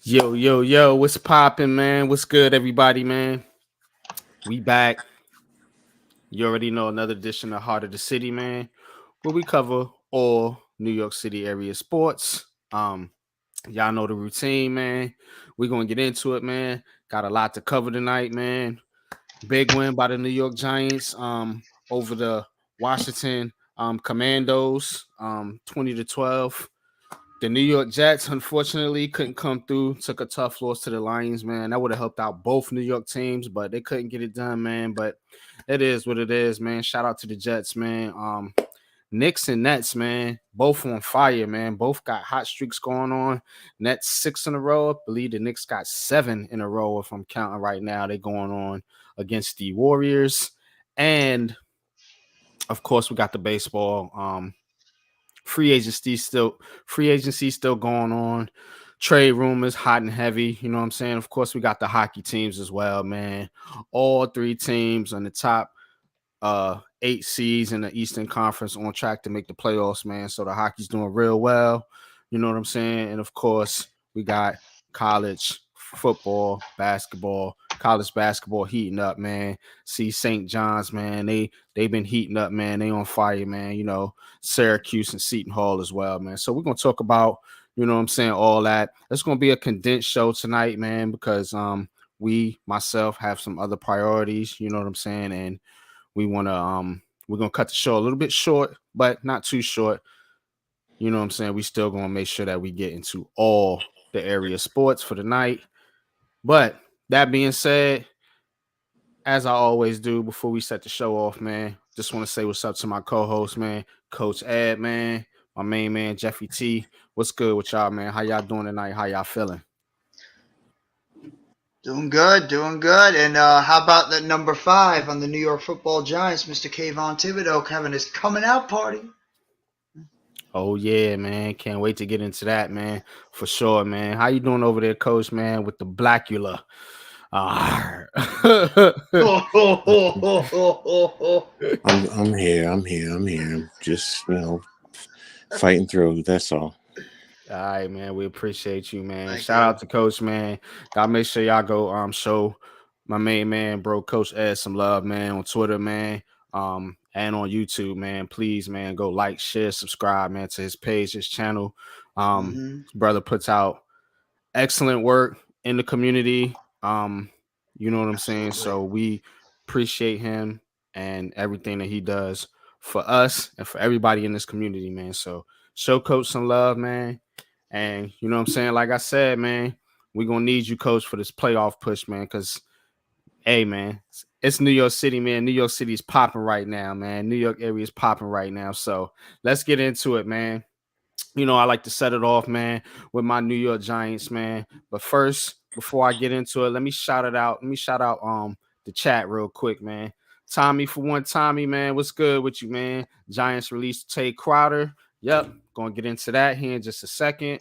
Yo, what's poppin', man? What's good, everybody, man? We back. You already know another edition of Heart of the City, man, where we cover all New York City area sports. Y'all know the routine, man. We're gonna get into it, man. Got a lot to cover tonight, man. Big win by the New York Giants over the Washington Commandos, 20-12. The New York Jets, unfortunately, couldn't come through. Took a tough loss to the Lions, man. That would have helped out both New York teams, but they couldn't get it done, man. But it is what it is, man. Shout out to the Jets, man. Knicks and Nets, man, both on fire, man. Both got hot streaks going on. Nets 6 in a row. I believe the Knicks got 7 in a row. If I'm counting right now, they're going on against the Warriors. And of course, we got the baseball. Free agency still going on. Trade rumors hot and heavy. You know what I'm saying? Of course, we got the hockey teams as well, man. All 3 teams on the top 8 seeds in the Eastern Conference on track to make the playoffs, man. So the hockey's doing real well. You know what I'm saying? And of course, we got college football, college basketball heating up, man. See St. John's, man. They've been heating up, man. They on fire, man. You know, Syracuse and Seton Hall as well, man. So we're gonna talk about, you know what I'm saying, all that. It's gonna be a condensed show tonight, man, because myself have some other priorities, you know what I'm saying, and we're gonna cut the show a little bit short, but not too short. You know what I'm saying? We still gonna make sure that we get into all the area sports for the night. But that being said, as I always do before we set the show off, man, just want to say what's up to my co-host, man, Coach Ed, man, my main man, Jeffy T. What's good with y'all, man? How y'all doing tonight? How y'all feeling? Doing good. And how about that number 5 on the New York Football Giants, Mr. Kayvon Thibodeau, having his coming out party? Oh yeah, man. Can't wait to get into that, man. For sure, man. How you doing over there, Coach, man, with the Blackula? I'm I'm here. I'm just fighting through. That's all. All right, man. We appreciate you, man. Thank Shout you. out to Coach, man. Gotta make sure y'all go show my main man, bro, Coach Ed, some love, man, on Twitter, man. And on YouTube, man. Please, man, go like, share, subscribe, man, to his page, his channel. His brother puts out excellent work in the community. You know what I'm saying? So we appreciate him and everything that he does for us and for everybody in this community, man. So show Coach some love, man. And you know what I'm saying? Like I said, man, we're gonna need you, Coach, for this playoff push, man. Cause hey, man, it's New York City, man. New York City is popping right now, man. New York area is popping right now. So let's get into it, man. You know, I like to set it off, man, with my New York Giants, man. But first, before I get into it, let me shout it out. Let me shout out the chat real quick, man. Tommy, for one, Tommy, man, what's good with you, man? Giants released Tay Crowder. Yep, gonna get into that here in just a second.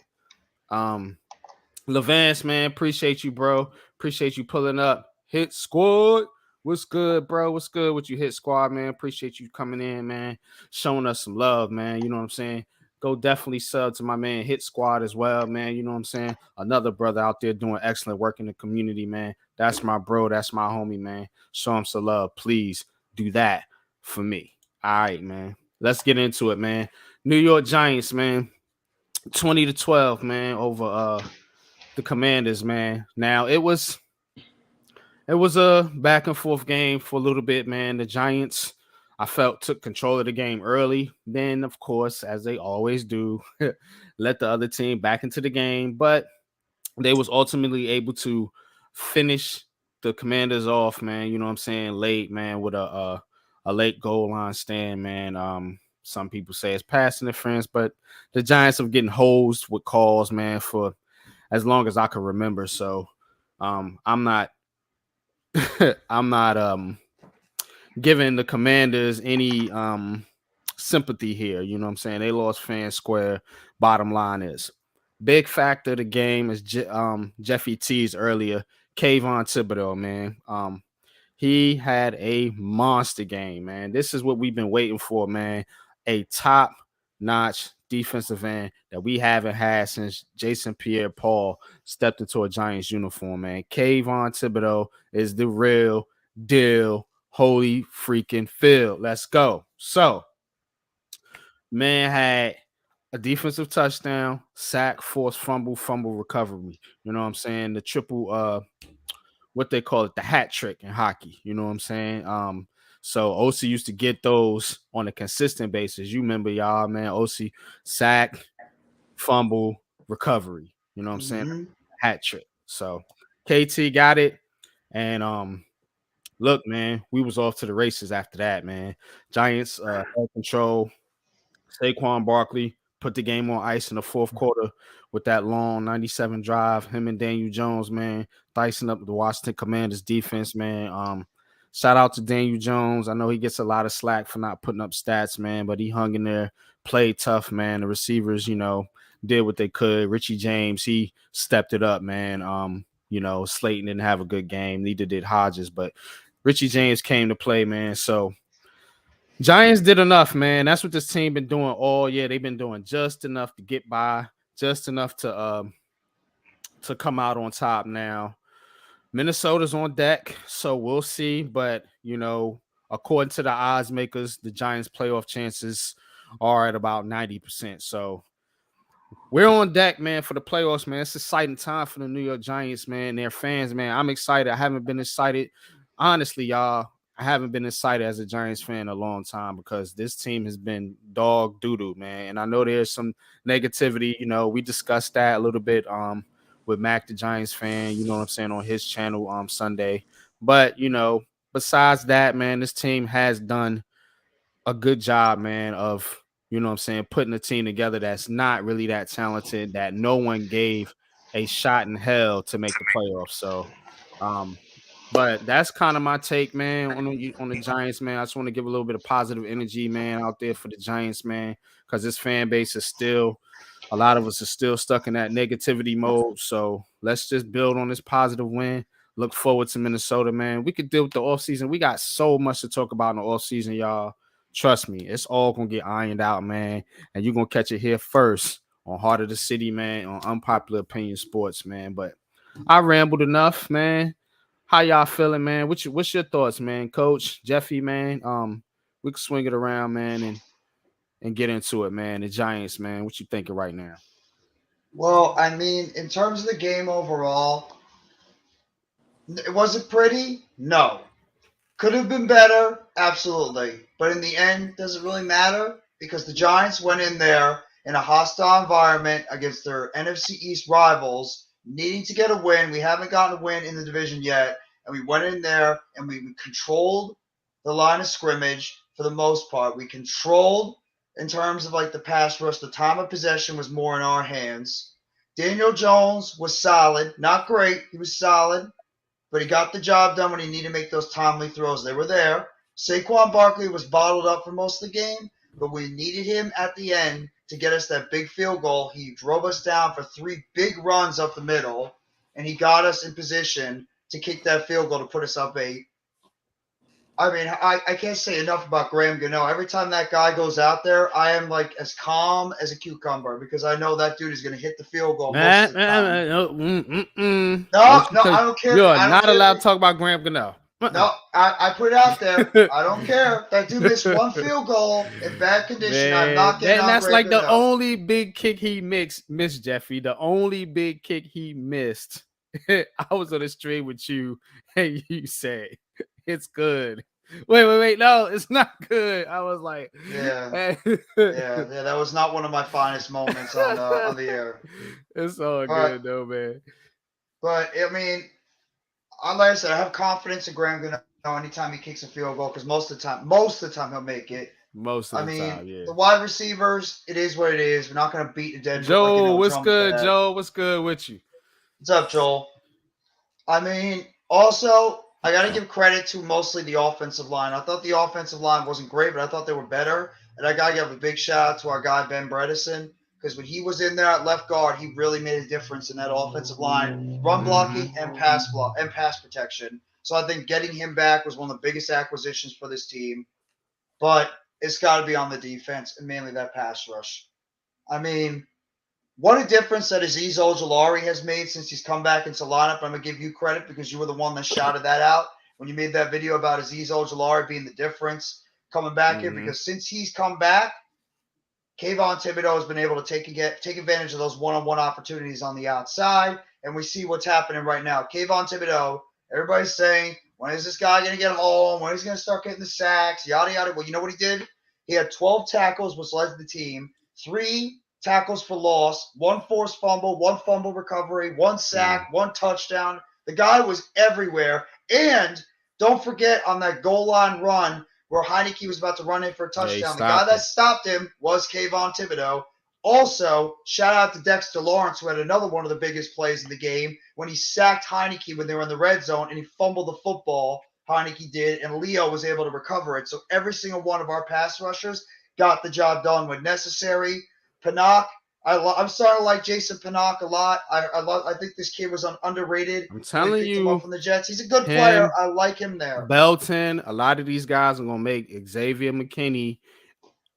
Levance, man, appreciate you, bro. Appreciate you pulling up. Hit squad. What's good, bro? What's good with you, Hit Squad, man? Appreciate you coming in, man. Showing us some love, man. You know what I'm saying? Go definitely sub to my man Hit Squad as well, man. You know what I'm saying? Another brother out there doing excellent work in the community, man. That's my bro. That's my homie, man. Show him some love. Please do that for me. All right, man. Let's get into it, man. New York Giants, man. 20-12, man, over the Commanders, man. Now it was a back and forth game for a little bit, man. The Giants, I felt, took control of the game early. Then, of course, as they always do, let the other team back into the game. But they was ultimately able to finish the Commanders off, man. You know what I'm saying? Late, man, with a late goal line stand, man. Some people say it's pass interference, but the Giants have getting hosed with calls, man, for as long as I can remember. So I'm not I'm not giving the Commanders any sympathy here. You know what I'm saying? They lost fan square. Bottom line is big factor of the game is Jeffy teased earlier. Kayvon Thibodeau, man. He had a monster game, man. This is what we've been waiting for, man. A top-notch defensive end that we haven't had since Jason Pierre-Paul stepped into a Giants uniform, man. Kayvon Thibodeau is the real deal. Holy freaking field. Let's go. So, man had a defensive touchdown, sack, forced fumble recovery. You know what I'm saying? The triple what they call it, the hat trick in hockey. You know what I'm saying? So OC used to get those on a consistent basis. You remember, y'all, man, OC sack, fumble, recovery. You know what I'm saying? Mm-hmm. Hat trick. So KT got it. And look, man, we was off to the races after that, man. Giants had control. Saquon Barkley put the game on ice in the fourth quarter with that long 97 drive. Him and Daniel Jones, man, dicing up the Washington Commanders defense, man. Shout out to Daniel Jones. I know he gets a lot of slack for not putting up stats, man, but he hung in there, played tough, man. The receivers, did what they could. Richie James, he stepped it up, man. Slayton didn't have a good game. Neither did Hodges, but Richie James came to play, man. So Giants did enough, man. That's what this team been doing all year. They've been doing just enough to get by, just enough to come out on top now. Minnesota's on deck, so we'll see. But, according to the odds makers, the Giants' playoff chances are at about 90%. So we're on deck, man, for the playoffs, man. It's an exciting time for the New York Giants, man, and their fans, man. I'm excited. I haven't been excited. Honestly, y'all, I haven't been excited as a Giants fan in a long time because this team has been dog doo-doo, man. And I know there's some negativity. We discussed that a little bit with Mac, the Giants fan, you know what I'm saying, on his channel Sunday. But, besides that, man, this team has done a good job, man, of, putting a team together that's not really that talented, that no one gave a shot in hell to make the playoffs. So, but that's kind of my take, man, on the Giants, man. I just want to give a little bit of positive energy, man, out there for the Giants, man, because this fan base is still, a lot of us are still stuck in that negativity mode. So let's just build on this positive win. Look forward to Minnesota, man. We could deal with the offseason. We got so much to talk about in the offseason, y'all. Trust me, it's all going to get ironed out, man. And you're going to catch it here first on Heart of the City, man, on Unpopular Opinion Sports, man. But I rambled enough, man. How y'all feeling, man? What's your thoughts, man? Coach Jeffy, man. We can swing it around, man, and get into it, man. The Giants, man. What you thinking right now? Well, I mean, in terms of the game overall, was it pretty? No. Could have been better? Absolutely. But in the end, does it really matter? Because the Giants went in there in a hostile environment against their NFC East rivals, needing to get a win. We haven't gotten a win in the division yet. And we went in there and we controlled the line of scrimmage for the most part. We controlled in terms of like the pass rush. The time of possession was more in our hands. Daniel Jones was solid. Not great. He was solid. But he got the job done when he needed to make those timely throws. They were there. Saquon Barkley was bottled up for most of the game, but we needed him at the end to get us that big field goal. He drove us down for 3 big runs up the middle, and he got us in position to kick that field goal to put us up 8. I mean, I can't say enough about Graham Gano. Every time that guy goes out there, I am like as calm as a cucumber because I know that dude is going to hit the field goal most of the time. No, I don't care. You are not allowed to talk about Graham Gano. No, I put it out there. I don't care. That dude missed 1 field goal in bad condition. I'm not getting on that's Graham like the Gano. only big kick he missed, Jeffy. The only big kick he missed. I was on the stream with you, and you said it's good. Wait. No, it's not good. I was like, yeah, that was not one of my finest moments on the air. It's all good though, man. But I mean, like I said, I have confidence in Graham Gano anytime he kicks a field goal because most of the time he'll make it. Most of the time, yeah. The wide receivers, it is what it is. We're not going to beat the dead. Joe, what's good? Joe, what's good with you? What's up, Joel? I mean, also, I got to give credit to mostly the offensive line. I thought the offensive line wasn't great, but I thought they were better. And I got to give a big shout out to our guy, Ben Bredesen, because when he was in there at left guard, he really made a difference in that offensive line, run blocking and pass protection. So I think getting him back was one of the biggest acquisitions for this team. But it's got to be on the defense and mainly that pass rush. I mean, what a difference that Azeez Ojulari has made since he's come back into lineup. I'm going to give you credit because you were the one that shouted that out when you made that video about Azeez Ojulari being the difference coming back here. Because since he's come back, Kayvon Thibodeau has been able to take advantage of those one-on-one opportunities on the outside, and we see what's happening right now. Kayvon Thibodeau, everybody's saying, when is this guy going to get home? When is he going to start getting the sacks? Yada, yada. Well, you know what he did? He had 12 tackles, which led the team, 3 tackles for loss, 1 forced fumble, 1 fumble recovery, 1 sack, 1 touchdown. The guy was everywhere. And don't forget on that goal line run, where Heineke was about to run in for a touchdown. The guy that stopped him was Kayvon Thibodeau. Also, shout out to Dexter Lawrence, who had another one of the biggest plays in the game when he sacked Heineke when they were in the red zone and he fumbled the football. Heineke did, and Leo was able to recover it. So every single one of our pass rushers got the job done when necessary. Pinnock, I'm starting to like Jason Pinnock a lot. I think this kid was underrated. I'm telling you, him up from the Jets. He's a good player. I like him there. Belton, a lot of these guys are gonna make Xavier McKinney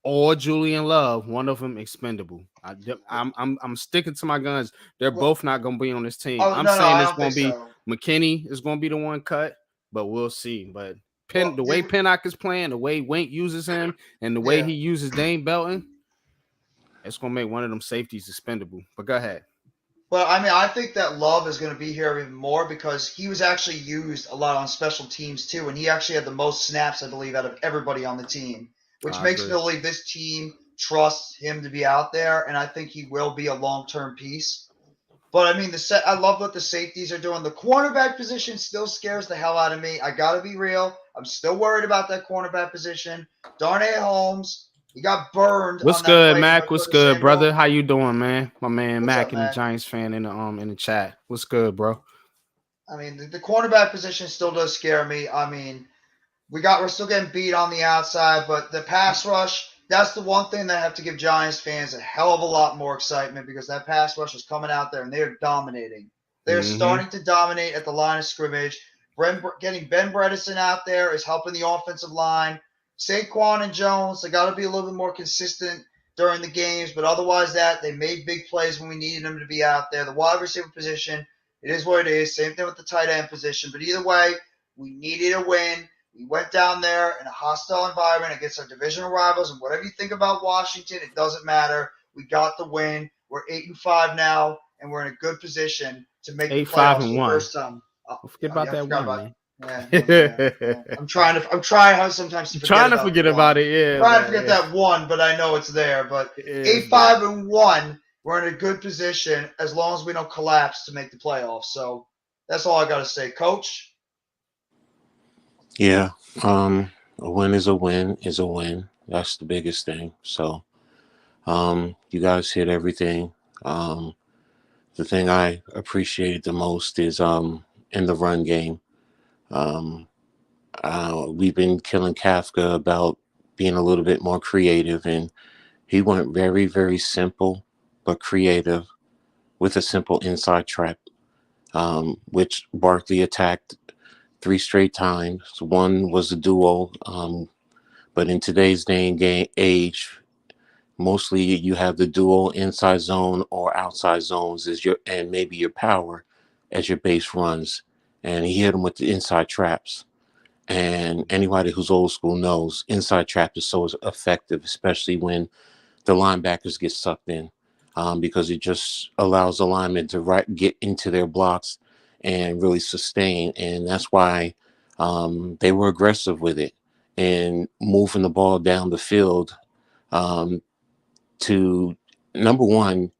or Julian Love, one of them expendable. I'm sticking to my guns. They're both not gonna be on this team. I'm saying it's gonna be McKinney is gonna be the one cut, but we'll see. But the way Pinnock is playing, the way Wink uses him, and the way he uses Dane Belton, it's gonna make one of them safeties expendable. But go ahead. But I mean, I think that Love is going to be here even more because he was actually used a lot on special teams too, and he actually had the most snaps, I believe, out of everybody on the team, which makes me believe this team trusts him to be out there, and I think he will be a long-term piece. But I mean, I love what the safeties are doing. The cornerback position still scares the hell out of me. I got to be real. I'm still worried about that cornerback position. Darnay Holmes. He got burned. What's good, Mac? What's good, brother? How you doing, man? My man Mac and the Giants fan in the chat. What's good, bro? I mean, the cornerback position still does scare me. I mean, we're still getting beat on the outside, but the pass rush, that's the one thing that I have to give Giants fans a hell of a lot more excitement because that pass rush is coming out there and they're dominating. They're starting to dominate at the line of scrimmage. Getting Ben Bredesen out there is helping the offensive line. Saquon and Jones, they got to be a little bit more consistent during the games, but otherwise they made big plays when we needed them to be out there. The wide receiver position, it is what it is. Same thing with the tight end position. But either way, we needed a win. We went down there in a hostile environment against our divisional rivals, and whatever you think about Washington, it doesn't matter. We got the win. We're 8-5 now, and we're in a good position to make the playoffs for the first time. Don't forget about that one, man. Yeah. I'm trying sometimes to forget about it. Yeah, trying to forget that one, but I know it's there. But 8-5-1, we're in a good position as long as we don't collapse to make the playoffs. So that's all I got to say, Coach. Yeah, a win is a win is a win. That's the biggest thing. So, you guys hit everything. The thing I appreciated the most is in the run game. We've been killing Kafka about being a little bit more creative, and he went very, very simple but creative with a simple inside trap, which Barkley attacked 3 straight times. One was a duo, but in today's day and age, mostly you have the dual inside zone or outside zones and maybe your power as your base runs. And he hit him with the inside traps. And anybody who's old school knows inside trap is so effective, especially when the linebackers get sucked in, because it just allows the linemen to get into their blocks and really sustain. And that's why they were aggressive with it and moving the ball down the field to, number one,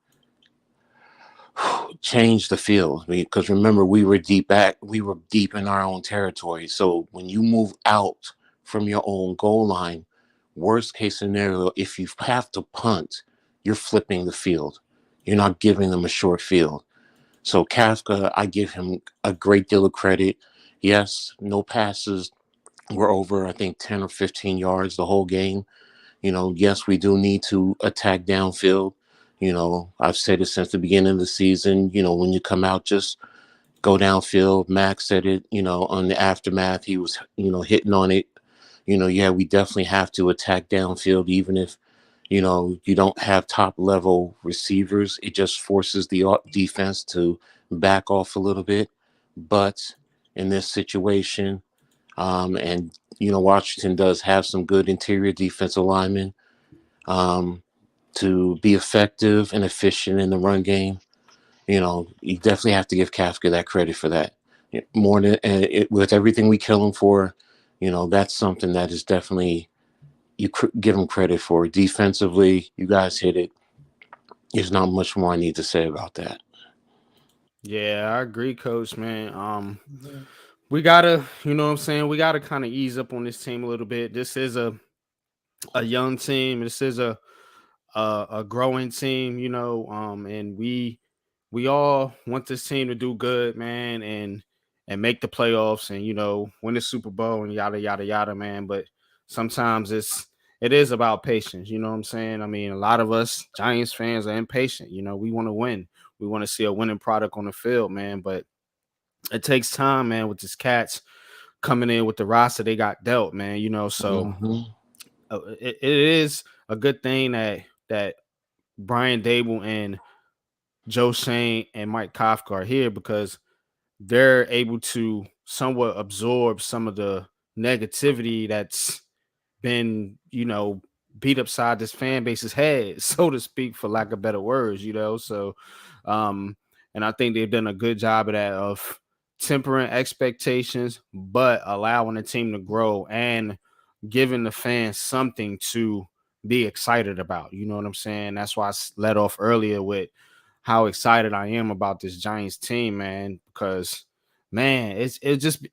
change the field, because remember we were deep in our own territory. So when you move out from your own goal line, worst case scenario, if you have to punt, you're flipping the field. You're not giving them a short field. So Kafka, I give him a great deal of credit. Yes, no passes were over, I think, 10 or 15 yards the whole game. Yes, we do need to attack downfield. I've said it since the beginning of the season. When you come out, just go downfield. Max said it, on the aftermath, he was, hitting on it. We definitely have to attack downfield, even if, You don't have top level receivers. It just forces the defense to back off a little bit. But in this situation, and Washington does have some good interior defensive linemen to be effective and efficient in the run game. You definitely have to give Kafka that credit for that. More than with everything we kill him for, that's something that is definitely give him credit for. Defensively, you guys hit it. There's not much more I need to say about that. Yeah, I agree, coach, man. Mhm. We gotta, you know what I'm saying? We gotta kind of ease up on this team a little bit. This is a young team. This is a growing team, and we all want this team to do good, man, and make the playoffs and win the Super Bowl and yada yada yada, man. But sometimes it is about patience, you know what I'm saying? I mean, a lot of us Giants fans are impatient, we want to win. We want to see a winning product on the field, man. But it takes time, man, with these cats coming in with the roster they got dealt, man. So Mm-hmm. it is a good thing that Brian Dable and Joe Shane and Mike Kafka are here because they're able to somewhat absorb some of the negativity that's been, beat upside this fan base's head, so to speak, for lack of better words. So, um, and I think they've done a good job of that, of tempering expectations, but allowing the team to grow and giving the fans something to be excited about. You know what I'm saying? That's why I led off earlier with how excited I am about this Giants team, man, because man,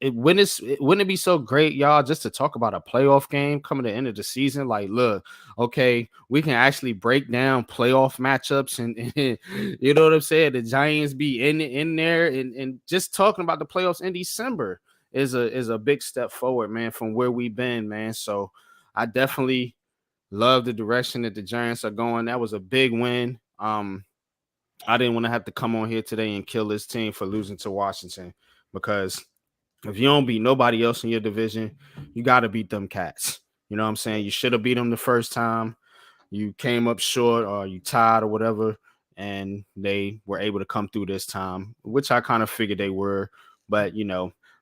wouldn't it be so great, y'all, just to talk about a playoff game coming to the end of the season? Like, look, okay, we can actually break down playoff matchups and you know what I'm saying? The Giants be in there and just talking about the playoffs in December is a big step forward, man, from where we've been, man. So I definitely love the direction that the Giants are going. That was a big win. I didn't want to have to come on here today and kill this team for losing to Washington because if you don't beat nobody else in your division, you got to beat them cats. You know what I'm saying? You should have beat them the first time. You came up short or you tied or whatever, and they were able to come through this time, which I kind of figured they were. But,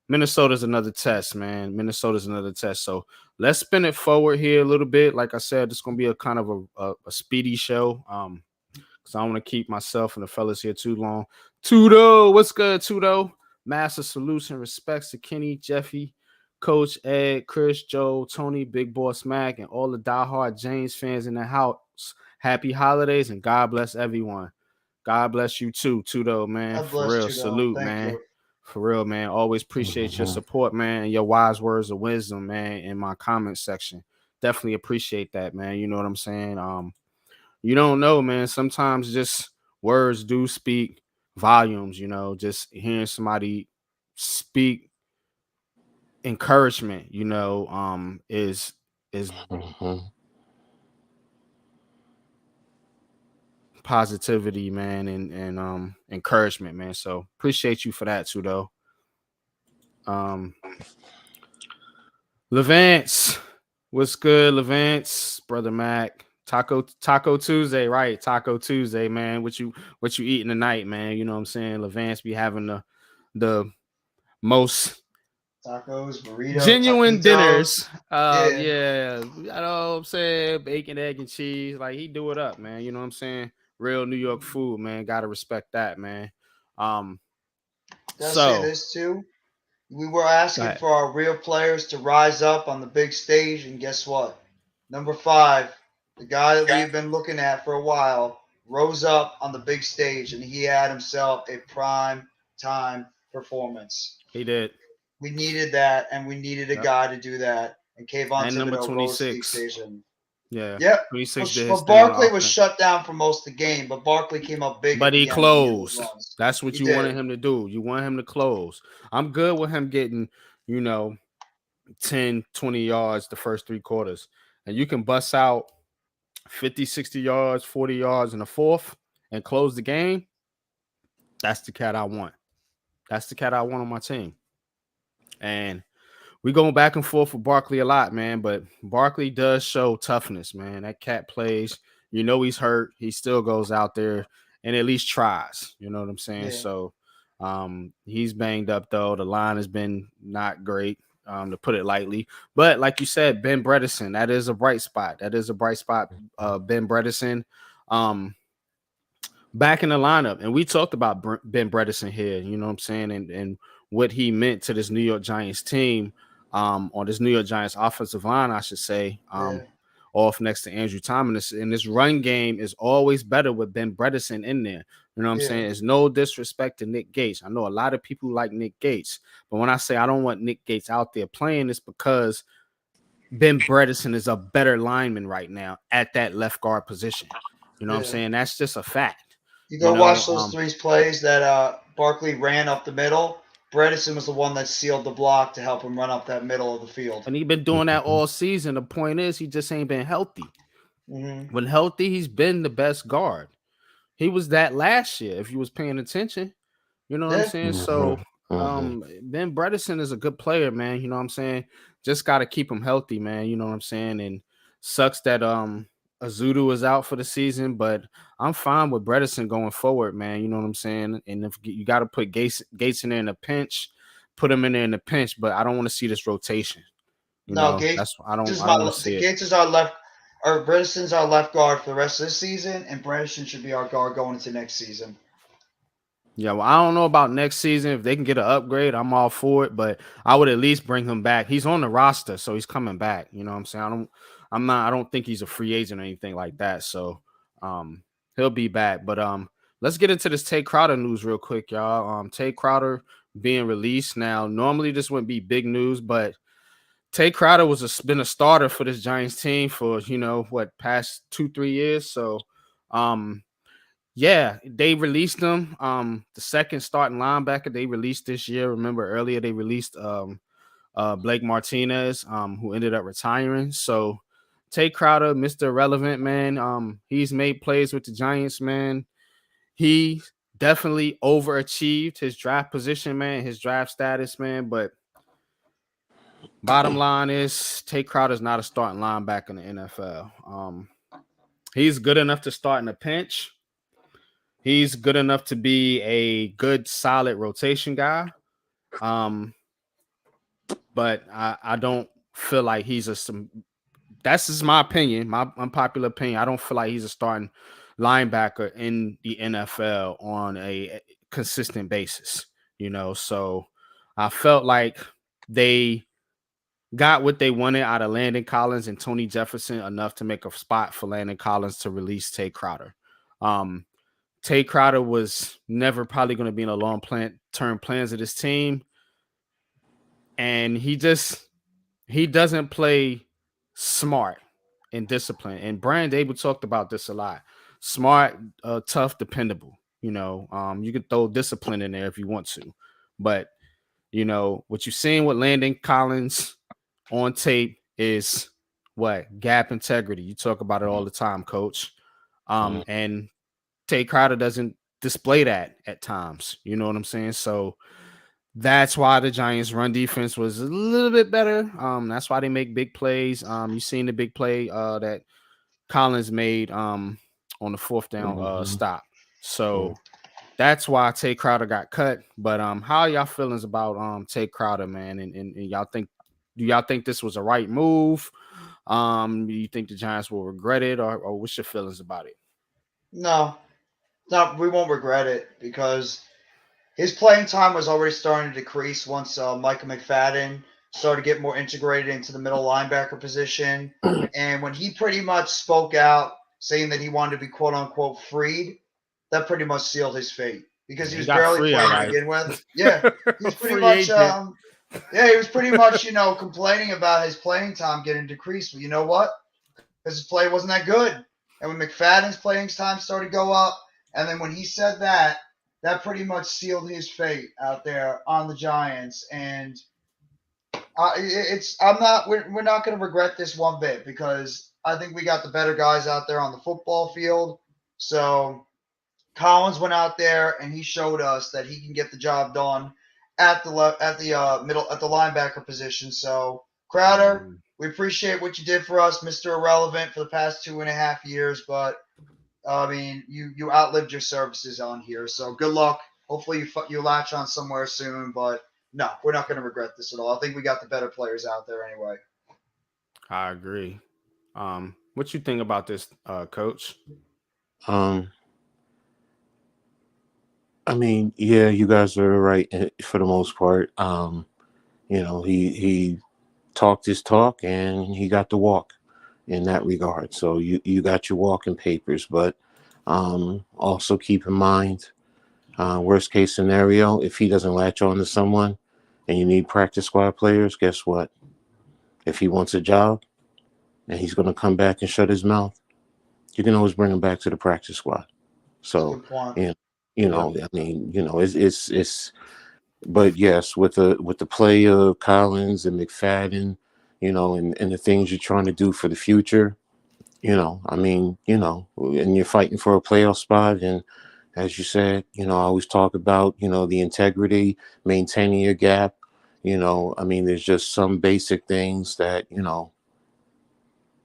Minnesota's another test, man. Minnesota's another test. So let's spin it forward here a little bit. Like I said, it's going to be a kind of a speedy show. Because I don't want to keep myself and the fellas here too long. Tudo, what's good, Tudo? Master salutes and respects to Kenny, Jeffy, Coach Ed, Chris, Joe, Tony, Big Boss Mac, and all the diehard James fans in the house. Happy holidays and God bless everyone. God bless you too, Tudo, man. God For bless real. you, though. Salute, Thank man. you. For real, man. Always appreciate your Mm-hmm. support, man, and your wise words of wisdom, man, in my comment section. Definitely appreciate that, man. You know what I'm saying? You don't know, man. Sometimes just words do speak volumes, just hearing somebody speak encouragement, is Mm-hmm. positivity, man, and encouragement, man. So appreciate you for that too, though. Um Levance, what's good, Levance, brother Mac? Taco Tuesday, right? Taco Tuesday, man. What you eating tonight, man? You know what I'm saying? Levance be having the most Tacos, burrito, genuine dinners. taquitos. Yeah, Yeah, you know what I'm saying? Bacon, egg, and cheese. Like he do it up, man. You know what I'm saying? Real New York food, man. Gotta respect that, man. Um, gotta say so this too. We were go asking ahead. for our real players to rise up on the big stage, and guess what? Number 5, the guy that we've been looking at for a while, rose up on the big stage, and he had himself a prime time performance. He did. We needed that, and we needed a Yep. guy to do that. And Kayvon And number Thibodeau rose to the 26. occasion. Yeah. Yep. 26 did his But thing Barkley on was offense. shut down for most of the game, but Barkley came up big at But he the end. He had those closed. runs. That's what He you wanted did. him to do. You want him to close. I'm good with him getting, you know, 10, 20 yards the first 3 quarters. And you can bust out 50, 60 yards, 40 yards in the fourth and close the game. That's the cat I want. That's the cat I want on my team. And we going back and forth with Barkley a lot, man. But Barkley does show toughness, man. That cat plays. You know he's hurt. He still goes out there and at least tries. You know what I'm saying? Yeah, So he's banged up though. The line has been not great, to put it lightly. But like you said, Ben Bredesen, that is a bright spot. That is a bright spot. Ben Bredesen. Um, back in the lineup. And we talked about Ben Bredesen here, you know what I'm saying, and what he meant to this New York Giants team, or this New York Giants offensive line, I should say, yeah, off next to Andrew Thomas. And this run game is always better with Ben Bredesen in there. You know what I'm yeah, saying? It's no disrespect to Nick Gates. I know a lot of people like Nick Gates, but when I say I don't want Nick Gates out there playing, it's because Ben Bredesen is a better lineman right now at that left guard position. You know what I'm yeah. saying? That's just a fact. You You go know, watch those three plays that Barkley ran up the middle. Bredesen was the one that sealed the block to help him run up that middle of the field. and he's been doing that Mhm. all season. The point is, he just ain't been healthy. Hmm. When healthy, he's been the best guard. He was that last year. If you was paying attention, you know what I'm Yeah, saying. So, Mhm. Mhm. Ben Bredesen is a good player, man. You know what I'm saying. Just got to keep him healthy, man. You know what I'm saying. And sucks that Azudu is out for the season, but I'm fine with Bredesen going forward, man. You know what I'm saying. And if you got to put Gates in there in a pinch, put him in there in a pinch. But I don't want to see this rotation. You no, know, that's I don't is I my don't want to see it. Gates is our left, or Bredesen's our left guard for the rest of this season, and Bredesen should be our guard going into next season. Yeah, well, I don't know about next season. If they can get an upgrade, I'm all for it. But I would at least bring him back. He's on the roster, so he's coming back. You know what I'm saying? I don't think he's a free agent or anything like that. So um he'll be back. But let's get into this Tay Crowder news real quick, y'all. Tay Crowder being released. Now, normally this wouldn't be big news, but Tay Crowder been a starter for this Giants team for what past 2-3 years. So um yeah, they released him. The second starting linebacker they released this year. Remember earlier they released Blake Martinez, who ended up retiring. So Tay Crowder, Mr. Irrelevant, man. He's made plays with the Giants, man. He definitely overachieved his draft position, man, his draft status, man. But bottom line is Tay Crowder's not a starting linebacker in the NFL. He's good enough to start in a pinch. He's good enough to be a good, solid rotation guy. Um, but I don't feel like he's that's just my opinion, my unpopular opinion. I don't feel like he's a starting linebacker in the NFL on a consistent basis, So I felt like they got what they wanted out of Landon Collins and Tony Jefferson enough to make a spot for Landon Collins to release Tay Crowder. Um, Tay Crowder was never probably going to be in a long-term plans of this team, and he doesn't play smart and disciplined. And Brian Dable talked about this a lot: smart, tough, dependable. You can throw discipline in there if you want to, but what you're seeing with Landon Collins on tape is what gap integrity. You talk about it all the time, Coach. And Tay Crowder doesn't display that at times. You know what I'm saying? So that's why the Giants' run defense was a little bit better. That's why they make big plays. You seen the big play that Collins made on the fourth down Mhm. stop. So that's why Tay Crowder got cut. But how are y'all feelings about Tay Crowder, man? And do y'all think this was a right move? Do you think the Giants will regret it, or what's your feelings about it? No, no, we won't regret it because his playing time was already starting to decrease once Micah McFadden started to get more integrated into the middle linebacker position. And when he pretty much spoke out saying that he wanted to be quote unquote freed, that pretty much sealed his fate because he He was got barely free, all playing to right. begin with. Yeah, he was pretty Free much agent. yeah, he was pretty much, complaining about his playing time getting decreased. But you know what? Because his play wasn't that good. And when McFadden's playing time started to go up, and then when he said that, that pretty much sealed his fate out there on the Giants. And we're not going to regret this one bit because I think we got the better guys out there on the football field. So Collins went out there and he showed us that he can get the job done at the middle at the linebacker position. So Crowder, we appreciate what you did for us, Mr. Irrelevant, for the past 2.5 years. But I mean, you outlived your services on here. So good luck. Hopefully you latch on somewhere soon. But no, we're not going to regret this at all. I think we got the better players out there anyway. I agree. What you think about this, Coach? I mean, yeah, you guys are right for the most part. He talked his talk and he got the walk in that regard. So you got your walking papers, but also keep in mind, worst case scenario, if he doesn't latch on to someone and you need practice squad players, guess what? If he wants a job and he's going to come back and shut his mouth, you can always bring him back to the practice squad. So, I mean, it's but yes, with the play of Collins and McFadden, and the things you're trying to do for the future, I mean, and you're fighting for a playoff spot. And as you said, I always talk about, the integrity, maintaining your gap. I mean, there's just some basic things that,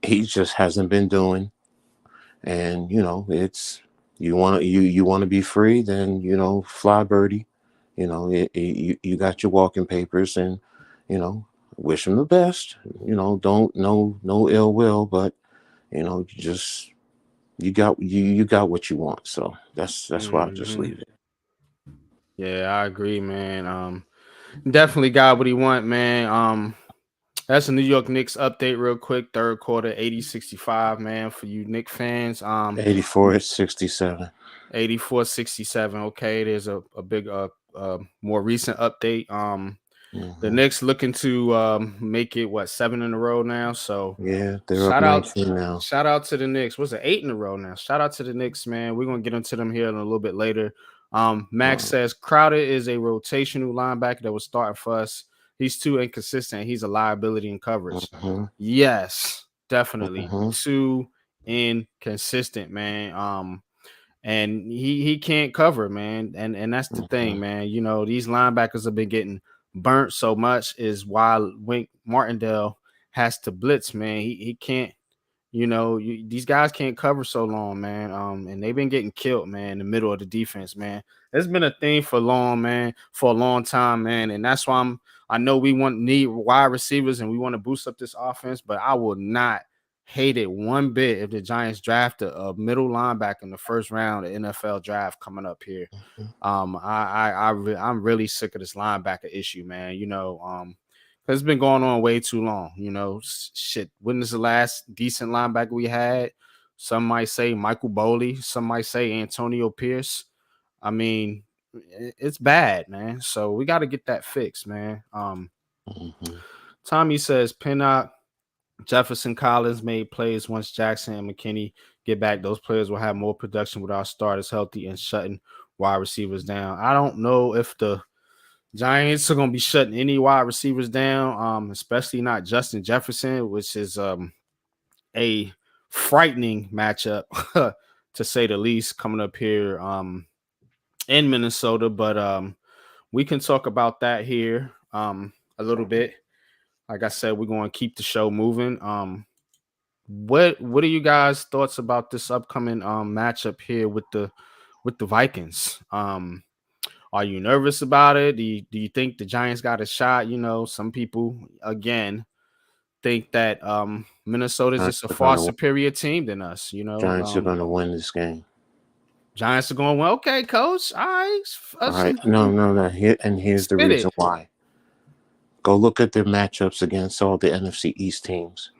he just hasn't been doing. And, it's, you want to be free, then, fly birdie. You got your walking papers, and wish him the best. Don't no ill will, but you got what you want. So that's why I'll just leave it. Yeah, I agree, man. Definitely got what he want, man. That's a New York Knicks update real quick. Third quarter, 80-65, man, for you Knicks fans. 84-67. 84-67. Okay, there's a big more recent update. The Mm-hmm. Knicks looking to make it 7 in a row now. So Yeah, they're up 19 now. Shout out to the Knicks. What's it, 8 in a row now? Shout out to the Knicks, man. We're gonna get into them here in a little bit later. Max says Crowder is a rotational linebacker that was starting for us. He's too inconsistent. He's a liability in coverage. Mm-hmm. Yes, definitely. Mm-hmm. Too inconsistent, man. And he can't cover, man. And that's the thing, man. These linebackers have been getting burnt so much is why Wink Martindale has to blitz, man. He can't, these guys can't cover so long, man. And they've been getting killed, man, in the middle of the defense, man. It's been a thing for a long time, man. And that's why I know we need wide receivers and we want to boost up this offense, but I will not hate it one bit if the Giants draft a middle linebacker in the first round of NFL draft coming up here. I'm really sick of this linebacker issue, man. Because it's been going on way too long. Shit. When is the last decent linebacker we had? Some might say Michael Boley. Some might say Antonio Pierce. I mean, it's bad, man. So we got to get that fixed, man. Tommy says Pinnock, Jefferson, Collins made plays once Jackson and McKinney get back. Those players will have more production with our starters healthy and shutting wide receivers down. I don't know if the Giants are going to be shutting any wide receivers down, especially not Justin Jefferson, which is a frightening matchup, to say the least, coming up here in Minnesota. But we can talk about that here a little bit. Like I said, we're going to keep the show moving. What are you guys' thoughts about this upcoming matchup here with the Vikings? Are you nervous about it? Do you think the Giants got a shot? Some people again think that Minnesota is just a far superior team than us. Giants are going to win this game. Giants are going, well, okay, coach. All right. No. Here's the reason why. Go look at their matchups against all the NFC East teams.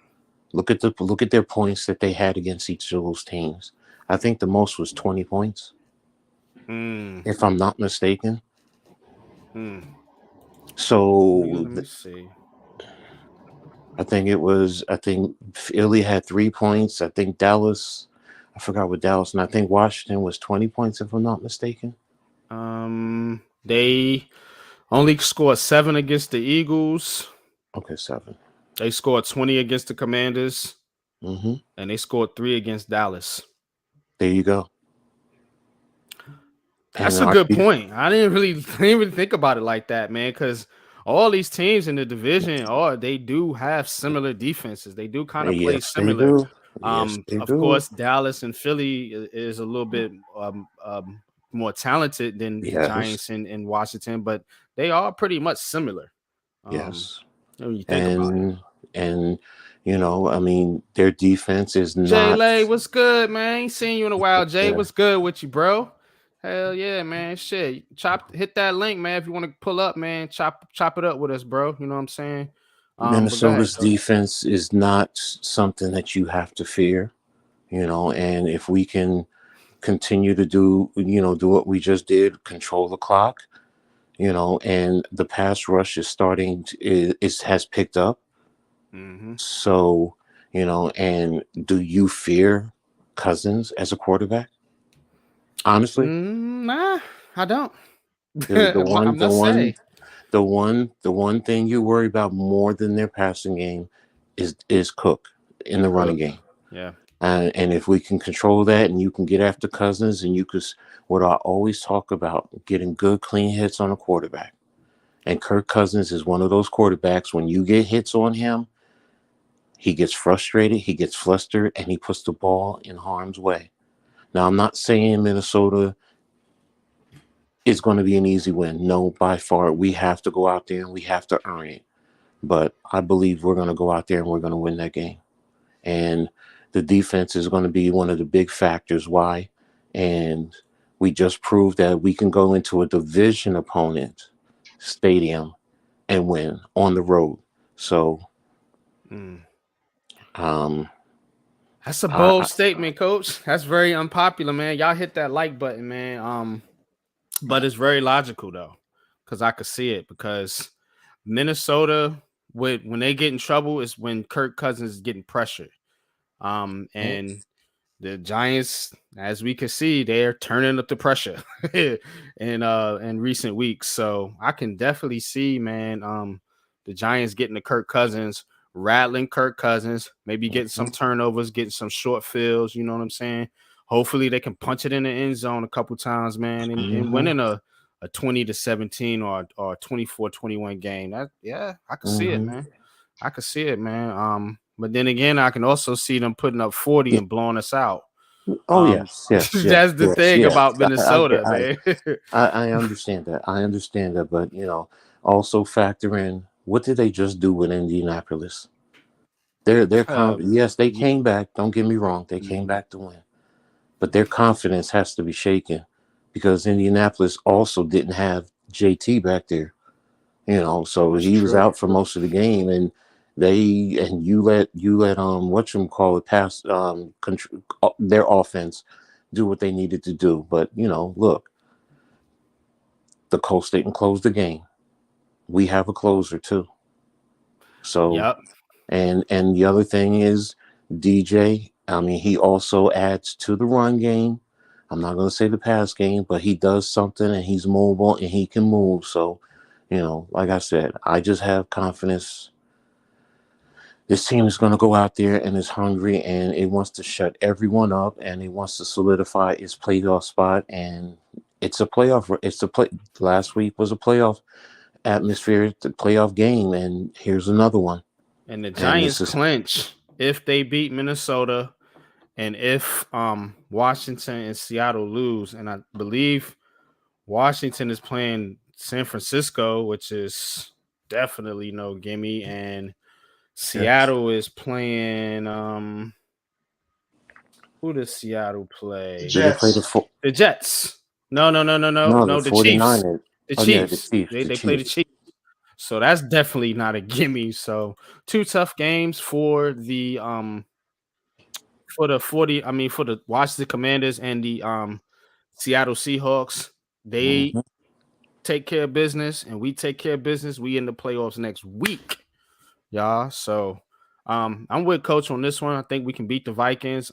Look at their points that they had against each of those teams. I think the most was 20 points, if I'm not mistaken. So let me see. I think Philly had 3 points. I think Dallas, I forgot what Dallas, and I think Washington was 20 points, if I'm not mistaken. They only scored 7 against the Eagles. Okay, 7. They scored 20 against the Commanders. And they scored 3 against Dallas. There you go. And That's a good point. I didn't really think about it like that, man, because all these teams in the division, they do have similar defenses. They do kind of play yes, they similar. do. Yes, they Of do. course, Dallas and Philly is a little bit more talented than the Yes, Giants in Washington, but they are pretty much similar. Um, yes. when you think about it. And I mean, their defense is Jay not. Lay, what's good, man? Ain't seen you in a while. Jay, Yeah. what's good with you, bro? Hell yeah, man. Shit. Hit that link, man. If you want to pull up, man, chop it up with us, bro. You know what I'm saying? But go ahead, Minnesota's coach. defense is not something that you have to fear, and if we can continue to do what we just did, control the clock, and the pass rush is starting has picked up. Mm-hmm. So, and do you fear Cousins as a quarterback? Honestly, Nah, I don't. the I one, the must say. one, the one thing you worry about more than their passing game is Cook in the running Cook. game. Yeah. And if we can control that, and you can get after Cousins, and you could, what I always talk about, getting good clean hits on a quarterback. And Kirk Cousins is one of those quarterbacks. When you get hits on him, he gets frustrated, he gets flustered, and he puts the ball in harm's way. Now, I'm not saying Minnesota is going to be an easy win. No, by far. We have to go out there and we have to earn it. But I believe we're going to go out there and we're going to win that game. And the defense is going to be one of the big factors why. And we just proved that we can go into a division opponent stadium and win on the road. So, Mm. um, That's a bold I statement, coach. That's very unpopular, man. Y'all hit that like button, man. But it's very logical though, because I could see it. Because Minnesota, when they get in trouble, is when Kirk Cousins is getting pressured. And the Giants, as we can see, they're turning up the pressure in recent weeks. So I can definitely see, man, the Giants getting to Kirk Cousins, rattling Kirk Cousins, maybe getting some turnovers, getting some short fields. You know what I'm saying? Hopefully they can punch it in the end zone a couple times, man, and mm-hmm, winning a 20-17 or 24-21 game. I could see it, mm-hmm. man. I could see it, man. But then again, I can also see them putting up 40 Yeah. and blowing us out. Oh yes, yes, yes, That's the yes, thing yes. about Minnesota, I, man. I understand that. I understand that, but also factor in, what did they just do with Indianapolis? Yes, they Ye- came back. Don't get me wrong, they came mhm. back to win, but their confidence has to be shaken because Indianapolis also didn't have JT back there. So That's he was true. out for most of the game, and you let whatchamacallit pass their offense do what they needed to do. But look, the Colts didn't close the game. We have a closer too. So, Yep. and the other thing is DJ. I mean, he also adds to the run game. I'm not going to say the pass game, but he does something, and he's mobile and he can move. So, like I said, I just have confidence. This team is going to go out there and is hungry, and it wants to shut everyone up, and it wants to solidify its playoff spot. And it's a playoff. It's a play. Last week was a playoff atmosphere, the playoff game, and here's another one. And the And Giants this is clinch if they beat Minnesota and if Washington and Seattle lose. And I believe Washington is playing San Francisco, which is definitely no gimme. And yes. Seattle is playing who does Seattle The play? Do they play the Jets. four? The Jets. No, no, no, no, no, No, the no. The Chiefs. 49ers. The Oh yeah, the Chiefs. Chiefs. They The they play the Chiefs. Chiefs. So that's definitely not a gimme. So two tough games for the 40. I mean for the Washington Commanders and the Seattle Seahawks. They Hmm. take care of business and we take care of business. We in the playoffs next week, y'all. So I'm with Coach on this one. I think we can beat the Vikings.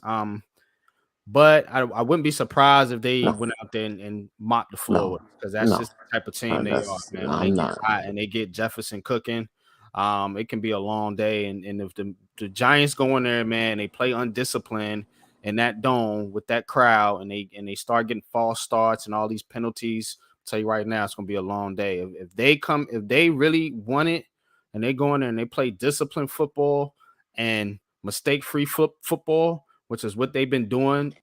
But I wouldn't be surprised if they No, went out there and mopped the floor no, with because that's no. just the type of team they are, That's man. When they I'm get not. hot and they get Jefferson cooking, it can be a long day. And if the Giants go in there, man, they play undisciplined in that dome with that crowd, and they start getting false starts and all these penalties, I'll tell you right now, it's gonna be a long day. If they really want it, and they go in there and they play disciplined football and mistake-free football, which is what they've been doing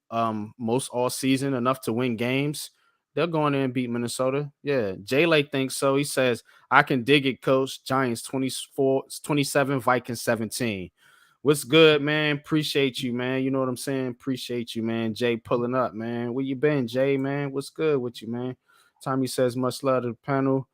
most all season, enough to win games, they'll go in there and beat Minnesota. Yeah, Jay Lake thinks so. He says, I can dig it, coach. Giants 27, Vikings 17. What's good, man? Appreciate you, man. You know what I'm saying? Appreciate you, man. Jay pulling up, man. Where you been, Jay, man? What's good with you, man? Tommy says, much love to the panel.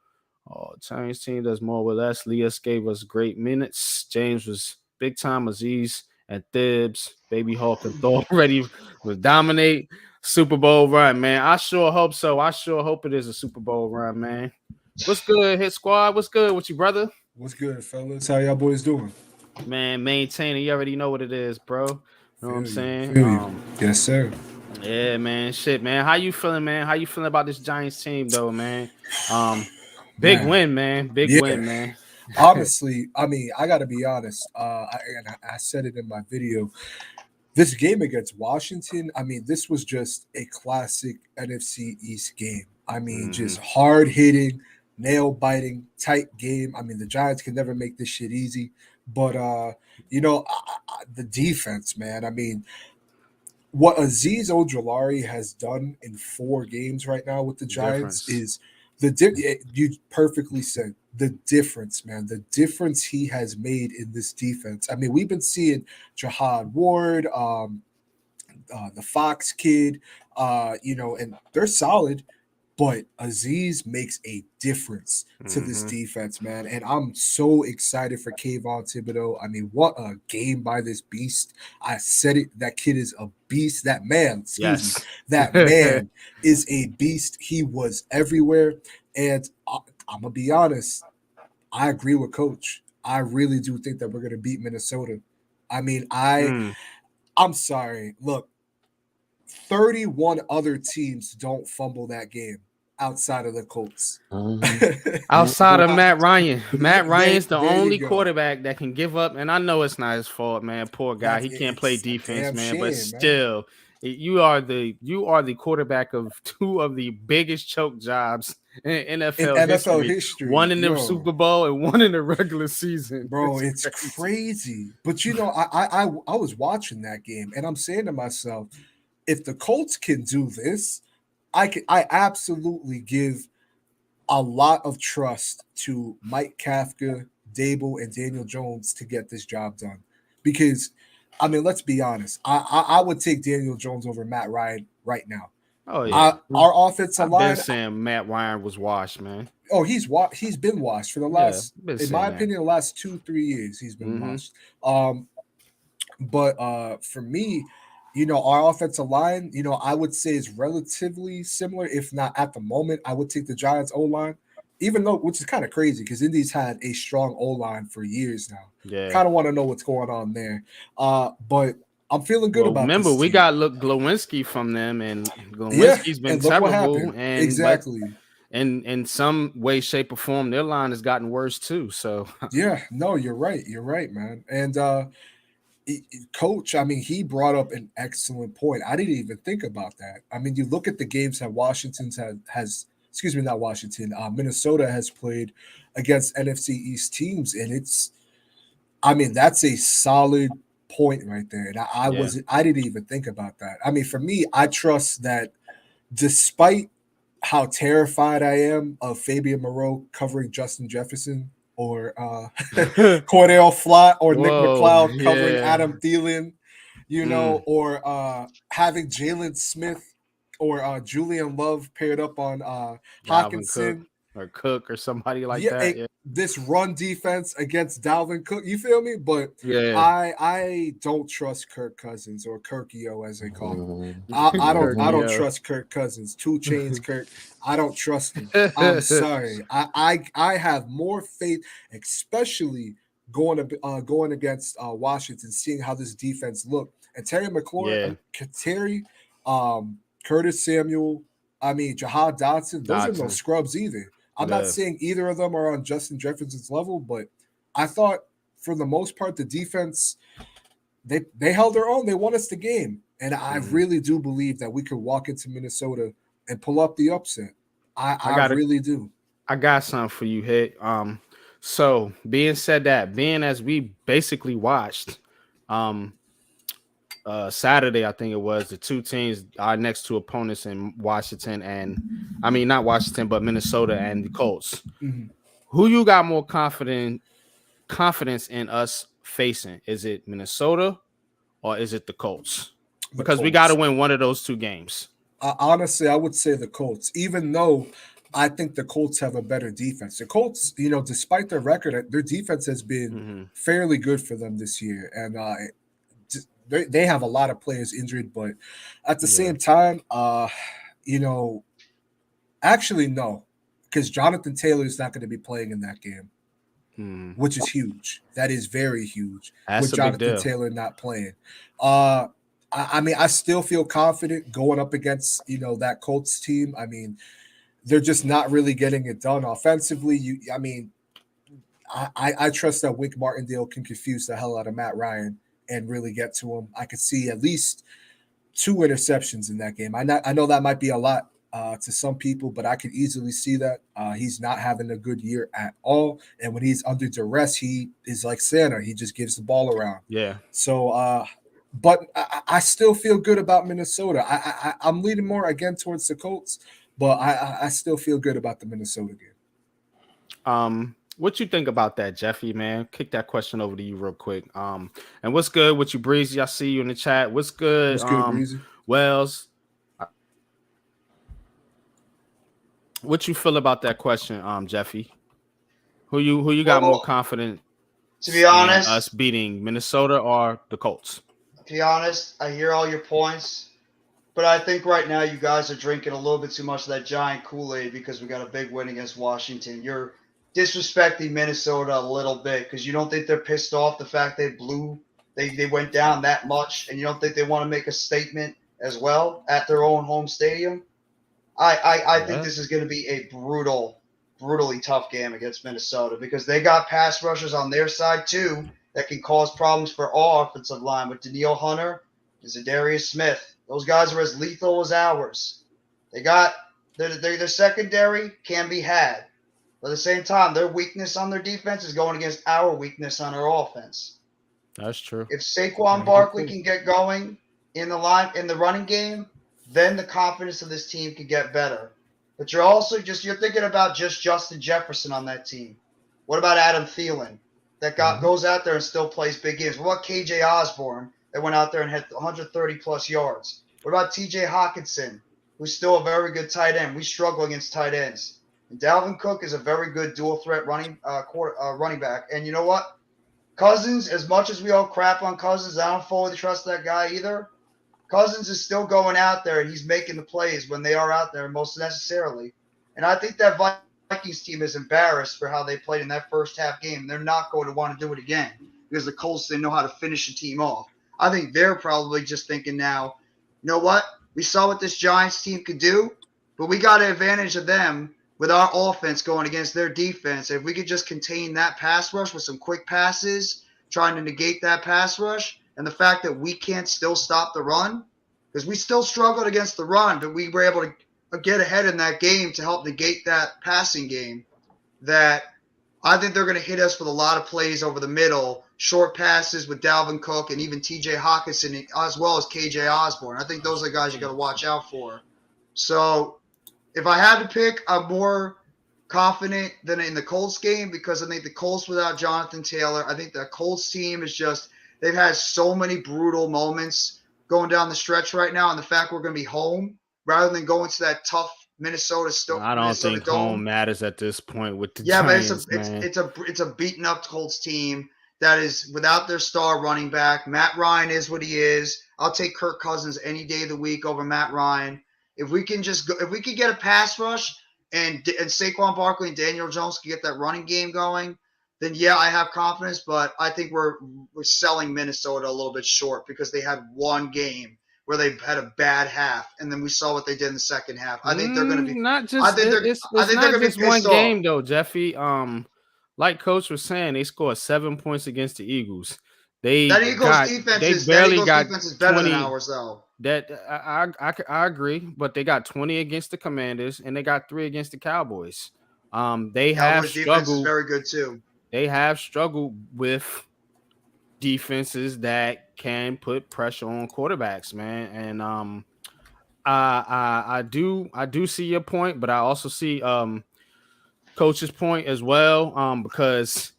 Oh, Giants team does more with less. Leas gave us great minutes. James was big time. Aziz and Thibs, Baby Hawk and Thor ready to dominate. Super Bowl run, man. I sure hope so. I sure hope it is a Super Bowl run, man. What's good, Hit Squad? What's good with you, brother? What's good, fellas? How y'all boys doing? Man, maintaining. You already know what it is, bro. You know what I'm saying? Feel you. Yes, sir. Yeah, man. Shit, man. How you feeling, man? How you feeling about this Giants team, though, man? Big win, man. Big win, man. Honestly, I mean, I got to be honest. I said it in my video. This game against Washington, I mean, this was just a classic NFC East game. I mean, just hard hitting, nail biting, tight game. I mean, the Giants can never make this shit easy. But the defense, man. I mean, what Aziz Ojulari has done in 4 games right now with the Giants is you perfectly said the difference, man. The difference he has made in this defense. I mean, we've been seeing Jahad Ward, the Fox kid, and they're solid. But Aziz makes a difference to this defense, man. And I'm so excited for Kayvon Thibodeau. I mean, what a game by this beast. I said it. That kid is a beast. That man, that man is a beast. He was everywhere. And I'm going to be honest. I agree with Coach. I really do think that we're going to beat Minnesota. I mean, I'm sorry. Look, 31 other teams don't fumble that game outside of the Colts. Outside of Matt Ryan. Matt Ryan's the only quarterback that can give up. And I know it's not his fault, man. Poor guy. He can't play defense, man. But still, you are the quarterback of 2 of the biggest choke jobs in NFL history. One in the Super Bowl and one in the regular season. Bro, it's crazy. But I was watching that game and I'm saying to myself, if the Colts can do this, I absolutely give a lot of trust to Mike Kafka, Dable, and Daniel Jones to get this job done. Because, I mean, let's be honest. I would take Daniel Jones over Matt Ryan right now. Oh yeah, our offensive line. I've been saying Matt Ryan was washed, man. Oh, he's been washed for the last, in my opinion, the last 2-3 years. He's been washed. But for me, our offensive line, I would say is relatively similar, if not at the moment. I would take the Giants O-line, even though, which is kind of crazy because Indy's had a strong O-line for years now. Yeah, kind of want to know what's going on there. But I'm feeling good about. Remember, we got Glowinski from them, and Glowinski's been terrible. And exactly. And in some way, shape, or form, their line has gotten worse too. So yeah, no, you're right. You're right, man. And Coach, I mean, he brought up an excellent point. I didn't even think about that. I mean, you look at the games that Minnesota has played against NFC East teams, and that's a solid point right there. And I didn't even think about that. I mean, for me, I trust that despite how terrified I am of Fabian Moreau covering Justin Jefferson, or Cordell Flott or Nick McLeod covering Adam Thielen, or having Jalen Smith or Julian Love paired up on Hawkinson Cook or somebody like that. Yeah. This run defense against Dalvin Cook, you feel me? But I don't trust Kirk Cousins, or Kirkio as they call him. I don't trust Kirk Cousins. 2 Chainz Kirk. I don't trust him. I'm sorry. I have more faith, especially going against Washington, seeing how this defense looked. And Terry McLaurin, Curtis Samuel, I mean Jahad Dotson, those are no scrubs either. I'm not saying either of them are on Justin Jefferson's level, but I thought for the most part the defense they held their own. They won us the game, and I Mhm. really do believe that we could walk into Minnesota and pull up the upset. I got really do. I got something for you, Hit. So being said that, being as we basically watched, um, Saturday, I think it was the two teams, our next two opponents in Washington and, I mean, not Washington, but Minnesota and the Colts. Mhm. Who you got more confidence in us facing? Is it Minnesota or is it the Colts? The Because we got to Colts. win one of those two games. Honestly, I would say the Colts, even though I think the Colts have a better defense. The Colts, despite their record, their defense has been Mm-hmm. fairly good for them this year, and they have a lot of players injured. But at the Yeah. same time, you know, actually no, because Jonathan Taylor is not going to be playing in that game, Mm-hmm. which is huge. That is very huge That's with a big Jonathan deal. Taylor not playing. I mean, I still feel confident going up against that Colts team. I mean, they're just not really getting it done offensively. I mean, I trust that Wink Martindale can confuse the hell out of Matt Ryan and really get to him. I could see at least 2 interceptions in that game. I know that might be a lot to some people, but I could easily see that. He's not having a good year at all, and when he's under duress, he is like Santa. He just gives the ball around. Yeah. So, but I still feel good about Minnesota. I'm leaning more again towards the Colts, but I still feel good about the Minnesota game. What you think about that, Jeffy, man? Kick that question over to you real quick. And what's good with you, Breezy? I see you in the chat. What's good? What's good, Breezy? Wells. What you feel about that question, Jeffy? Who you got more confidence to be honest, in us beating Minnesota or the Colts? To be honest, I hear all your points, but I think right now you guys are drinking a little bit too much of that giant Kool-Aid because we got a big win against Washington. You're disrespecting Minnesota a little bit because you don't think they're pissed off the fact they went down that much, and you don't think they want to make a statement as well at their own home stadium. I think this is going to be a brutally tough game against Minnesota because they got pass rushers on their side too that can cause problems for all offensive line with Danielle Hunter and Zadarius Smith. Those guys are as lethal as ours. They got their secondary can be had. But at the same time, their weakness on their defense is going against our weakness on our offense. That's true. If Saquon Barkley can get going in the running game, then the confidence of this team can get better. But you're thinking about just Justin Jefferson on that team. What about Adam Thielen that goes out there and still plays big games? What about KJ Osborne that went out there and had 130 plus yards? What about TJ Hawkinson, who's still a very good tight end? We struggle against tight ends. And Dalvin Cook is a very good dual threat running back. And you know what? Cousins, as much as we all crap on Cousins, I don't fully trust that guy either. Cousins is still going out there and he's making the plays when they are out there most necessarily. And I think that Vikings team is embarrassed for how they played in that first half game. They're not going to want to do it again because the Colts didn't know how to finish the team off. I think they're probably just thinking now, you know what? We saw what this Giants team could do, but we got an advantage of them with our offense going against their defense. If we could just contain that pass rush with some quick passes, trying to negate that pass rush, and the fact that we can't still stop the run, because we still struggled against the run, but we were able to get ahead in that game to help negate that passing game, that I think they're going to hit us with a lot of plays over the middle, short passes with Dalvin Cook and even TJ Hawkinson as well as KJ Osborne. I think those are the guys you got to watch out for. So if I had to pick, I'm more confident than in the Colts game because I think the Colts without Jonathan Taylor, I think the Colts team is just – they've had so many brutal moments going down the stretch right now, and the fact we're going to be home rather than going to that tough Minnesota I don't think Dome. home matters at this point with the Giants, but it's a beaten up Colts team that is without their star running back. Matt Ryan is what he is. I'll take Kirk Cousins any day of the week over Matt Ryan. If we can get a pass rush and Saquon Barkley and Daniel Jones can get that running game going, then yeah, I have confidence, but I think we're selling Minnesota a little bit short because they had one game where they had a bad half, and then we saw what they did in the second half. I think they're going to be not just. I think they're not just one game though, Jeffy. Like Coach was saying, they scored 7 points against the Eagles. That Eagles defense they is that barely Eagles got defense is better than 20. ours though. That I agree, but they got 20 against the Commanders and they got 3 against the Cowboys. They have Cowboys defense is struggled. very good too. They have struggled with defenses that can put pressure on quarterbacks, man. And I do see your point, but I also see coach's point as well. Because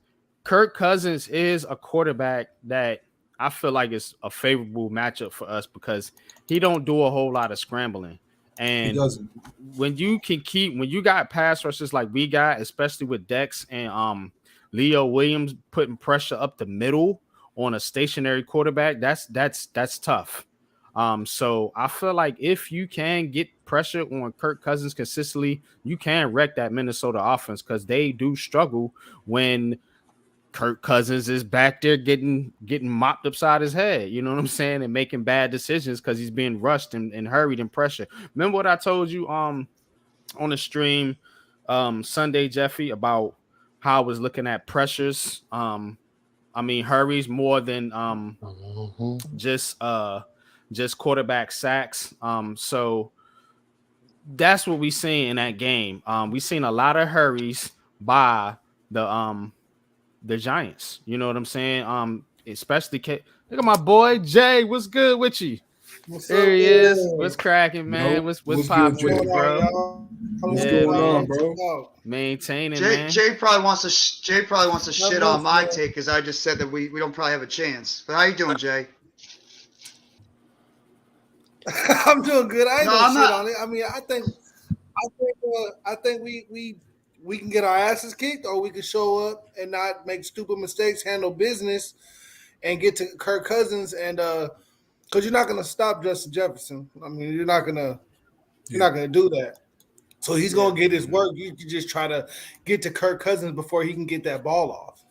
Kirk Cousins is a quarterback that I feel like it's a favorable matchup for us because he don't do a whole lot of scrambling. He And doesn't. when you got pass rushers like we got, especially with Dex and Leo Williams putting pressure up the middle on a stationary quarterback, that's tough. So I feel like if you can get pressure on Kirk Cousins consistently, you can wreck that Minnesota offense because they do struggle when Kirk Cousins is back there getting mopped upside his head. You know what I'm saying? And making bad decisions because he's being rushed and hurried and pressure. Remember what I told you on the stream Sunday, Jeffy, about how I was looking at pressures. Hurries more than just quarterback sacks. So that's what we seen in that game. We seen a lot of hurries by the Giants. You know what I'm saying? Especially look at my boy Jay. What's good with you? There he is. What's cracking, man? What's popping with you, bro? What's going on, bro? Maintaining, Jay, man. Jay probably wants to shit on my take because I just said that we don't probably have a chance. But how you doing, Jay? I'm doing good. I ain't No, gonna I'm shit not. on it. I mean, I think we can get our asses kicked, or we can show up and not make stupid mistakes, handle business, and get to Kirk Cousins. And because you're not gonna stop Justin Jefferson. I mean, you're not gonna do that. So he's gonna get his work. You can just try to get to Kirk Cousins before he can get that ball off,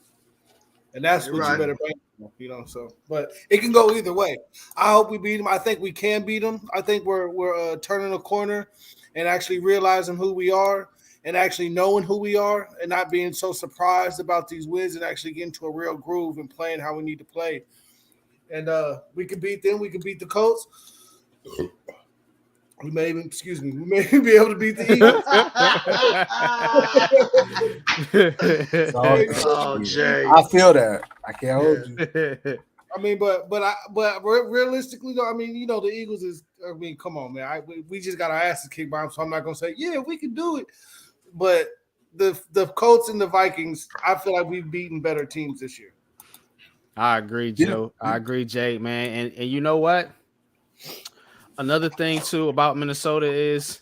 and that's You're what right. you better bank on, you know. So, but it can go either way. I hope we beat him. I think we can beat him. I think we're turning a corner and actually realizing who we are and actually knowing who we are and not being so surprised about these wins and actually getting to a real groove and playing how we need to play. And we can beat them. We can beat the Colts. We may even, we may be able to beat the Eagles. Oh, Jay. I feel that. I can't hold you. I mean, but realistically, though, I mean, you know, the Eagles is. I mean, come on, man. We just got our asses kicked by them, so I'm not gonna say, yeah, we can do it. But the Colts and the Vikings, I feel like we've beaten better teams this year. I agree, Joe. I agree, Jay, man. And you know what? Another thing too about Minnesota is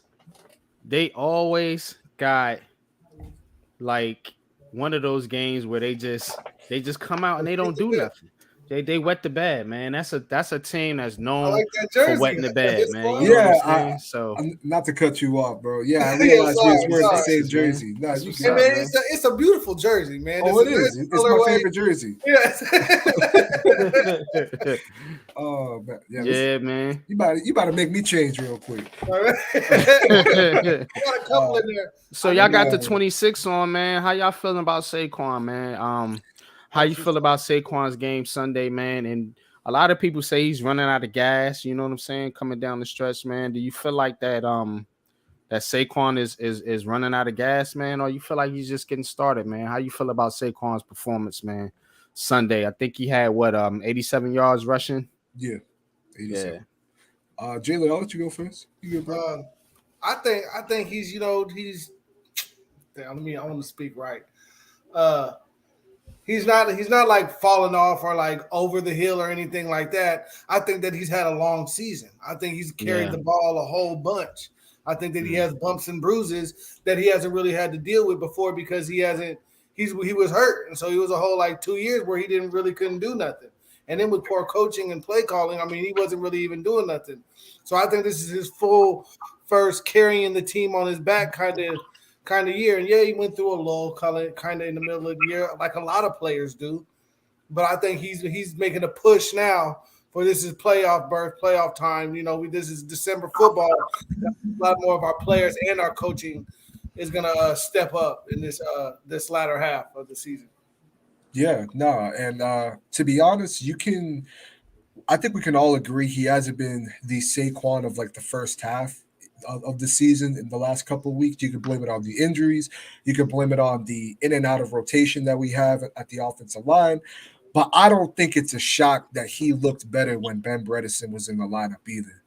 they always got like one of those games where they just come out and they don't do nothing. They wet the bed, man. That's a team that's known like that jersey. for wetting the bed, man. You know what I'm saying? So not to cut you off, bro. Yeah, I realize we was wearing the same jersey. No, you Hey, man, it's a beautiful jersey, man. Oh, it is. It's my favorite jersey. Yes. Oh, man. Yeah, man. You about to make me change real quick. Got a couple in there. So y'all got the 26 on, man. How y'all feeling about Saquon, man? How you feel about Saquon's game Sunday, man? And a lot of people say he's running out of gas. You know what I'm saying? Coming down the stretch, man. Do you feel like that? That Saquon is running out of gas, man, or you feel like he's just getting started, man? How you feel about Saquon's performance, man? Sunday, I think he had 87 yards rushing. Yeah, 87. Yeah. Jalen, I'll let you go first. You good, bro? I think he's I want to speak right. He's not like falling off or like over the hill or anything like that. I think that he's had a long season. I think he's carried the ball a whole bunch. I think that he has bumps and bruises that he hasn't really had to deal with before because he was hurt. And so he was a whole like 2 years where he couldn't do nothing. And then with poor coaching and play calling, I mean, he wasn't really even doing nothing. So I think this is his full first carrying the team on his back kind of year. And yeah, he went through a lull kind of in the middle of the year, like a lot of players do. But I think he's making a push now for this is playoff berth, playoff time. You know, this is December football. A lot more of our players and our coaching is gonna step up in this latter half of the season. Yeah, no, and to be honest, I think we can all agree he hasn't been the Saquon of like the first half of the season in the last couple of weeks. You could blame it on the injuries. You could blame it on the in and out of rotation that we have at the offensive line. But I don't think it's a shock that he looked better when Ben Bredesen was in the lineup either.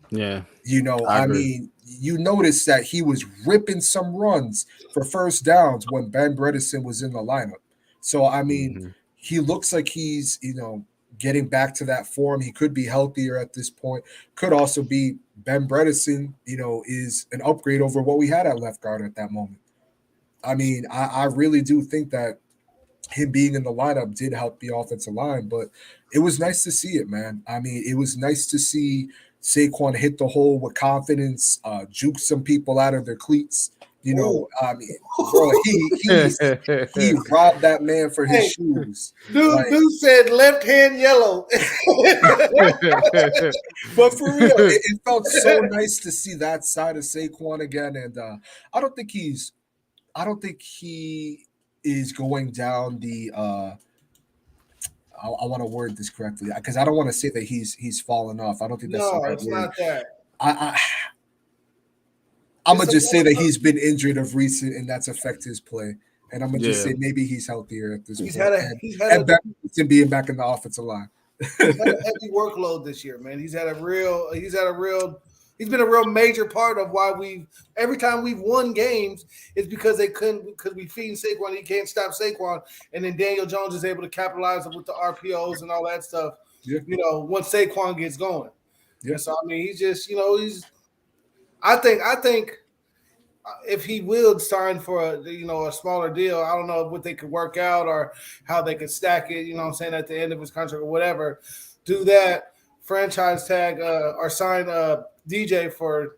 Yeah, I I agree. mean, you notice that he was ripping some runs for first downs when Ben Bredesen was in the lineup. So, I mean, Hmm. he looks like he's, getting back to that form. He could be healthier at this point. Could also be Ben Bredesen, is an upgrade over what we had at left guard at that moment. I mean, I really do think that him being in the lineup did help the offensive line, but it was nice to see it, man. I mean, it was nice to see Saquon hit the hole with confidence, juke some people out of their cleats. Ooh. I mean, bro, he robbed that man for his Hey, shoes. dude said left hand yellow. But for real, it felt so nice to see that side of Saquon again, and I don't think he is going down the I want to word this correctly because I don't want to say that he's fallen off. I don't think that's the No, right it's word. not that. I'm gonna just say that he's been injured of recent, and that's affected his play. And I'm gonna just Yeah. say maybe he's healthier at this He's point. had And Beckham being back in the offensive line. he's had a heavy workload this year, man. He's been a real major part of why every time we've won games is because we feed Saquon, he can't stop Saquon, and then Daniel Jones is able to capitalize with the RPOs and all that stuff. Yeah. Once Saquon gets going. Yeah. And so I mean, he's just I think if he will sign for a smaller deal, I don't know what they could work out or how they could stack it, you know what I'm saying, at the end of his contract or whatever. Do that, franchise tag or sign DJ for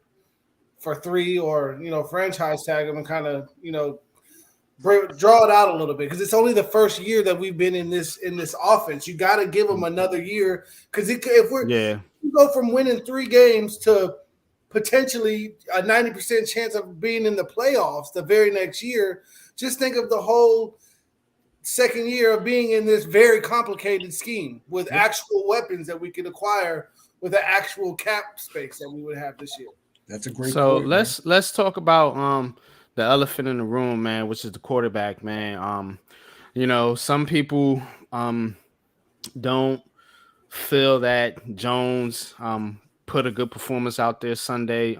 3 or franchise tag him and kind of draw it out a little bit because it's only the first year that we've been in this offense. You got to give him another year because if we go from winning 3 games to potentially a 90% chance of being in the playoffs the very next year, just think of the whole second year of being in this very complicated scheme with actual weapons that we could acquire with the actual cap space that we would have this year. That's a great So point, let's talk about the elephant in the room, man, which is the quarterback, man. Some people don't feel that Jones put a good performance out there Sunday.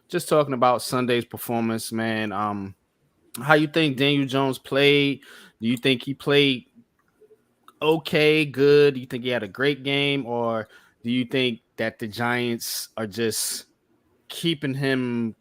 Just talking about Sunday's performance, man. How you think Daniel Jones played? Do you think he played okay, good? Do you think he had a great game, or do you think that the Giants are just keeping him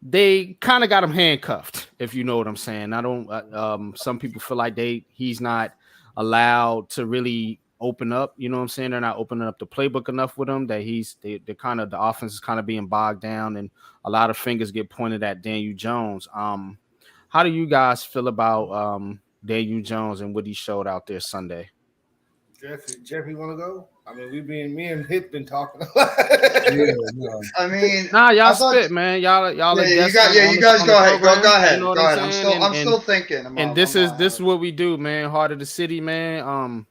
they kind of got him handcuffed, if you know what I'm saying? I don't some people feel like he's not allowed to really open up, you know what I'm saying? They're not opening up the playbook enough with him, that the offense is kind of being bogged down and a lot of fingers get pointed at Daniel Jones. How do you guys feel about Daniel Jones and what he showed out there Sunday? Jeffrey, want to go? I mean, me and Hit been talking a lot. I mean, y'all spit, man. Y'all. You guys go ahead. Go ahead. You know go ahead. I'm saying? still thinking. And this is what we do, man. Heart of the city, man.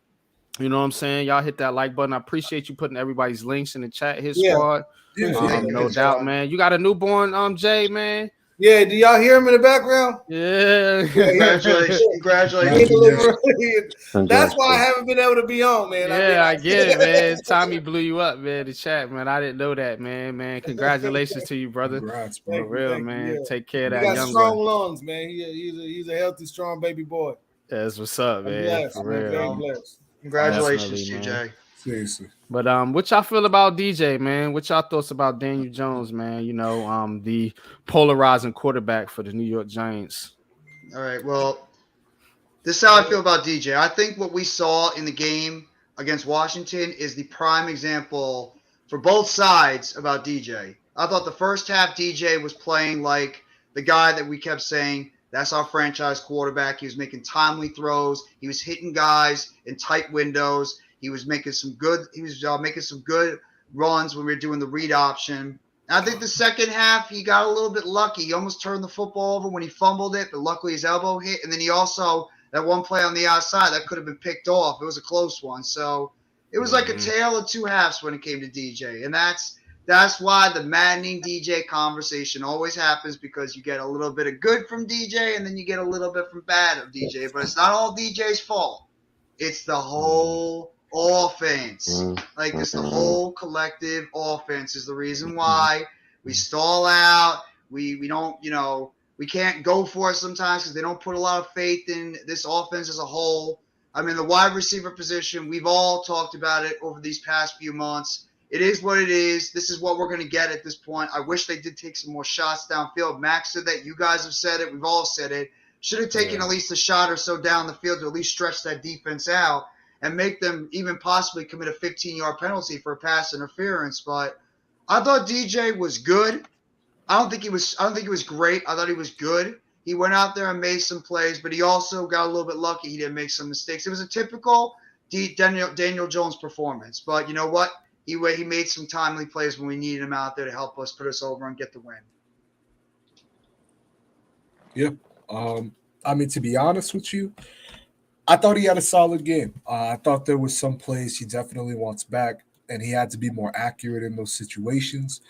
You know what I'm saying? Y'all hit that like button. I appreciate you putting everybody's links in the chat. His squad. No doubt, man. You got a newborn, Jay, man. Yeah, do y'all hear him in the background? Yeah. Congratulations. That's why I haven't been able to be on, man. I get it, man. Tommy blew you up, man. The chat, man. I didn't know that, man. Congratulations to you, brother. Congrats, bro. For real, man. Yeah. Take care of he that got young strong one. lungs, man. He's a healthy, strong baby boy. That's what's up, man. Blessed, For real. blessed. Congratulations, man. Jay. Seriously. But what y'all feel about DJ, man? What y'all thoughts about Daniel Jones, man? The polarizing quarterback for the New York Giants. All right. Well, this is how I feel about DJ. I think what we saw in the game against Washington is the prime example for both sides about DJ. I thought the first half DJ was playing like the guy that we kept saying, that's our franchise quarterback. He was making timely throws. He was hitting guys in tight windows. He was making some good runs when we were doing the read option. I think the second half, he got a little bit lucky. He almost turned the football over when he fumbled it, but luckily his elbow hit. And then he also, that one play on the outside, that could have been picked off. It was a close one. So it was like a tale of two halves when it came to DJ. And that's why the maddening DJ conversation always happens, because you get a little bit of good from DJ and then you get a little bit from bad of DJ. But it's not all DJ's fault. It's the whole offense. Like, it's the whole collective offense is the reason why we stall out. We don't, we can't go for it sometimes because they don't put a lot of faith in this offense as a whole. I mean, the wide receiver position, we've all talked about it over these past few months. It is what it is. This is what we're going to get at this point. I wish they did take some more shots downfield. Max said that. You guys have said it. We've all said it. Should have taken at least a shot or so down the field to at least stretch that defense out and make them even possibly commit a 15-yard penalty for a pass interference. But I thought DJ was good. I don't think he was great. I thought he was good. He went out there and made some plays, but he also got a little bit lucky. He didn't make some mistakes. It was a typical Daniel Jones performance. But you know what? He made some timely plays when we needed him out there to help us put us over and get the win. Yeah. I mean, to be honest with you, I thought he had a solid game. I thought there was some plays he definitely wants back, and he had to be more accurate in those situations.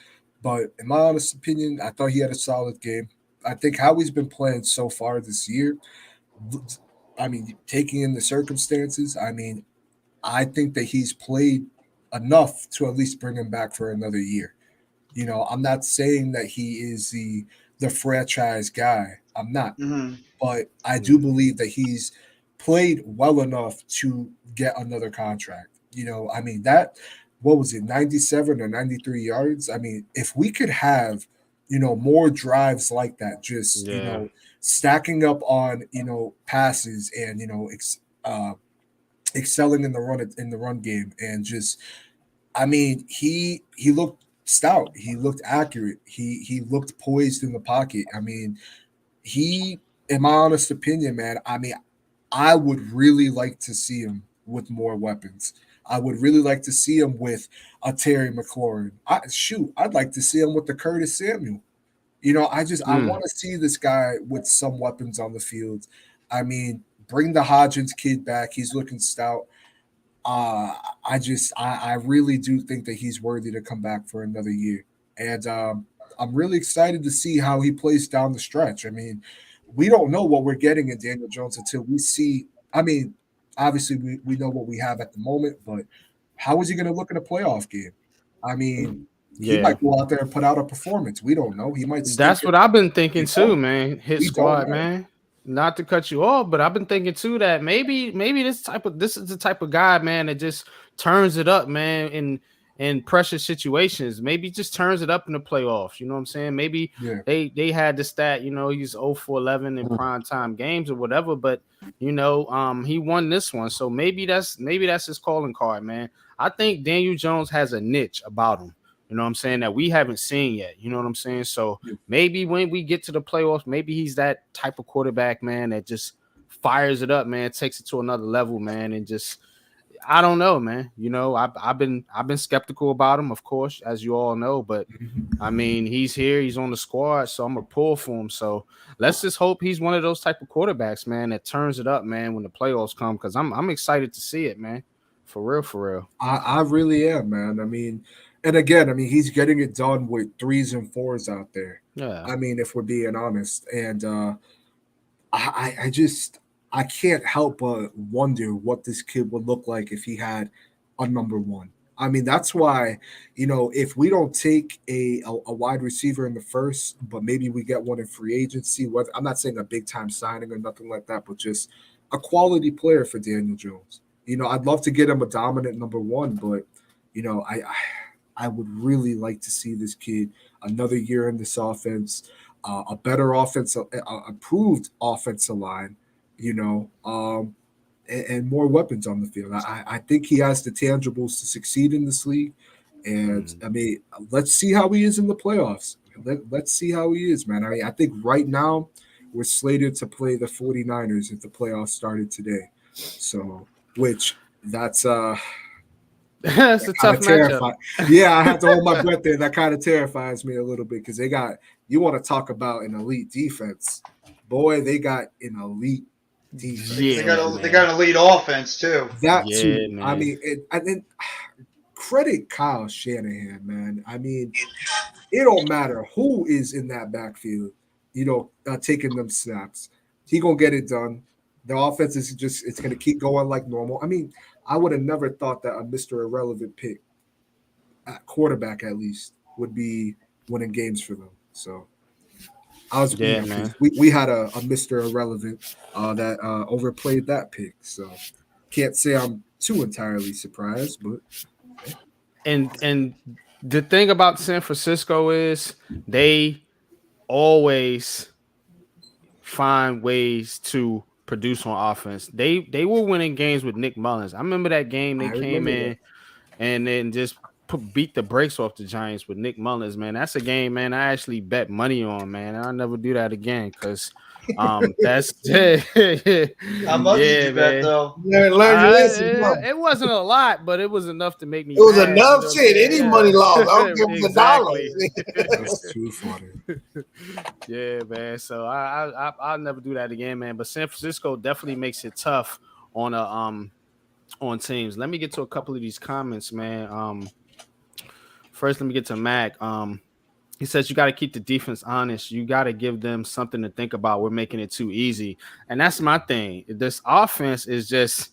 But in my honest opinion, I thought he had a solid game. I think how he's been playing so far this year, I mean, taking in the circumstances, I mean, I think that he's played enough to at least bring him back for another year. I'm not saying that he is the franchise guy. I'm not. But I do believe that he's played well enough to get another contract. I mean, what was it, 97 or 93 yards? I mean, if we could have, more drives like that, just, stacking up on, passes and, excelling in the run game, and just, I mean, he looked stout. He looked accurate. He looked poised in the pocket. I mean, in my honest opinion, man, I mean, I would really like to see him with more weapons. I would really like to see him with a Terry McLaurin. I'd like to see him with the Curtis Samuel. I want to see this guy with some weapons on the field. I mean, bring the Hodgins kid back. He's looking stout. I really do think that he's worthy to come back for another year. And I'm really excited to see how he plays down the stretch. I mean, we don't know what we're getting in Daniel Jones until we see. I mean, obviously we know what we have at the moment, but how is he going to look in a playoff game? I mean, he might go out there and put out a performance. We don't know. He might. That's what I've been thinking too, man. Hit squad, man. Not to cut you off, but I've been thinking too that maybe this is the type of guy, man, that just turns it up, man, in pressure situations. Maybe just turns it up in the playoffs. You know what I'm saying? Maybe they had the stat, he's 0 for 11 in prime time games or whatever, but he won this one. So maybe that's his calling card, man. I think Daniel Jones has a niche about him. You know what I'm saying, that we haven't seen yet. You know what I'm saying? So maybe when we get to the playoffs, maybe he's that type of quarterback, man, that just fires it up, man, takes it to another level, man, and just, I don't know, man. I've been skeptical about him, of course, as you all know, but I mean, he's here, he's on the squad, so I'm gonna pull for him. So let's just hope he's one of those type of quarterbacks, man, that turns it up, man, when the playoffs come, because I'm excited to see it, man. For real. I really am, man. I mean, and again, I mean, he's getting it done with 3s and 4s out there. Yeah. I mean, if we're being honest. And I can't help but wonder what this kid would look like if he had a number one. I mean, that's why, if we don't take a wide receiver in the first, but maybe we get one in free agency, I'm not saying a big time signing or nothing like that, but just a quality player for Daniel Jones. I'd love to get him a dominant number one, but, I would really like to see this kid another year in this offense, a better offense, improved offensive line, and more weapons on the field. I think he has the tangibles to succeed in this league. And I mean, let's see how he is in the playoffs. Let's see how he is, man. I mean, I think right now we're slated to play the 49ers if the playoffs started today. So, which that's It's a tough matchup. Yeah, I have to hold my breath there. That kind of terrifies me a little bit because you want to talk about an elite defense. Boy, they got an elite defense. They got an elite offense too. That too. Man. I mean, and credit Kyle Shanahan, man. I mean, it don't matter who is in that backfield, taking them snaps. He gonna get it done. The offense is it's gonna keep going like normal. I mean, I would have never thought that a Mr. Irrelevant pick at quarterback at least would be winning games for them. So I was man. We had a Mr. Irrelevant that overplayed that pick. So can't say I'm too entirely surprised, but and the thing about San Francisco is they always find ways to produce on offense. They were winning games with Nick Mullins. I remember that game they came in and then just beat the brakes off the Giants with Nick Mullins, man. That's a game, man, I actually bet money on, man. I'll never do that again because that's how much did you bet though? It wasn't a lot, but it was enough to make me. It was enough shit. Any money lost, I'll give them exactly. $1. That's too funny. Yeah, man. So I'll never do that again, man. But San Francisco definitely makes it tough on teams. Let me get to a couple of these comments, man. First, let me get to Mac. He says you got to keep the defense honest. You got to give them something to think about. We're making it too easy. And that's my thing. This offense is just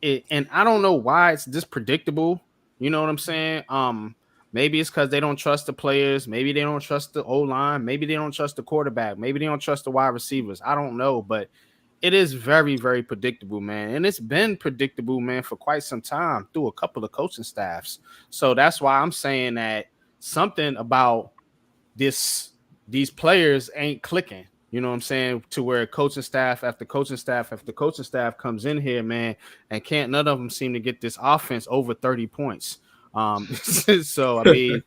it, and I don't know why it's this predictable. You know what I'm saying? Maybe it's because they don't trust the players. Maybe they don't trust the O-line. Maybe they don't trust the quarterback. Maybe they don't trust the wide receivers. I don't know, but it is very, very predictable, man. And it's been predictable, man, for quite some time through a couple of coaching staffs. So that's why I'm saying that something about these players ain't clicking. You know what I'm saying? To where coaching staff after coaching staff after coaching staff comes in here, man, and none of them seem to get this offense over 30 points. So I mean,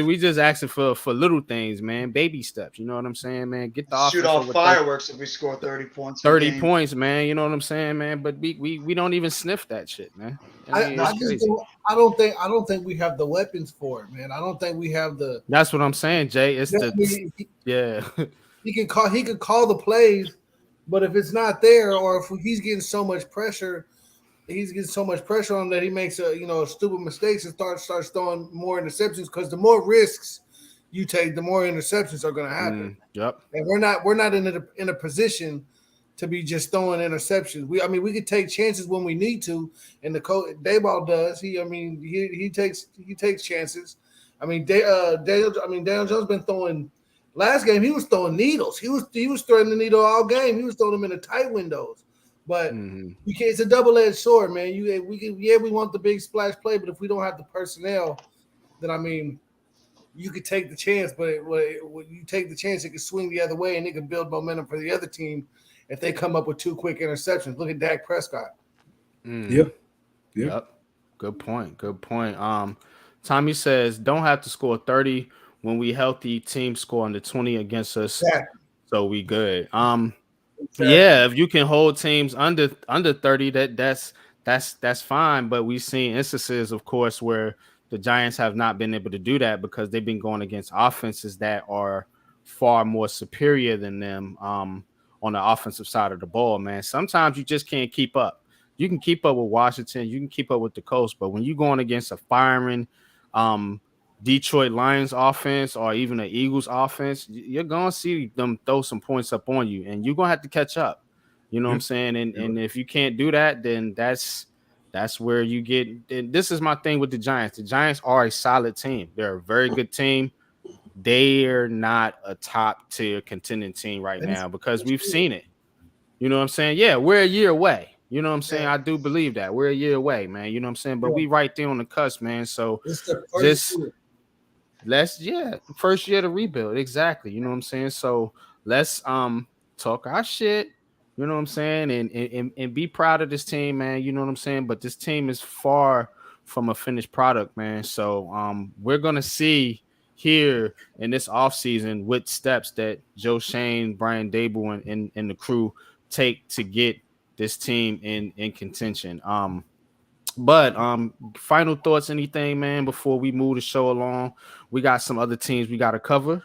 we just asking for little things, man, baby steps. You know what I'm saying, man? Get the shoot off fireworks if we score 30 points. 30 points, man. You know what I'm saying, man? But we don't even sniff that shit, man. I don't think we have the weapons for it, man. I don't think we have the. That's what I'm saying, Jay. It's yeah. He can call the plays, but if it's not there, or if he's getting so much pressure. He's getting so much pressure on that he makes stupid mistakes and starts throwing more interceptions because the more risks you take, the more interceptions are going to happen. Yep. And we're not in a position to be just throwing interceptions. We could take chances when we need to, and the coach Dayball does. He takes chances. Daniel Jones been throwing. Last game he was throwing needles. He was throwing the needle all game. He was throwing them in the tight windows. But we can't. It's a double-edged sword, man. We want the big splash play, but if we don't have the personnel, then you could take the chance. But when you take the chance, it can swing the other way, and it can build momentum for the other team if they come up with 2 quick interceptions. Look at Dak Prescott. Yep. Good point. Tommy says don't have to score 30 when we healthy. Team score under 20 against us, so we good. Yeah, if you can hold teams under 30, that's fine. But we've seen instances, of course, where the Giants have not been able to do that because they've been going against offenses that are far more superior than them on the offensive side of the ball, man. Sometimes you just can't keep up. You can keep up with Washington, you can keep up with the Coast, but when you're going against a firing Detroit Lions offense or even the Eagles offense, you're going to see them throw some points up on you, and you're going to have to catch up. You know what I'm saying? And if you can't do that, then that's where you get – and this is my thing with the Giants. The Giants are a solid team. They're a very good team. They're not a top-tier contending team right now because we've seen it. You know what I'm saying? Yeah, we're a year away. You know what I'm saying? I do believe that. We're a year away, man. You know what I'm saying? But we right there on the cusp, man. So first year to rebuild. Exactly. You know what I'm saying? So let's talk our shit. You know what I'm saying? And be proud of this team, man. You know what I'm saying? But this team is far from a finished product, man. So we're gonna see here in this offseason what steps that Joe Shane, Brian Dable, and the crew take to get this team in contention. But final thoughts, anything, man, before we move the show along. We got some other teams we got to cover.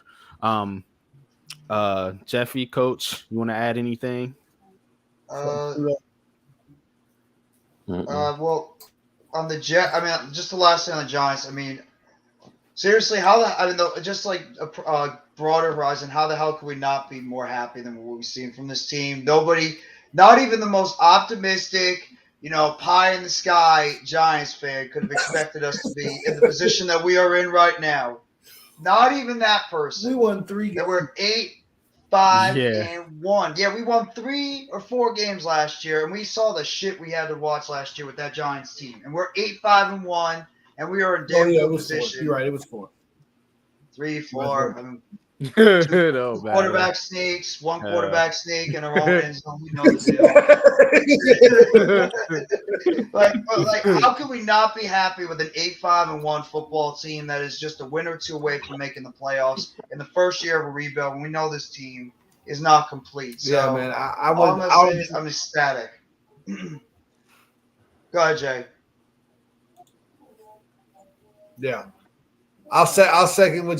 Jeffy, Coach, you want to add anything? Well, on the Jet, I mean, just the last thing on the Giants. I mean, seriously, just like a broader horizon, how the hell could we not be more happy than what we've seen from this team? Nobody, not even the most optimistic, pie in the sky Giants fan could have expected us to be in the position that we are in right now. Not even that person. We won 3 games. That we're 8-5-1. Yeah, we won 3 or 4 games last year, and we saw the shit we had to watch last year with that Giants team. And we're 8-5-1, and we are in damn good position. 4. You're right, it was 4. 3, 4. I mean, No, quarterback sneaks, one quarterback sneak, and a own end zone. We know the deal. like, how can we not be happy with an 8-5-1 football team that is just a win or two away from making the playoffs in the first year of a rebuild? And we know this team is not complete. So, yeah, man. I'm ecstatic. Go ahead, Jay. Yeah, I'll second what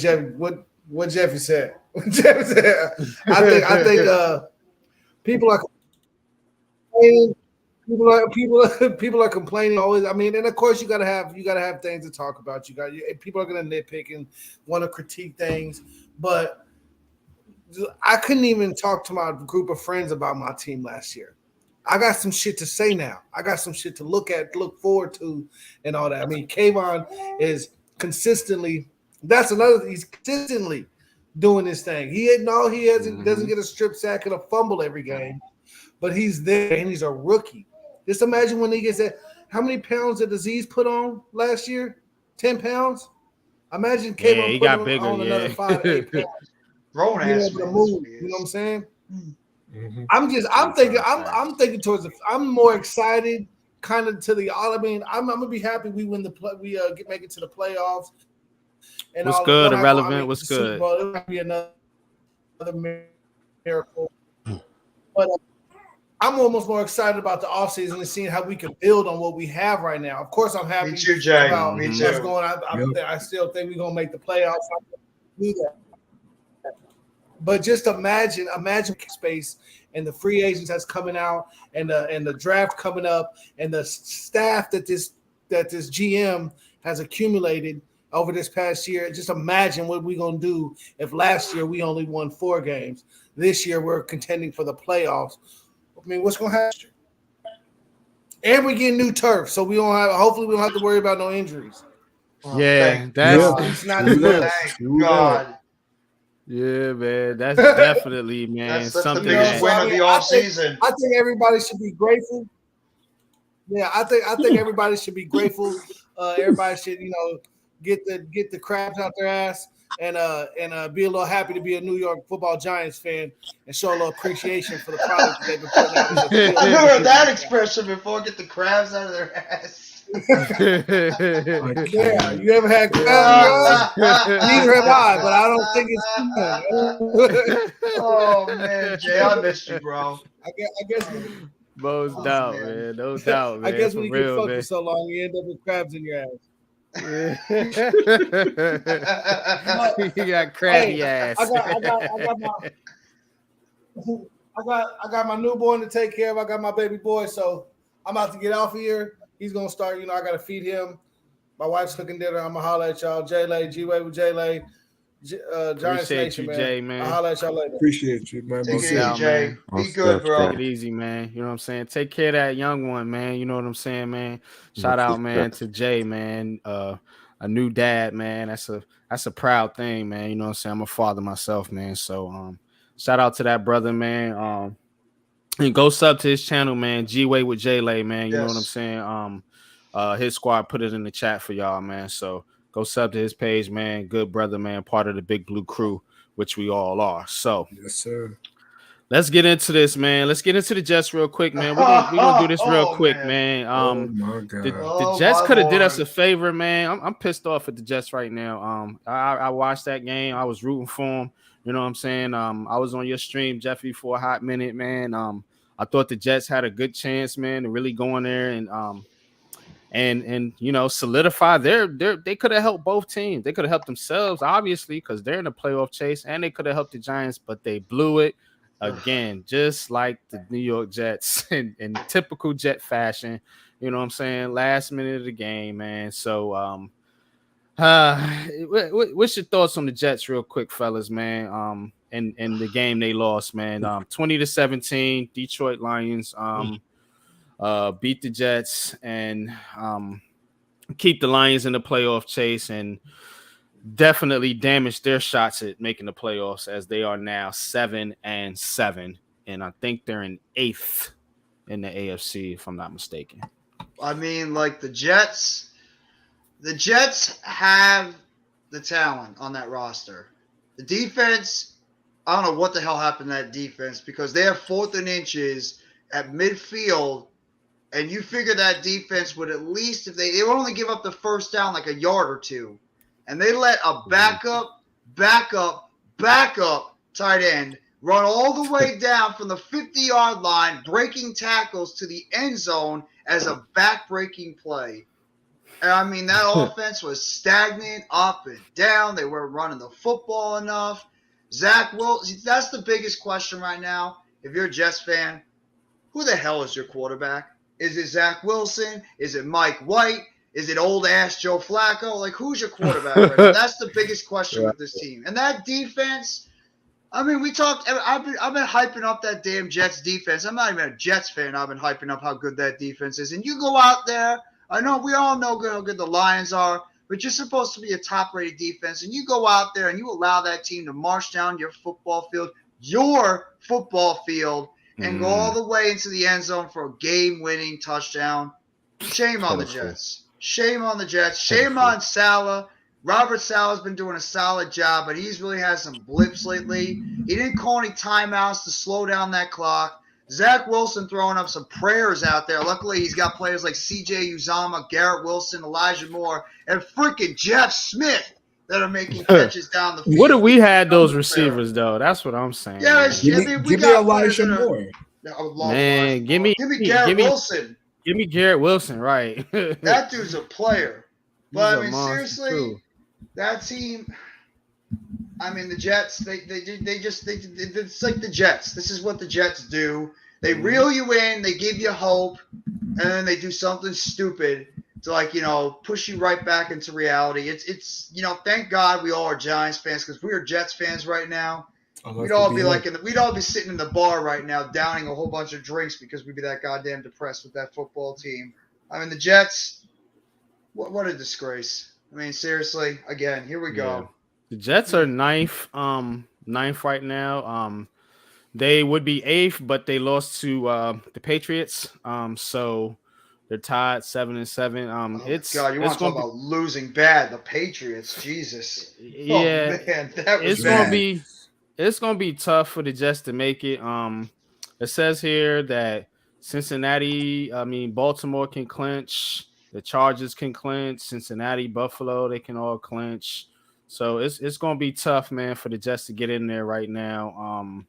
Jeffy said. Jeffy said. I think people are complaining. People are complaining always. I mean, and of course you gotta have things to talk about. People are gonna nitpick and want to critique things, but I couldn't even talk to my group of friends about my team last year. I got some shit to say now. I got some shit to look forward to, and all that. I mean, Kayvon is consistently. That's another. He's consistently doing this thing. Doesn't get a strip sack and a fumble every game, but he's there and he's a rookie. Just imagine when he gets that. How many pounds did Aziz put on last year? 10 pounds. Imagine Kayvon he got bigger, on another 5-8 pounds. Grown ass to move. You know what I'm saying? Mm-hmm. I'm thinking towards I'm more excited kind of to the I mean, I'm gonna be happy we win make it to the playoffs. And what's good, irrelevant, what's good? Bowl, it might be another miracle. But I'm almost more excited about the offseason and seeing how we can build on what we have right now. Of course, I'm happy Me too, Jay. about Me what's too. going on. I still think we're gonna make the playoffs. Do that. But just imagine space and the free agents that's coming out and the draft coming up and the staff that this GM has accumulated over this past year. Just imagine what we're gonna do if last year we only won 4 games. This year we're contending for the playoffs. I mean, what's gonna happen? And we get new turf, so hopefully we don't have to worry about no injuries. Yeah, Thank God. Yeah, man, that's definitely, man, that's something the biggest win of the offseason. I think everybody should be grateful. Yeah, I think everybody should be grateful. Everybody should, get the crabs out their ass and be a little happy to be a New York Football Giants fan and show a little appreciation for the product that they've been putting out. I've never heard that expression before. Get the crabs out of their ass. Yeah, you ever had crabs? Neither have I, but I don't think it's. Oh man, Jay, I missed you, bro. I guess. No doubt, man. No doubt, man. I guess when you get fucked man. for so long, you end up with crabs in your ass. You got crabby ass. I got my newborn to take care of. I got my baby boy, so I'm about to get off of here. He's gonna start. I gotta feed him. My wife's cooking dinner. I'm gonna holler at y'all. J-Lay, G-Way with J-Lay. Giants Appreciate Nation, you, man. Jay, man. I'll holler at y'all later. Appreciate you, man. Take it easy, out, Jay. man. Be good, bro. Take it easy, man. You know what I'm saying? Take care of that young one, man. You know what I'm saying, man? Shout out, man, to Jay, man. A new dad, man. That's a proud thing, man. You know what I'm saying? I'm a father myself, man. So shout out to that brother, man. And go sub to his channel, man. G-Way with J-Lay, man. You know what I'm saying? His squad put it in the chat for y'all, man. So go sub to his page, man. Good brother, man. Part of the Big Blue Crew, which we all are. So yes, sir. Let's get into this, man. Let's get into the Jets real quick, man. We're gonna do this real quick, man. Oh my God. The Jets could have did us a favor, man. I'm pissed off at the Jets right now. I watched that game. I was rooting for them. You know what I'm saying? I was on your stream, Jeffy, for a hot minute, man. I thought the Jets had a good chance, man, to really go in there and solidify they could have helped both teams. They could have helped themselves, obviously, because they're in a playoff chase, and they could have helped the Giants, but they blew it again, just like the New York Jets in typical Jet fashion. You know what I'm saying? Last minute of the game, man. So what's your thoughts on the Jets, real quick, fellas, man? And the game they lost, man. 20-17, Detroit Lions beat the Jets and keep the Lions in the playoff chase and definitely damage their shots at making the playoffs, as they are now 7-7, and I think they're in 8th in the AFC, if I'm not mistaken. I mean, like the Jets have the talent on that roster. The defense, I don't know what the hell happened to that defense, because they have 4th and inches at midfield, and you figure that defense would, at least if they would only give up the first down like a yard or two, and they let a backup tight end run all the way down from the 50-yard line, breaking tackles to the end zone as a back-breaking play. And I mean, that offense was stagnant, up and down. They weren't running the football enough. Zach Wilson, that's the biggest question right now. If you're a Jets fan, who the hell is your quarterback? Is it Zach Wilson? Is it Mike White? Is it old-ass Joe Flacco? Like, who's your quarterback right now? That's the biggest question with this team. And that defense, I mean, I've been hyping up that damn Jets defense. I'm not even a Jets fan. I've been hyping up how good that defense is. And you go out there, I know we all know how good the Lions are, but you're supposed to be a top-rated defense. And you go out there and you allow that team to march down your football field, and go all the way into the end zone for a game-winning touchdown. Shame on the Jets. Shame on the Jets. Shame on Saleh. Robert Saleh's been doing a solid job, but he's really had some blips lately. He didn't call any timeouts to slow down that clock. Zach Wilson throwing up some prayers out there. Luckily, he's got players like C.J. Uzama, Garrett Wilson, Elijah Moore, and freaking Jeff Smith that are making catches down the field. What if we had those receivers, though? That's what I'm saying. Yeah, give me Elijah Moore. Man, give me Garrett Wilson. Give me Garrett Wilson, right? That dude's a player. But I mean, seriously, that team. I mean, the Jets. It's like the Jets. This is what the Jets do. They reel you in. They give you hope, and then they do something stupid to push you right back into reality. It's thank God we all are Giants fans, because if we were Jets fans right now, we'd all be sitting in the bar right now downing a whole bunch of drinks because we'd be that goddamn depressed with that football team. I mean, the Jets, what a disgrace. I mean, seriously, again, here we go. Yeah. The Jets are ninth right now. They would be 8th, but they lost to the Patriots. So they're tied 7-7. God, you want to talk about losing bad? The Patriots, Jesus. Yeah, oh, man, that was bad. It's gonna be tough for the Jets to make it. It says here that Baltimore can clinch, the Chargers can clinch, Cincinnati, Buffalo, they can all clinch. So it's gonna be tough, man, for the Jets to get in there right now.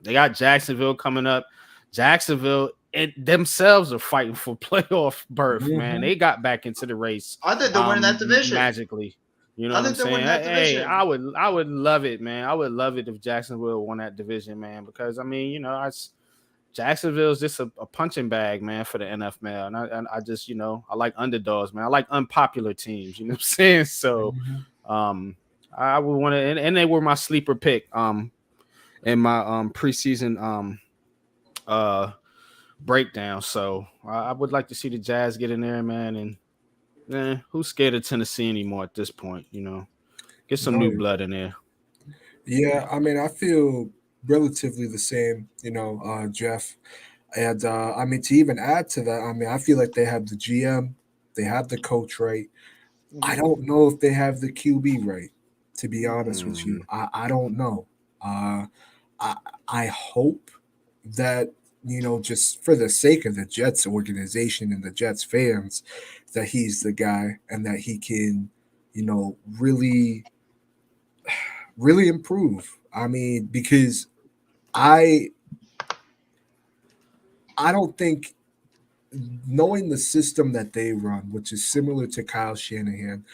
They got Jacksonville coming up. Jacksonville themselves are fighting for playoff berth, man. They got back into the race. I think they're winning that division magically. You know what I'm saying? Hey, I would love it, man. I would love it if Jacksonville won that division, man, because Jacksonville's just a punching bag, man, for the NFL. And I just, I like underdogs, man. I like unpopular teams, you know what I'm saying? So I would want to, and they were my sleeper pick in my preseason breakdown. So I would like to see the Jazz get in there, man, and who's scared of Tennessee anymore at this point? Get some new blood in there. Yeah, I mean, I feel relatively the same, Jeff. And to even add to that, I feel like they have the GM, they have the coach right. I don't know if they have the QB right, to be honest with you. I don't know. I hope that, just for the sake of the Jets organization and the Jets fans, that he's the guy and that he can, really, really improve. I mean, because I don't think knowing the system that they run, which is similar to Kyle Shanahan,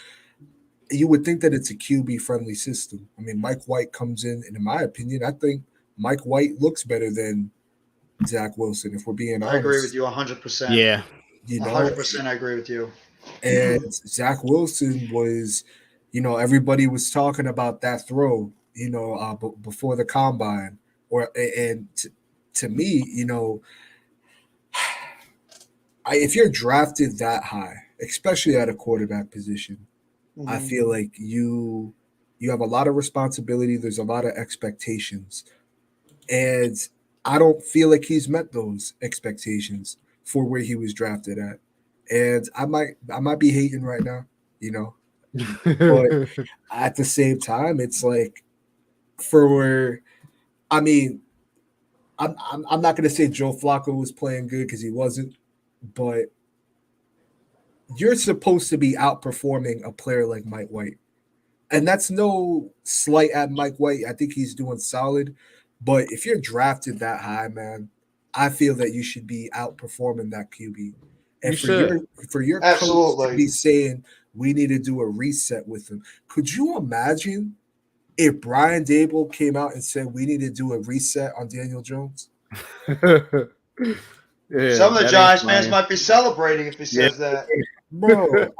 you would think that it's a QB friendly system. I mean, Mike White comes in, and in my opinion, I think Mike White looks better than Zach Wilson, if we're being honest. I agree with you 100%. Yeah. 100% I agree with you. And Zach Wilson was, everybody was talking about that throw, before the combine. To me, if you're drafted that high, especially at a quarterback position, I feel like you have a lot of responsibility. There's a lot of expectations, and I don't feel like he's met those expectations for where he was drafted at. And I might be hating right now, but at the same time, it's like I'm not going to say Joe Flacco was playing good because he wasn't, but you're supposed to be outperforming a player like Mike White. And that's no slight at Mike White. I think he's doing solid. But if you're drafted that high, man, I feel that you should be outperforming that QB. And for your coach to be saying we need to do a reset with him, could you imagine if Brian Dable came out and said we need to do a reset on Daniel Jones? Yeah, some of the Giants fans might be celebrating if he says that. Bro,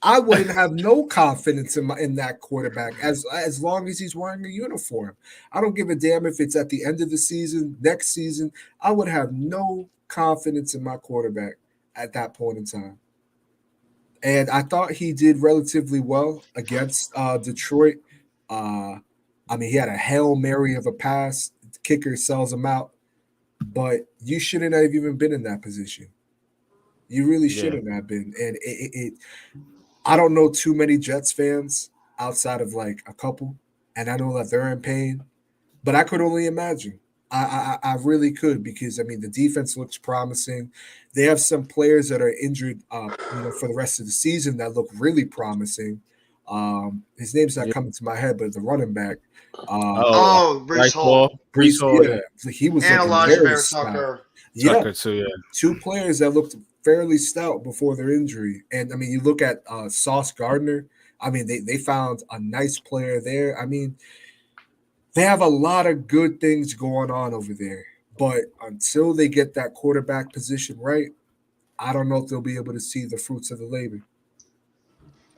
I wouldn't have no confidence in that quarterback as long as he's wearing a uniform. I don't give a damn if it's at the end of the season, next season. I would have no confidence in my quarterback at that point in time. And I thought he did relatively well against Detroit. He had a Hail Mary of a pass. The kicker sells him out. But you shouldn't have even been in that position. You really shouldn't have been. And I don't know too many Jets fans outside of like a couple, and I know that they're in pain, but I could only imagine. I really could, because the defense looks promising. They have some players that are injured, for the rest of the season that look really promising. His name's not coming to my head, but the running back. Breece Hall. Breece Hall. Yeah. He was and Elijah Tucker. Yeah, two players that looked fairly stout before their injury. And you look at Sauce Gardner. They found a nice player there. They have a lot of good things going on over there. But until they get that quarterback position right, I don't know if they'll be able to see the fruits of the labor.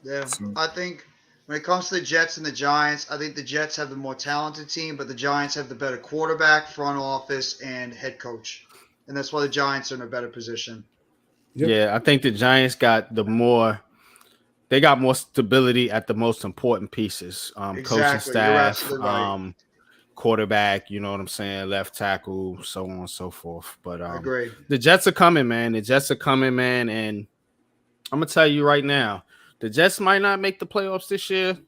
Yeah, so I think when it comes to the Jets and the Giants, I think the Jets have the more talented team, but the Giants have the better quarterback, front office, and head coach. And that's why the Giants are in a better position. Yep. Yeah, I think the Giants got more stability at the most important pieces. Coaching staff, right. Quarterback, you know what I'm saying, left tackle, so on and so forth. But the Jets are coming, man. The Jets are coming, man. And I'm going to tell you right now, the Jets might not make the playoffs this year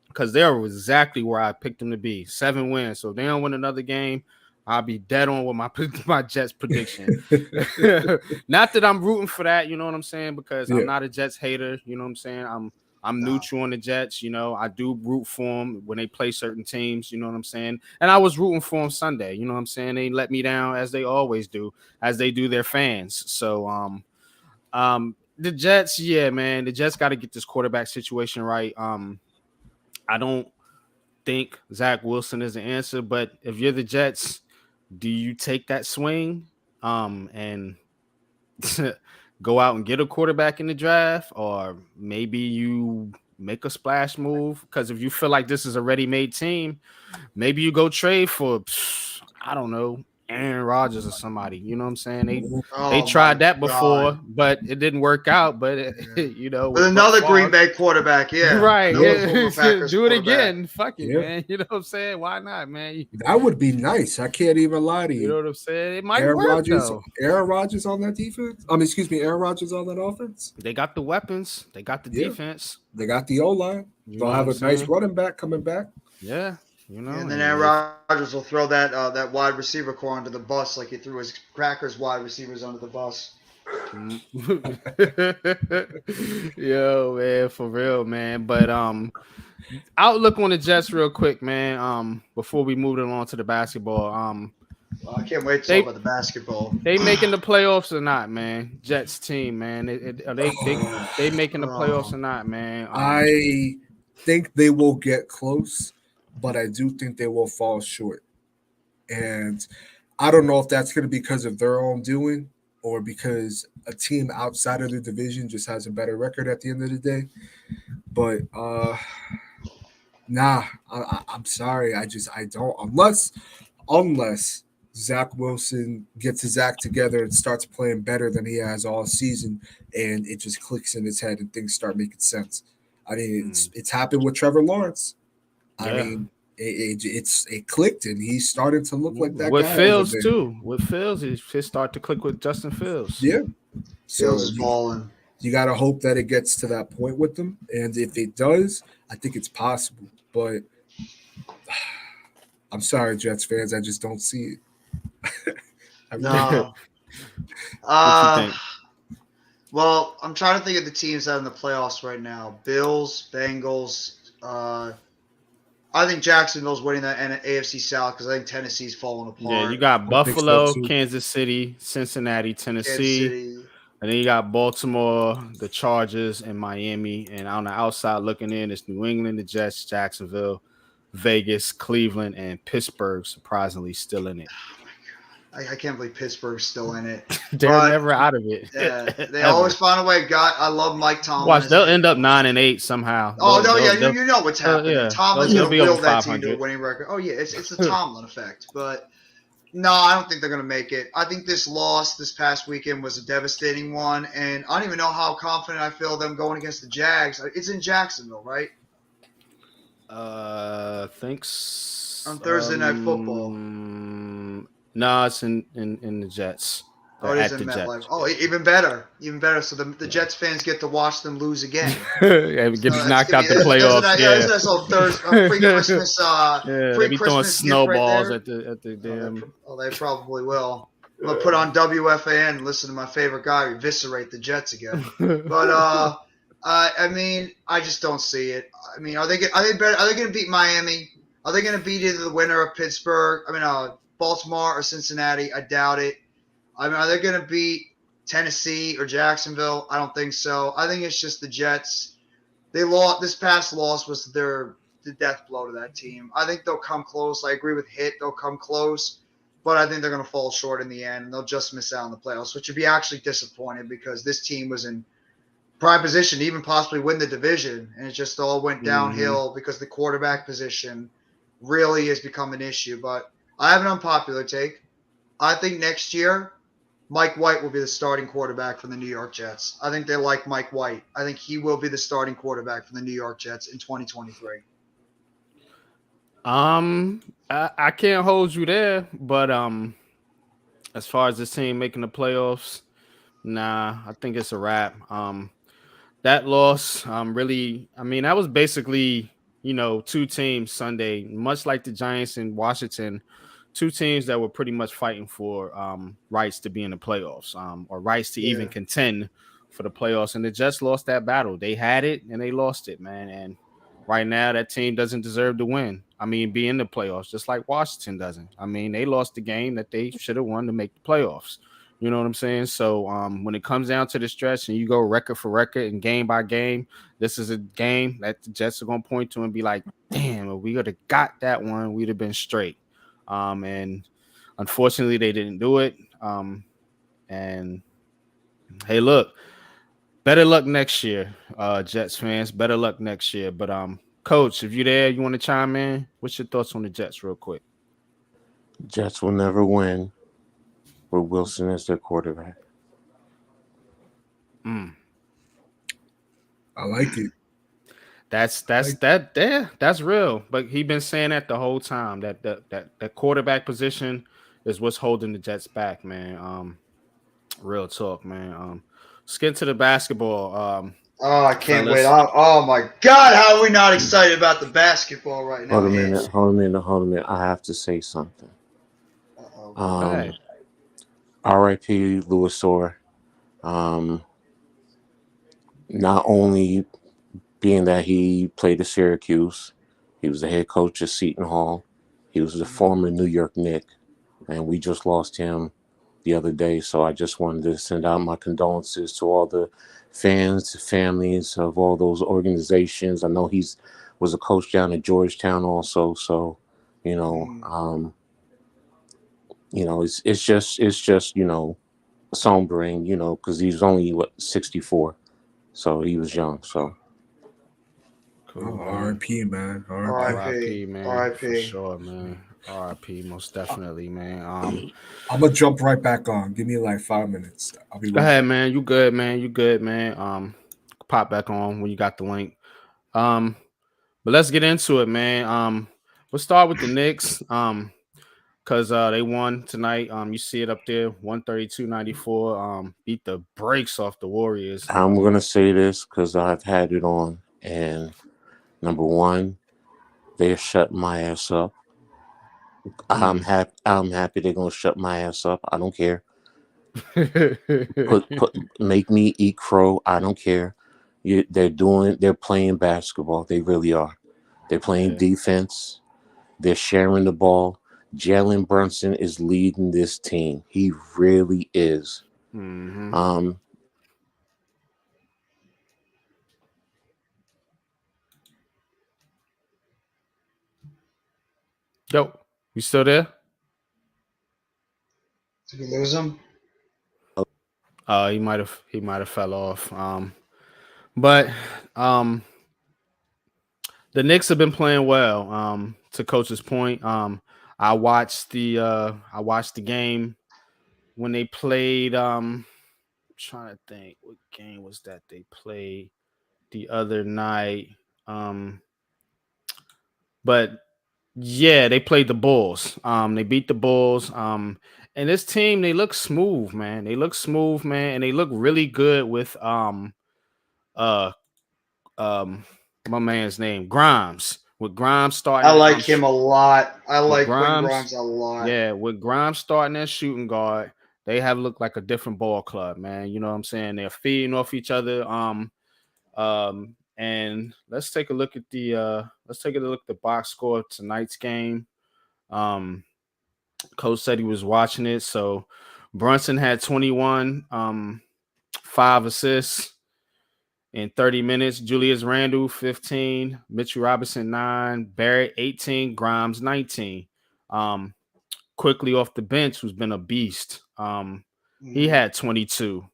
because they're exactly where I picked them to be. 7 wins. So if they don't win another game, I'll be dead on with my Jets prediction. Not that I'm rooting for that, you know what I'm saying, because I'm not a Jets hater, you know what I'm saying. I'm neutral on the Jets, I do root for them when they play certain teams, you know what I'm saying. And I was rooting for them Sunday, you know what I'm saying. They let me down as they always do, as they do their fans. So the Jets, man, the Jets got to get this quarterback situation right. I don't think Zach Wilson is the answer, but if you're the Jets, do you take that swing and go out and get a quarterback in the draft, or maybe you make a splash move? Because if you feel like this is a ready-made team, maybe you go trade for, I don't know, Aaron Rodgers or somebody. You know what I'm saying? They tried that before, but it didn't work out. But with another Green Bay quarterback, right? Do it again. Fuck it, man. You know what I'm saying? Why not, man? That would be nice. I can't even lie to you. You know what I'm saying? It might work though. Aaron Rodgers on that defense. Aaron Rodgers on that offense. They got the weapons. They got the defense. They got the O-line. They'll have a nice running back coming back. Yeah. And then Aaron Rodgers will throw that wide receiver core under the bus like he threw his Crackers wide receivers under the bus. Yo, man, for real, man. But outlook on the Jets real quick, man. Before we move along to the basketball. Well, I can't wait to talk about the basketball. They making the playoffs or not, man? Jets team, man. Are they making the playoffs or not, man? I think they will get close, but I do think they will fall short. And I don't know if that's going to be because of their own doing or because a team outside of the division just has a better record at the end of the day. But nah, I'm sorry. I don't unless Zach Wilson gets his act together and starts playing better than he has all season, and it just clicks in his head and things start making sense. I mean, it's happened with Trevor Lawrence. I mean, it clicked and he's starting to look like that with guy Fields over there. too. With Fields, it start to click with Justin Fields. Yeah, Fields is balling. You got to hope that it gets to that point with them, and if it does, I think it's possible. But I'm sorry, Jets fans, I just don't see it. No. What you think? Well, I'm trying to think of the teams that are in the playoffs right now. Bills, Bengals. I think Jacksonville's winning that AFC South because I think Tennessee's falling apart. Yeah, you got Buffalo, Kansas City, Cincinnati, Tennessee. And then you got Baltimore, the Chargers, and Miami. And on the outside looking in, it's New England, the Jets, Jacksonville, Vegas, Cleveland, and Pittsburgh, surprisingly, still in it. I can't believe Pittsburgh's still in it. They're never out of it. They always find a way. God, I love Mike Tomlin. Watch, they'll end up 9-8 somehow. Oh, you know what's happening. Yeah, Tomlin's going to build that team to a winning record. Oh, yeah, it's the Tomlin effect. But no, I don't think they're going to make it. I think this loss this past weekend was a devastating one, and I don't even know how confident I feel them going against the Jags. It's in Jacksonville, right? Thanks. On Thursday Night Football. No, it's in the Jets. Oh, it is in MetLife. Oh, even better. So the Jets fans get to watch them lose again. Get knocked out the playoffs. Isn't that so Thursday? Pre-Christmas. They be throwing snowballs at the damn. Oh, they probably will. I'm gonna put on WFAN and listen to my favorite guy eviscerate the Jets again. But I mean, I just don't see it. I mean, are they going to beat Miami? Are they going to beat either the winner of Pittsburgh? I mean, Baltimore or Cincinnati? I doubt it. I mean, are they going to beat Tennessee or Jacksonville? I don't think so. I think it's just the Jets. They lost. This past loss was the death blow to that team. I think they'll come close. I agree with Hit. They'll come close. But I think they're going to fall short in the end, and they'll just miss out on the playoffs, which would be actually disappointing because this team was in prime position to even possibly win the division, and it just all went downhill because the quarterback position really has become an issue. But I have an unpopular take. I think next year Mike White will be the starting quarterback for the New York Jets. I think they like Mike White. I think he will be the starting quarterback for the New York Jets in 2023. I can't hold you there, but as far as this team making the playoffs, nah, I think it's a wrap. That loss, really, I mean, that was basically, two teams Sunday, much like the Giants and Washington, two teams that were pretty much fighting for rights to be in the playoffs, or rights to even contend for the playoffs. And the Jets lost that battle. They had it and they lost it, man. And right now, that team doesn't deserve to win. I mean, be in the playoffs, just like Washington doesn't. I mean, they lost the game that they should have won to make the playoffs. You know what I'm saying? So when it comes down to the stretch and you go record for record and game by game, this is a game that the Jets are going to point to and be like, damn, if we would have got that one, we'd have been straight. And unfortunately, they didn't do it. And hey, look, better luck next year, Jets fans. Better luck next year. But Coach, if you're there, you want to chime in? What's your thoughts on the Jets, real quick? Jets will never win with Wilson as their quarterback. I like it. That's real. But he been saying that the whole time. That quarterback position is what's holding the Jets back, man. Real talk, man. Let's get into the basketball. I can't wait. Oh my God, how are we not excited about the basketball right now? Hold a minute. I have to say something. R.I.P. Louis Orr. Not only being that he played at Syracuse, he was the head coach at Seton Hall. He was the former New York Knick. and we just lost him the other day. So I just wanted to send out my condolences to all the fans, families of all those organizations. I know he's was a coach down at Georgetown also. So, it's just sombering, because he's only 64, so he was young. So Cool, R.I.P. man. R.I.P. man. For R.I.P. sure, man. R.I.P. Most definitely, man. I'm gonna jump right back on. Give me like 5 minutes. I'll be Go right ahead, man. You good, man. You good, man. Pop back on when you got the link. But let's get into it, man. We'll start with the Knicks. Because they won tonight. You see it up there, 132-94. Beat the brakes off the Warriors. I'm gonna say this because I've had it on, and number one, they're shutting my ass up. I'm happy they're gonna shut my ass up. I don't care. Make me eat crow. I don't care. They're playing basketball. They really are. They're playing defense. They're sharing the ball. Jalen Brunson is leading this team. He really is. Mm-hmm. Yo, you still there? Did we lose him? He might have fell off. But the Knicks have been playing well. To Coach's point, I watched the game when they played. I'm trying to think what game was that they played the other night. But yeah, they played the Bulls. They beat the Bulls. And this team, they look smooth, man. They look smooth, man, and they look really good with uh my man's name, Grimes. With Grimes starting, I like him a lot. I like Quinn Grimes a lot. Yeah, with Grimes starting that shooting guard, they have looked like a different ball club, man. You know what I'm saying? They're feeding off each other. And let's take a look at the box score of tonight's game. Coach said he was watching it. So Brunson had 21, 5 assists in 30 minutes. Julius Randle, 15. Mitchell Robinson, 9. Barrett, 18. Grimes, 19. Quickly off the bench, who's been a beast. He had 22.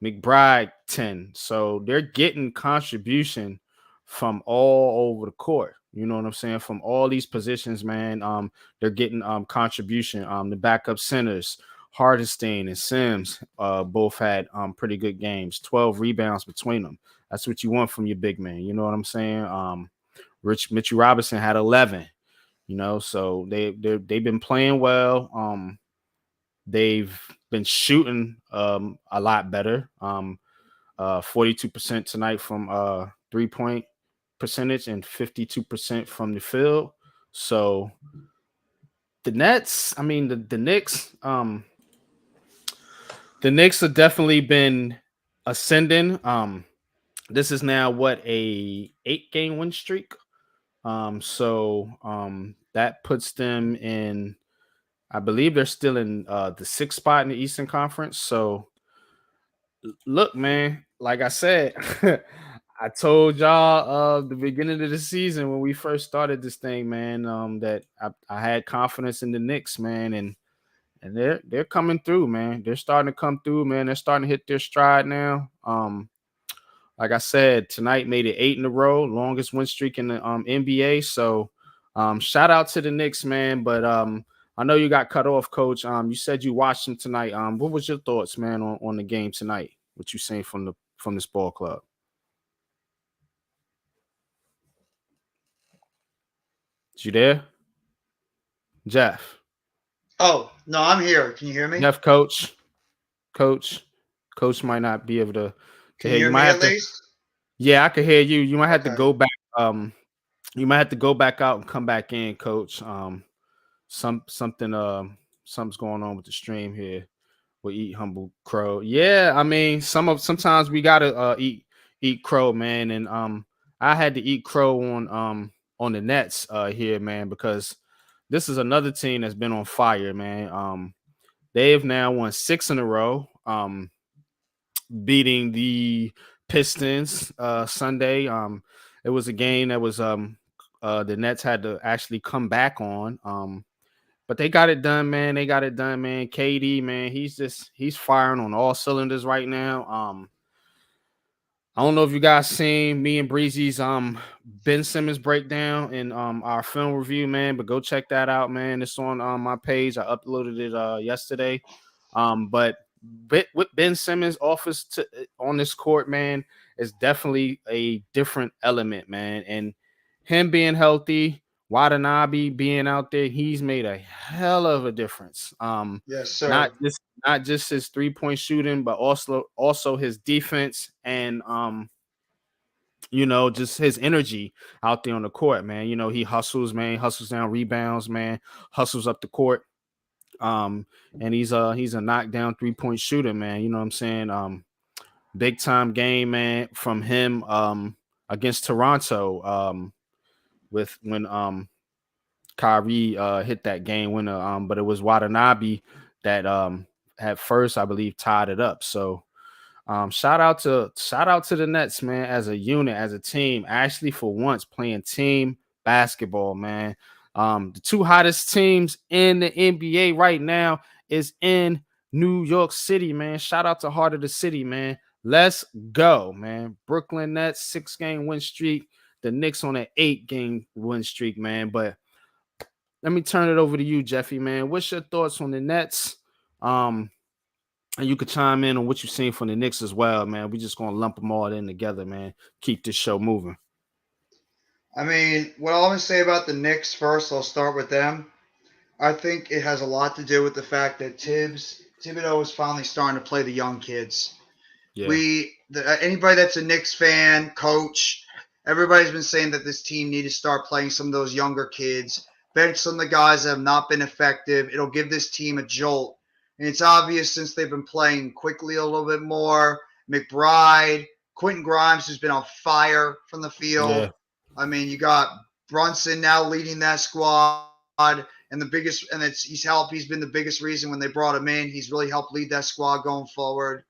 McBride, 10. So they're getting contribution from all over the court. You know what I'm saying? From all these positions, man. They're getting contribution. The backup centers, Hardenstein and Sims, both had pretty good games. 12 rebounds between them. That's what you want from your big man. You know what I'm saying? Mitchell Robinson had 11. You know, so they've been playing well. They've been shooting a lot better. 42% tonight from 3-point percentage and 52% from the field. So the Nets, I mean the Knicks have definitely been ascending. This is now what, a 8-game win streak. So that puts them in, I believe they're still in the 6th spot in the Eastern Conference. So look, man, like I said, I told y'all the beginning of the season when we first started this thing, man, that I had confidence in the Knicks, man, and they're coming through, man. They're starting to come through, man. They're starting to hit their stride now. Like I said, tonight made it 8 in a row, longest win streak in the NBA. So shout out to the Knicks, man. But I know you got cut off, Coach. You said you watched them tonight. What was your thoughts, man, on the game tonight? What you saying from this ball club? Is you there, Jeff? Oh no, I'm here. Can you hear me? Jeff, Coach might not be able to Can hear you you. hear Might me have at to. least? Yeah, I can hear you. You might have to Okay. go back. You might have to go back out and come back in, Coach. Something's going on with the stream here. We'll eat humble crow. Yeah, I mean, sometimes we gotta eat crow, man. And I had to eat crow on the Nets here, man, because this is another team that's been on fire, man. They've now won 6 in a row, beating the Pistons Sunday. It was a game that was the Nets had to actually come back on. But they got it done, man. They got it done, man. KD, man, he's firing on all cylinders right now. I don't know if you guys seen me and Breezy's Ben Simmons breakdown in our film review, man, but go check that out, man. It's on my page. I uploaded it yesterday. But with Ben Simmons' office on this court, man, is definitely a different element, man. And him being healthy, Watanabe being out there, he's made a hell of a difference. Yes, sir. Not just his 3-point shooting, but also his defense and just his energy out there on the court, man. He hustles, man, hustles down rebounds, man, hustles up the court. And he's a knockdown 3-point shooter, man. You know what I'm saying? Big time game, man, from him against Toronto with when Kyrie hit that game winner. But it was Watanabe that at first, I believe, tied it up. So shout out to the Nets, man, as a unit, as a team, actually for once playing team basketball, man. The 2 hottest teams in the NBA right now is in New York City, man. Shout out to Heart of the City, man. Let's go, man. Brooklyn Nets 6-game win streak. The Knicks on an 8-game win streak, man. But let me turn it over to you, Jeffy, man. What's your thoughts on the Nets? And you could chime in on what you've seen from the Knicks as well, man. We're just going to lump them all in together, man. Keep this show moving. I mean, what I'm going to say about the Knicks first, I'll start with them. I think it has a lot to do with the fact that Thibodeau is finally starting to play the young kids. Yeah. Anybody that's a Knicks fan, coach, everybody's been saying that this team need to start playing some of those younger kids, bench some of the guys that have not been effective. It'll give this team a jolt. And it's obvious since they've been playing quickly a little bit more. McBride, Quentin Grimes, who's been on fire from the field. Yeah. I mean, you got Brunson now leading that squad. And he's been the biggest reason when they brought him in. He's really helped lead that squad going forward.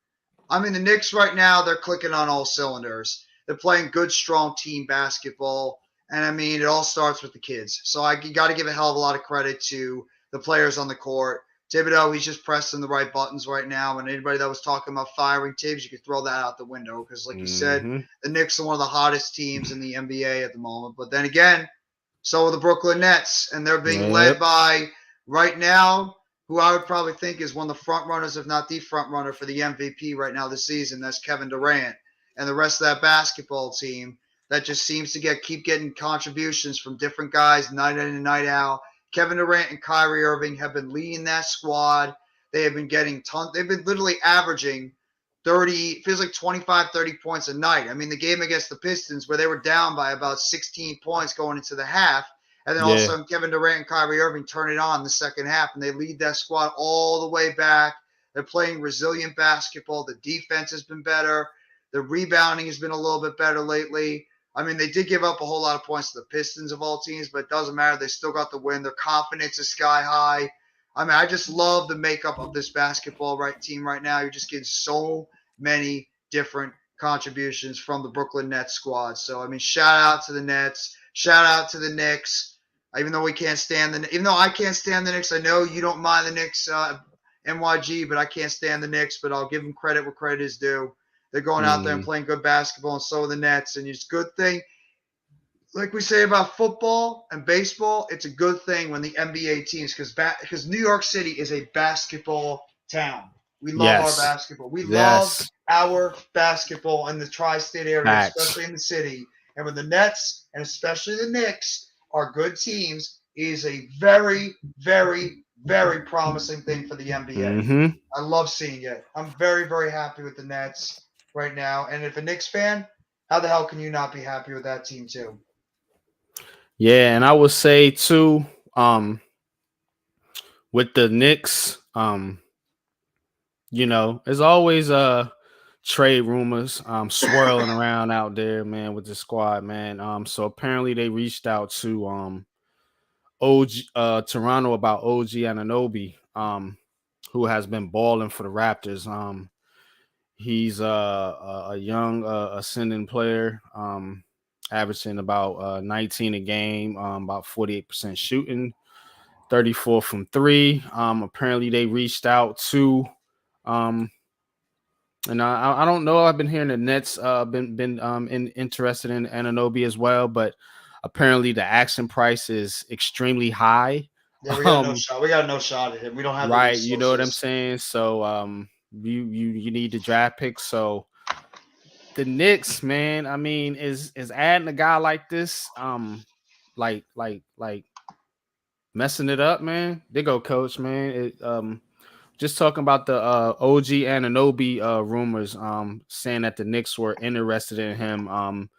I mean, the Knicks right now, they're clicking on all cylinders. They're playing good, strong team basketball. And, I mean, it all starts with the kids. So you got to give a hell of a lot of credit to the players on the court. Thibodeau, he's just pressing the right buttons right now. And anybody that was talking about firing Tibbs, you could throw that out the window because, like you said, the Knicks are one of the hottest teams in the NBA at the moment. But then again, so are the Brooklyn Nets. And they're being led by, right now, who I would probably think is one of the front runners, if not the front runner for the MVP right now this season. That's Kevin Durant. And the rest of that basketball team that just seems to keep getting contributions from different guys night in and night out. Kevin Durant and Kyrie Irving have been leading that squad. They have been getting they've been literally averaging 30, feels like 25, 30 points a night. I mean, the game against the Pistons where they were down by about 16 points going into the half, and then all of a sudden Kevin Durant and Kyrie Irving turn it on in the second half, and they lead that squad all the way back. They're playing resilient basketball. The defense has been better. The rebounding has been a little bit better lately. I mean, they did give up a whole lot of points to the Pistons of all teams, but it doesn't matter. They still got the win. Their confidence is sky high. I mean, I just love the makeup of this basketball team right now. You're just getting so many different contributions from the Brooklyn Nets squad. So, I mean, shout out to the Nets. Shout out to the Knicks. Even though I can't stand the Knicks, I know you don't mind the Knicks, NYG, but I can't stand the Knicks. But I'll give them credit where credit is due. They're going out there and playing good basketball, and so are the Nets. And it's a good thing. Like we say about football and baseball, it's a good thing when the NBA teams, because New York City is a basketball town. We love our basketball. We love our basketball in the tri-state area, especially in the city. And when the Nets, and especially the Knicks, are good teams, it is a very, very, very promising thing for the NBA. I love seeing it. I'm very, very happy with the Nets right now. And if a Knicks fan, how the hell can you not be happy with that team too? Yeah, and I would say too, with the Knicks, there's always trade rumors swirling around out there, man, with the squad, man. So apparently they reached out to Toronto about OG Anunoby, who has been balling for the Raptors. He's a young ascending player, averaging about 19 a game, about 48% shooting, 34 from three. Apparently they reached out to, and I don't know. I've been hearing the Nets been interested in Anunoby as well, but apparently the action price is extremely high. Yeah, we got no shot. We got no shot at him. We don't have the Right, resources. you know what I'm saying? So you need the draft picks. So the Knicks, man, I mean, is adding a guy like this like messing it up, man. They go coach, man. Just talking about the OG Anunoby rumors, saying that the Knicks were interested in him.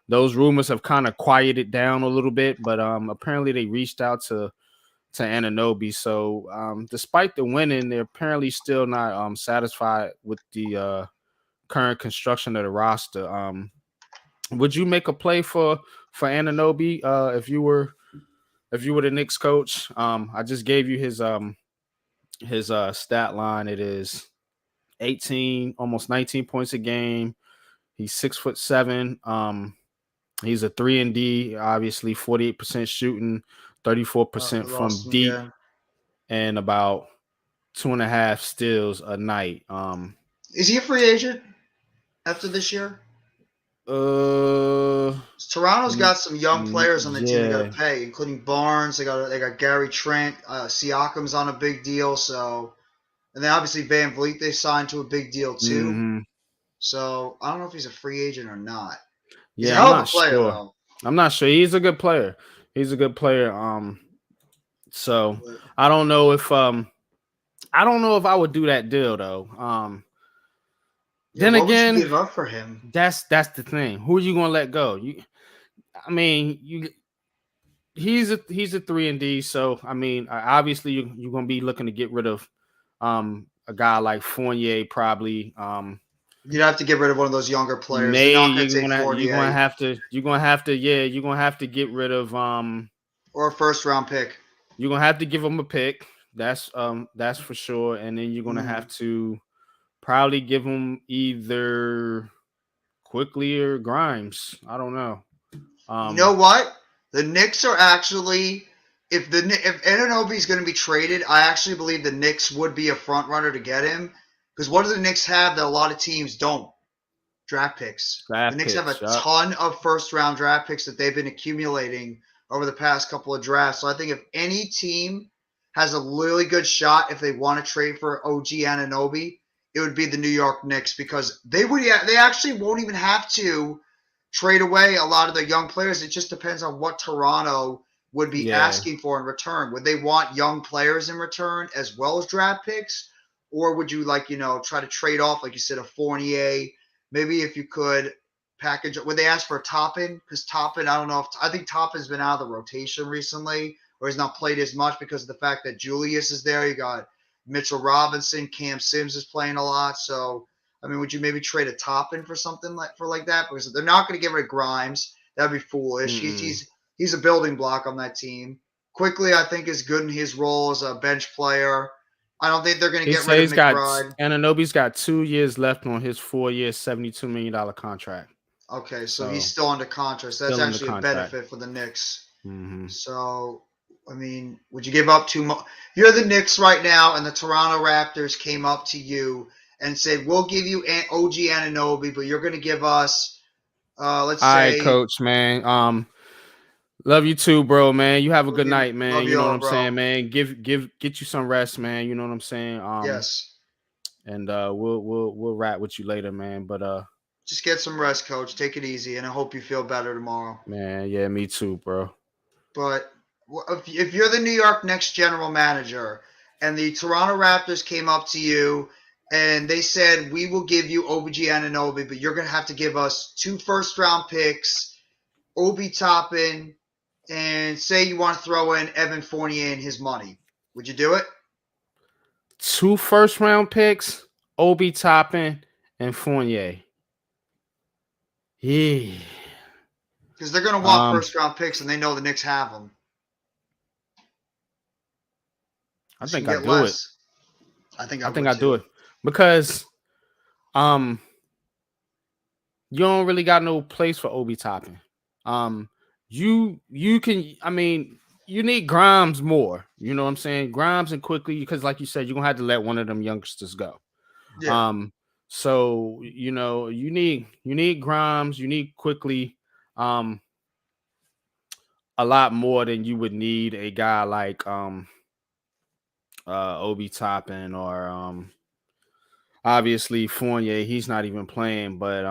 Those rumors have kind of quieted down a little bit, but apparently they reached out to Anunoby. So despite the winning, they're apparently still not satisfied with the current construction of the roster. Would you make a play for Anunoby if you were the Knicks coach? I just gave you his stat line. It is 18, almost 19 points a game. He's 6'7". He's a 3-and-D, obviously 48% shooting, 34% from deep, and about 2.5 steals a night. Is he a free agent after this year? Toronto's got some young players on the team they got to pay, including Barnes. They got Gary Trent. Siakam's on a big deal. So, and then obviously Van Vliet they signed to a big deal too. Mm-hmm. So I don't know if he's a free agent or not. He's a hell of a player though. I'm not sure. He's a good player. So I don't know if I would do that deal though. Then what again, would you give up for him? That's the thing. Who are you gonna let go? He's a 3-and-D. So I mean, obviously you're gonna be looking to get rid of a guy like Fournier probably. You'd have to get rid of one of those younger players. You're gonna have to get rid of or a first round pick. You're gonna have to give him a pick. That's for sure. And then you're gonna have to probably give him either Quickly or Grimes. I don't know. You know what? The Knicks are actually if Anunoby is going to be traded, I actually believe the Knicks would be a front runner to get him. Because what do the Knicks have that a lot of teams don't? Draft picks. The Knicks have a ton of first-round draft picks that they've been accumulating over the past couple of drafts. So I think if any team has a really good shot if they want to trade for OG Anunoby, it would be the New York Knicks because they actually won't even have to trade away a lot of their young players. It just depends on what Toronto would be asking for in return. Would they want young players in return as well as draft picks? Or would you try to trade off, like you said, a Fournier? Maybe if you could package – would they ask for a Toppin? Because Toppin, I think Toppin's been out of the rotation recently or has not played as much because of the fact that Julius is there. You got Mitchell Robinson. Cam Sims is playing a lot. So, I mean, would you maybe trade a Toppin for something like that? Because they're not going to get rid of Grimes. That would be foolish. He's a building block on that team. Quickly, I think, is good in his role as a bench player. I don't think they're going to get rid of McBride. Anunoby's got 2 years left on his 4-year, $72 million contract. Okay, so he's still under contract. So that's actually a benefit for the Knicks. Mm-hmm. So, I mean, would you give up too much? You're the Knicks right now, and the Toronto Raptors came up to you and said, we'll give you OG Anunoby, but you're going to give us, let's say. All right, Coach, man. Love you too, bro, man. You have a good night, man. You know what I'm saying, man. Get you some rest, man. You know what I'm saying? Yes. And we'll rap with you later, man. But just get some rest, Coach. Take it easy, and I hope you feel better tomorrow. Man, yeah, me too, bro. But if you're the New York Knicks general manager and the Toronto Raptors came up to you and they said, we will give you OG Anunoby, but you're going to have to give us 2 first-round picks, Obi Toppin, and say you want to throw in Evan Fournier and his money. Would you do it? 2 first-round picks, Obi Toppin, and Fournier. Yeah. Because they're going to want first-round picks, and they know the Knicks have them. I She think can I get do it. less. I think I I think would I do too. it because you don't really got no place for Obi Toppin. You can, I mean, you need Grimes more. You know what I'm saying? Grimes and quickly, because like you said, you're gonna have to let one of them youngsters go. Yeah. So you know, you need Grimes, you need quickly, a lot more than you would need a guy like Obi Toppin or obviously Fournier. He's not even playing, but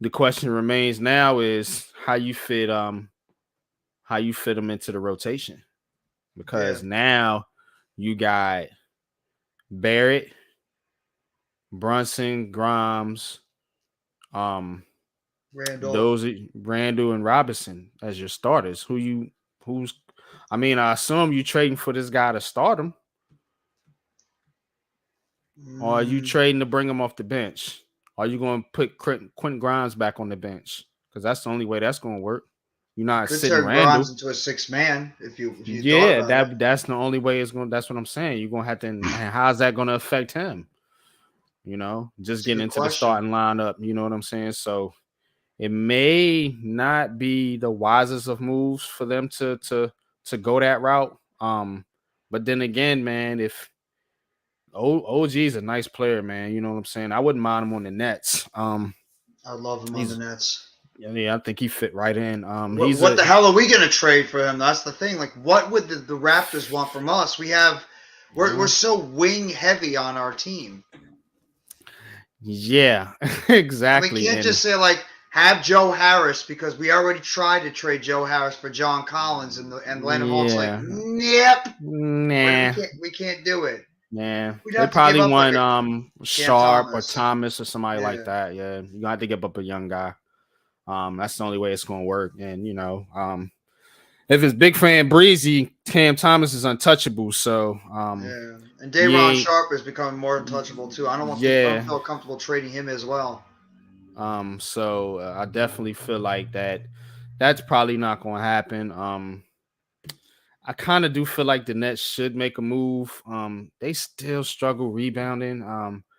the question remains now is how you fit him into the rotation, Yeah. because now you got Barrett, Brunson, Grimes, um Randall. those Randall and Robinson as your starters. Who's I mean, I assume you trading for this guy to start him, or are you Mm, trading to bring him off the bench? Are you going to put Quentin Grimes back on the bench? Because that's the only way that's going to work. You're you not could sitting turn Grimes Randall. into a 6-man if you thought Yeah, about it. that's the only way it's going. That's what I'm saying. You're going to have to. And how's that going to affect him? You know, just It's a getting good into the question. starting lineup. You know what I'm saying? So it may not be the wisest of moves for them to go that route. But then again, man, if OG is a nice player, man, you know what I'm saying. I wouldn't mind him on the Nets. I love him on the He's Nets. yeah, I think he fit right in. What the hell are we gonna trade for him? That's the thing. Like, what would the Raptors want from us? We're so wing heavy on our team. yeah, And we exactly. can't And just say like have Joe Harris because we already tried to trade Joe Harris for John Collins and Landon Hawk's like, yeah, yep, nah. we can't do it. Yeah, We'd they have to give probably up like want a Cam Sharp or Thomas. Thomas or somebody like Yeah, that. Yeah, you gonna have to give up a young guy. That's the only way it's gonna work. And you know, if it's big fan Breezy, Cam Thomas is untouchable. So yeah. And he Day'Ron ain't. Sharp is becoming more untouchable too. I don't Yeah. feel comfortable trading him as well. So I definitely feel like that's probably not gonna happen. I kind of do feel like the Nets should make a move. They still struggle rebounding.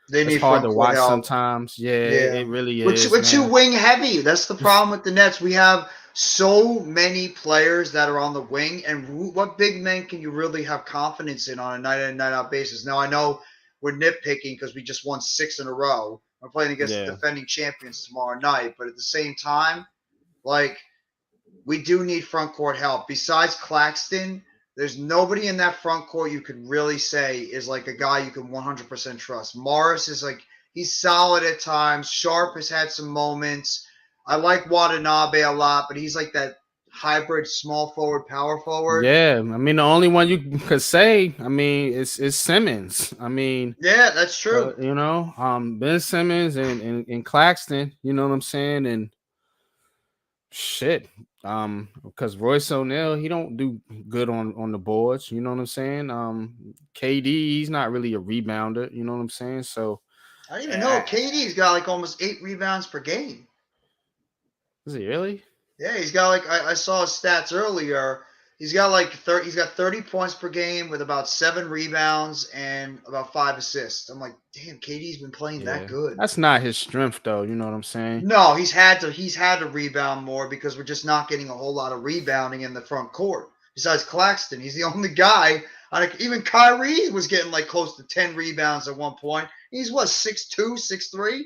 They It's need hard front to court watch help. sometimes. Yeah, Yeah. it really is, We're too man. wing heavy. That's the problem with the Nets. We have so many players that are on the wing, and what big men can you really have confidence in on a night in, night out basis? Now, I know we're nitpicking because we just won 6 in a row. We're playing against the Yeah, defending champions tomorrow night, but at the same time, like, we do need front court help. Besides Claxton, there's nobody in that front court you could really say is like a guy you can 100% trust. Morris is like, he's solid at times. Sharp has had some moments. I like Watanabe a lot, but he's like that hybrid small forward, power forward. yeah. I mean, the only one you could say, I mean, is Simmons. I mean, Yeah, that's true. you know, Ben Simmons and Claxton. You know what I'm saying? And shit, because Royce O'Neal, he don't do good on the boards. You know what I'm saying? KD, he's not really a rebounder. You know what I'm saying? So, I don't even know. eh, KD's got like almost 8 rebounds per game. is he really? Yeah, he's got like I saw his stats earlier. He's got like 30. He's got 30 points per game with about 7 rebounds and about 5 assists. I'm like, damn, KD's been playing that Yeah, good. that's not his strength, though. You know what I'm saying? No, he's had to rebound more because we're just not getting a whole lot of rebounding in the front court. Besides Claxton, he's the only guy. Even Kyrie was getting like close to 10 rebounds at one point. He's what 6'2", 6'3"?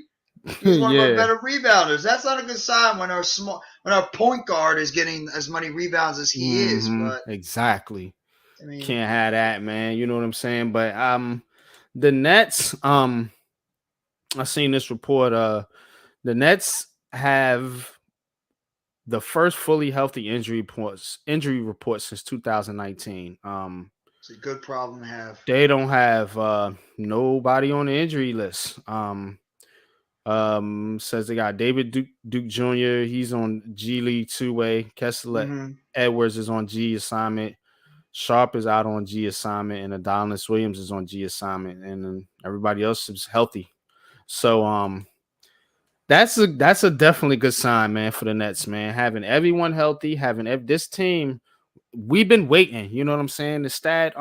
He's one of our Yeah. better rebounders. That's not a good sign when our point guard is getting as many rebounds as he is. But Exactly. I mean, Can't have that, man. You know what I'm saying? But the Nets, I seen this report. The Nets have the first fully healthy injury report since 2019. it's a good problem to have. They don't have nobody on the injury list. Says they got David Duke Jr. He's on G League 2-way. Kessler Edwards is on G assignment. Sharp is out on G assignment, and Adonis Williams is on G assignment, and then everybody else is healthy. So that's a definitely good sign, man, for the Nets, man. Having everyone healthy, having this team, we've been waiting. You know what I'm saying? The stat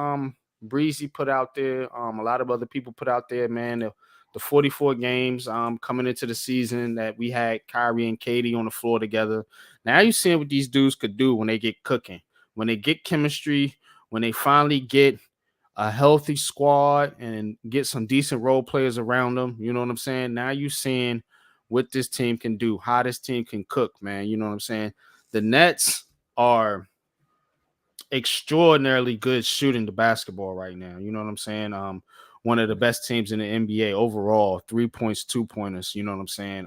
Breezy put out there, a lot of other people put out there, man. The 44 games coming into the season that we had Kyrie and Katie on the floor together. Now you seeing what these dudes could do when they get cooking, when they get chemistry, when they finally get a healthy squad and get some decent role players around them. You know what I'm saying? Now you seeing what this team can do, how this team can cook, man. You know what I'm saying? The Nets are extraordinarily good shooting the basketball right now. You know what I'm saying? One of the best teams in the NBA overall, 3 points, 2-pointers. You know what I'm saying?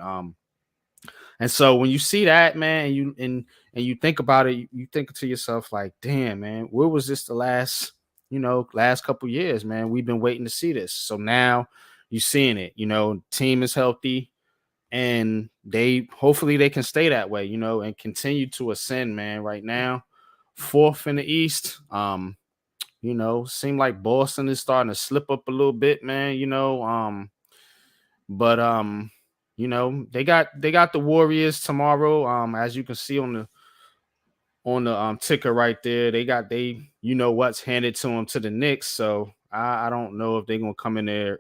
And so when you see that, man, and you think about it, you think to yourself like, damn, man, where was this the last couple years, man? We've been waiting to see this. So now you're seeing it. Team is healthy, and hopefully they can stay that way, and continue to ascend, man. Right now, fourth in the East. Seem like Boston is starting to slip up a little bit, man. But they got the Warriors tomorrow. As you can see on the ticker right there, they what's handed to them to the Knicks. So I don't know if they're gonna come in there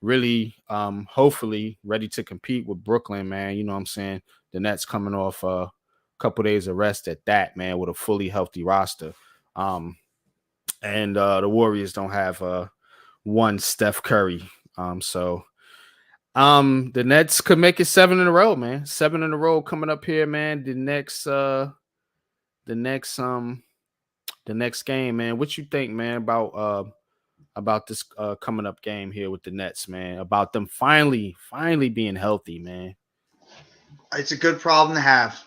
really hopefully ready to compete with Brooklyn, man. You know what I'm saying? The Nets coming off a couple days of rest at that, man, with a fully healthy roster. And the Warriors don't have one Steph Curry. So the Nets could make it 7 in a row, man. 7 in a row coming up here, man. The next game, man. What you think, man, about this coming up game here with the Nets, man? About them finally being healthy, man. It's a good problem to have.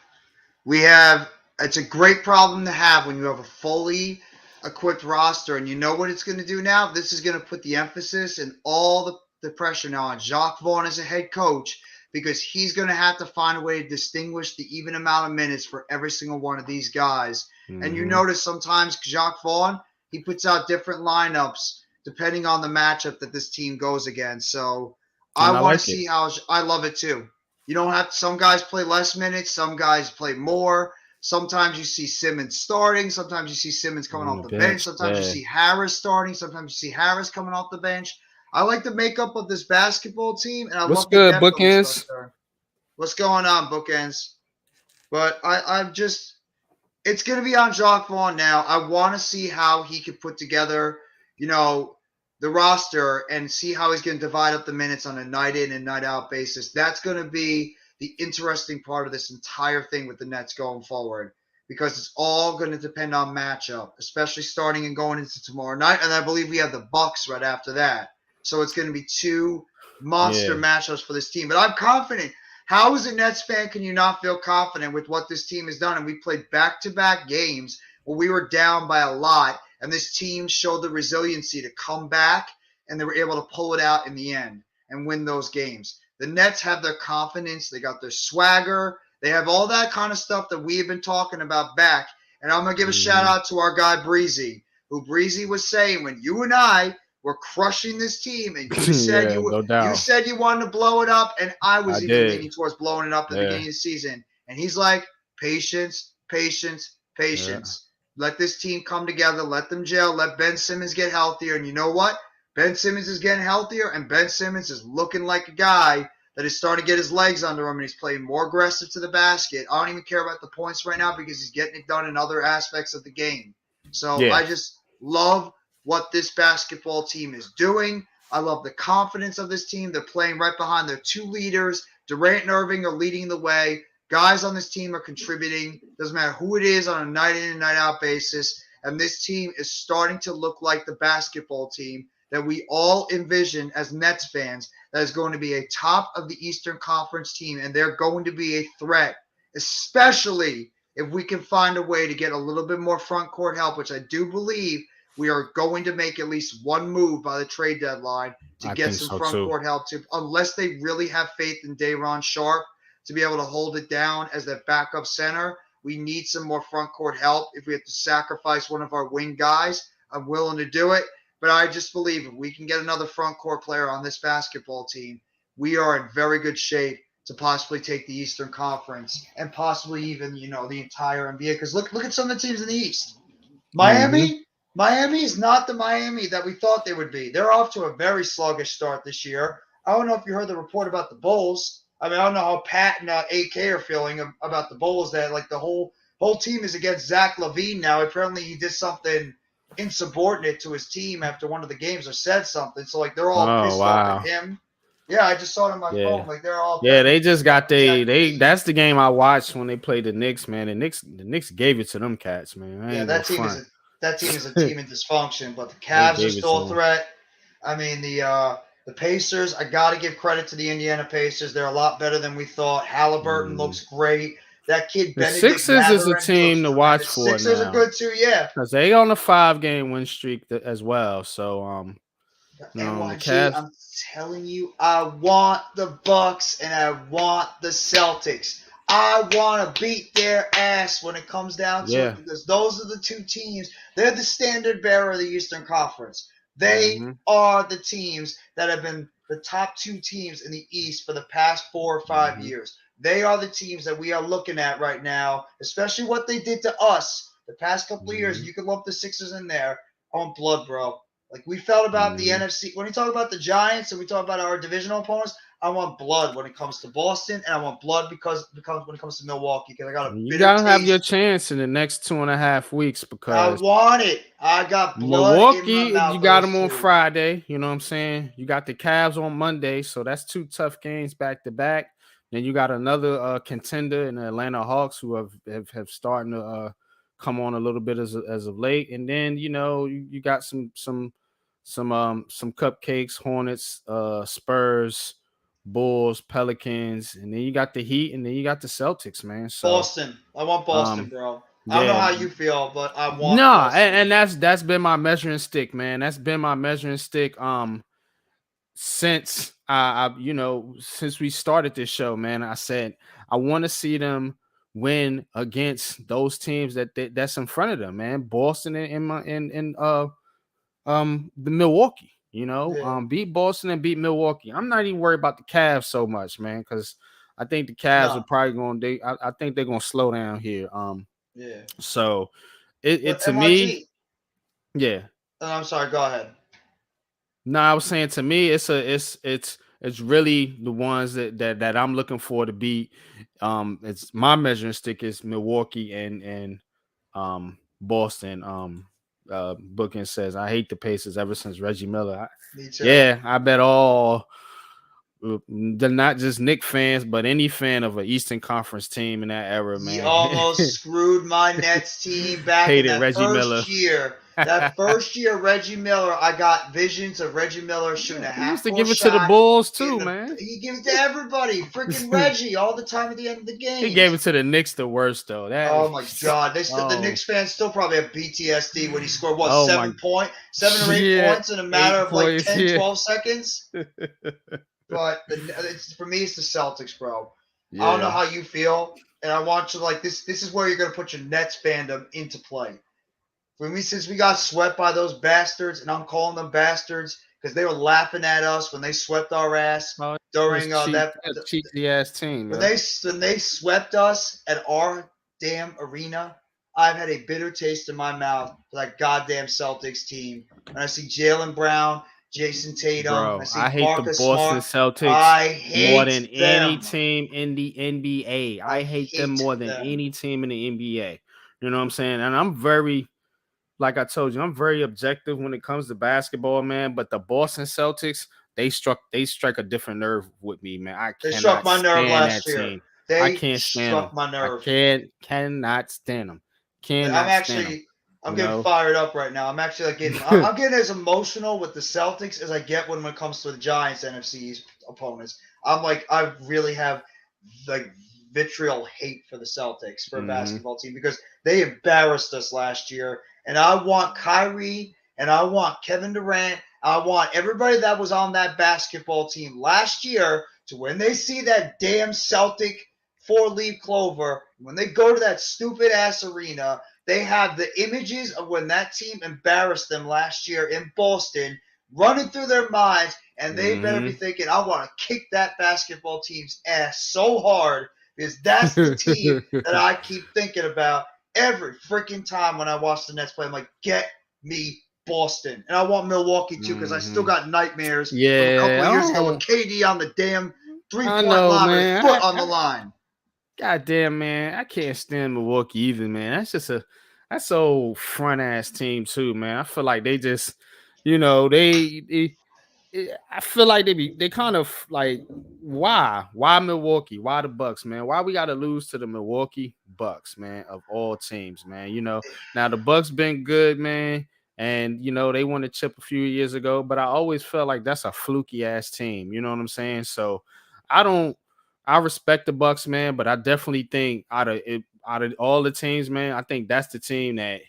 It's a great problem to have when you have a fully equipped roster, and you know what it's going to do now? This is going to put the emphasis and all the pressure now on Jacques Vaughn as a head coach, because he's going to have to find a way to distinguish the even amount of minutes for every single one of these guys. Mm-hmm. And you notice sometimes Jacques Vaughn, he puts out different lineups depending on the matchup that this team goes against. So I want to see how – I love it too. You don't have – some guys play less minutes. Some guys play more. Sometimes you see Simmons starting. Sometimes you see Simmons coming off the bench. Sometimes you see Harris starting. Sometimes you see Harris coming off the bench. I like the makeup of this basketball team, and I love the depth Bookends? What's going on, Bookends? But I'm just – it's going to be on Jacques Vaughn now. I want to see how he can put together, the roster and see how he's going to divide up the minutes on a night in and night out basis. That's going to be the interesting part of this entire thing with the Nets going forward, because it's all going to depend on matchup, especially starting and going into tomorrow night. And I believe we have the Bucks right after that. So it's going to be two monster matchups for this team. But I'm confident. How, as a Nets fan, can you not feel confident with what this team has done? And we played back-to-back games where we were down by a lot, and this team showed the resiliency to come back, and they were able to pull it out in the end and win those games. The Nets have their confidence. They got their swagger. They have all that kind of stuff that we have been talking about back. And I'm going to give a shout out to our guy Breezy, who Breezy was saying when you and I were crushing this team, and you said you said you wanted to blow it up, and I was even leaning towards blowing it up at the beginning of the season. And he's like, patience, patience, patience. Yeah. Let this team come together. Let them gel. Let Ben Simmons get healthier. And you know what? Ben Simmons is getting healthier, and Ben Simmons is looking like a guy that is starting to get his legs under him, and he's playing more aggressive to the basket. I don't even care about the points right now because he's getting it done in other aspects of the game. So I just love what this basketball team is doing. I love the confidence of this team. They're playing right behind their two leaders. Durant and Irving are leading the way. Guys on this team are contributing. Doesn't matter who it is on a night in and night out basis. And this team is starting to look like the basketball team that we all envision as Nets fans, that is going to be a top of the Eastern Conference team, and they're going to be a threat, especially if we can find a way to get a little bit more front court help, which I do believe we are going to make at least one move by the trade deadline to get some front court help too, unless they really have faith in Day'Ron Sharpe to be able to hold it down as that backup center. We need some more front court help. If we have to sacrifice one of our wing guys, I'm willing to do it. But I just believe if we can get another front court player on this basketball team, we are in very good shape to possibly take the Eastern Conference and possibly even, the entire NBA. Because look at some of the teams in the East. Miami, Miami is not the Miami that we thought they would be. They're off to a very sluggish start this year. I don't know if you heard the report about the Bulls. I mean, I don't know how Pat and AK are feeling about the Bulls. That like the whole team is against Zach LaVine now. Apparently, he did something insubordinate to his team after one of the games or said something. So like they're all Oh pissed off at wow. him. Yeah, I just saw it on my Yeah. phone. Like they're all Yeah, they just got Zach they LaVine. that's the game I watched when they played the Knicks, man. The Knicks gave it to them cats, man. I Yeah, ain't gonna that team is a front. team in dysfunction, but the They Cavs are gave it to still a them. threat. I mean the Pacers. I got to give credit to the Indiana Pacers. They're a lot better than we thought. Halliburton looks great. That kid The Benedict Sixers is a Mathurin, he looks team to watch tremendous. for Sixers are now good too. Yeah, because they on a 5-game win streak as well. So the NYG, Cavs. I'm telling you, I want the Bucks and I want the Celtics. I want to beat their ass when it comes down to Yeah. it because those are the two teams. They're the standard bearer of the Eastern Conference. They are the teams that have been the top two teams in the East for the past 4 or 5 years. They are the teams that we are looking at right now, especially what they did to us the past couple of years. You can lump the Sixers in there on blood, bro. Like we felt about the NFC. When we talk about the Giants and we talk about our divisional opponents, I want blood when it comes to Boston, and I want blood when it comes to Milwaukee because I got a You bitter gotta have your taste. chance in the next 2.5 weeks I because want it. I got blood in my Milwaukee, you mouth. got them Those on two. Friday. You know what I'm saying? You got the Cavs on Monday, so that's 2 tough games back to back. Then you got another contender in the Atlanta Hawks who have starting to come on a little bit as of late. And then you got some cupcakes, Hornets, Spurs, Bulls, Pelicans, and then you got the Heat, and then you got the Celtics, man. So Boston. I want Boston, bro. I don't know yeah. how you feel, but I want Nah, Boston. and that's been my measuring stick, man. That's been my measuring stick since since we started this show, man. I said I want to see them win against those teams that's in front of them, man. Boston the Milwaukee, beat Boston and beat Milwaukee. I'm not even worried about the Cavs so much, man, because I think the Cavs are probably I think they're gonna slow down here. Yeah. So it But to me, MRG. yeah. I'm sorry. Go ahead. No, I was saying to me, it's really the ones that I'm looking for to beat. It's my measuring stick is Milwaukee and Boston. Booking says I hate the Pacers ever since Reggie Miller. Me too. Yeah, I bet all they're not just Knicks fans, but any fan of an Eastern Conference team in that era, He man. almost screwed my Nets team back in Hated that Reggie Miller. first year. That first year, Reggie Miller, I got visions of Reggie Miller shooting a He used half to court give it to the shot. Bulls too, man. He gives it to everybody. Freaking Reggie all the time at the end of the game. He gave it to the Knicks the worst though. Oh my god! The Knicks fans still probably have PTSD when he scored 7 or 8 points in a matter of like 10, 12 seconds. But for me, it's the Celtics, bro. Yeah. I don't know how you feel, and I want you this. This is where you're gonna put your Nets fandom into play. For me, since we got swept by those bastards, and I'm calling them bastards because they were laughing at us when they swept our ass during that cheesy ass team. When they swept us at our damn arena, I've had a bitter taste in my mouth for that goddamn Celtics team. When I see Jaylen Brown, Jason Tatum, bro, I hate Marcus the Boston Smart, Celtics I hate more than them. any team in the NBA. I hate them more than any team in the NBA. You know what I'm saying? And I'm very, like I told you, I'm very objective when it comes to basketball, man. But the Boston Celtics, they strike a different nerve with me, man. They struck my nerve last year. Team. They I can't stand struck them. my nerve. I cannot stand them. I'm getting fired up right now. I'm actually I'm getting as emotional with the Celtics as I get when it comes to the Giants NFC opponents. I really have vitriol hate for the Celtics for a basketball team because they embarrassed us last year. And I want Kyrie and I want Kevin Durant. I want everybody that was on that basketball team last year to when they see that damn Celtic 4-leaf clover, when they go to that stupid ass arena, they have the images of when that team embarrassed them last year in Boston running through their minds, and they better be thinking, I want to kick that basketball team's ass so hard because that's the team that I keep thinking about every freaking time when I watch the Nets play. I'm like, get me, Boston. And I want Milwaukee too because I still got nightmares from a couple of years ago with KD on the damn 3-point line with a foot on the line. Goddamn, man. I can't stand Milwaukee either, man. That's so front ass team too, man. I feel like they just, I feel like they kind of like why Milwaukee, why the Bucks, man, why we got to lose to the Milwaukee Bucks, man, of all teams, man. Now the Bucks been good, man, and they won the chip a few years ago, but I always felt like that's a fluky ass team. You know what I'm saying? So I respect the Bucks, man, but I definitely think out of all the teams, man, I think that's the team that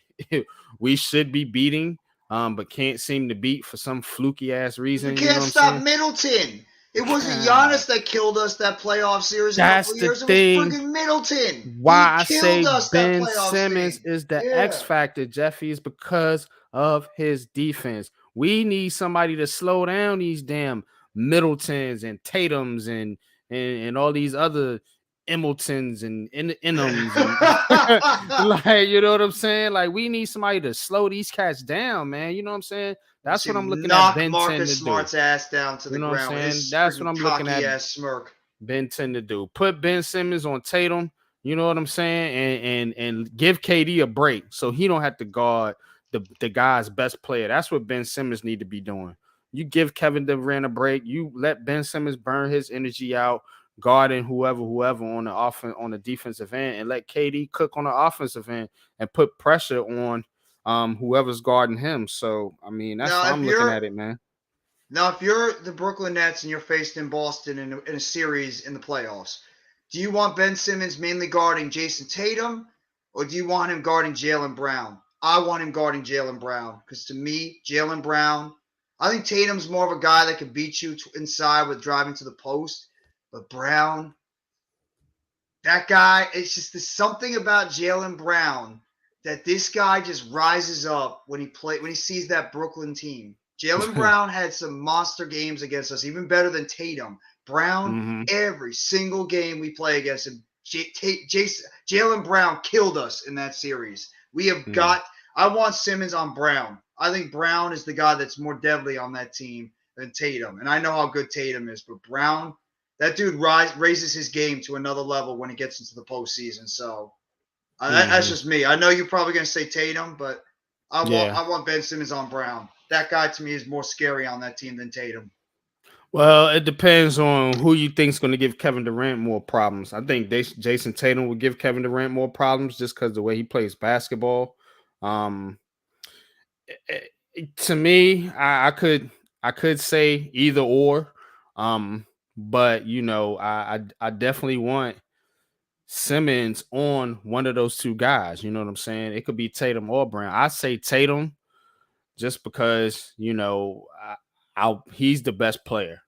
we should be beating. But can't seem to beat for some fluky ass reason. You can't stop Middleton. It wasn't Giannis that killed us that playoff series a couple years. It was friggin' Middleton. Why I say Ben Simmons is the X factor, Jeffy, is because of his defense. We need somebody to slow down these damn Middletons and Tatums and all these other Emmiltons and Inums and like, you know what I'm saying? Like, we need somebody to slow these cats down, man. You know what I'm saying? That's what I'm looking at. Ben Marcus Smart's ass down to the ground. What I'm saying? That's what I'm looking at. Smirk. Ben 10 to do. Put Ben Simmons on Tatum. You know what I'm saying? And give KD a break so he don't have to guard the guy's best player. That's what Ben Simmons need to be doing. You give Kevin Durant a break. You let Ben Simmons burn his energy out, guarding whoever on the defensive end, and let KD cook on the offensive end and put pressure on whoever's guarding him. So I mean, that's how I'm looking at it, man. Now, if you're the Brooklyn Nets and you're faced in Boston in a series in the playoffs, do you want Ben Simmons mainly guarding Jason Tatum, or do you want him guarding Jaylen Brown? I want him guarding Jaylen Brown because to me, Jaylen Brown, I think Tatum's more of a guy that can beat you inside with driving to the post. But Brown, that guy, it's just there's something about Jaylen Brown that this guy just rises up when he sees that Brooklyn team. Jaylen Brown had some monster games against us, even better than Tatum. Brown, every single game we play against him, Jaylen Brown killed us in that series. We have I want Simmons on Brown. I think Brown is the guy that's more deadly on that team than Tatum. And I know how good Tatum is, but Brown, that dude raises his game to another level when he gets into the postseason. So that's just me. I know you're probably going to say Tatum, but I want Ben Simmons on Brown. That guy to me is more scary on that team than Tatum. Well, it depends on who you think is going to give Kevin Durant more problems. I think Jason Tatum would give Kevin Durant more problems just because the way he plays basketball. To me, I could say either or. But I definitely want Simmons on one of those two guys. You know what I'm saying? It could be Tatum or Brown. I say Tatum just because he's the best player,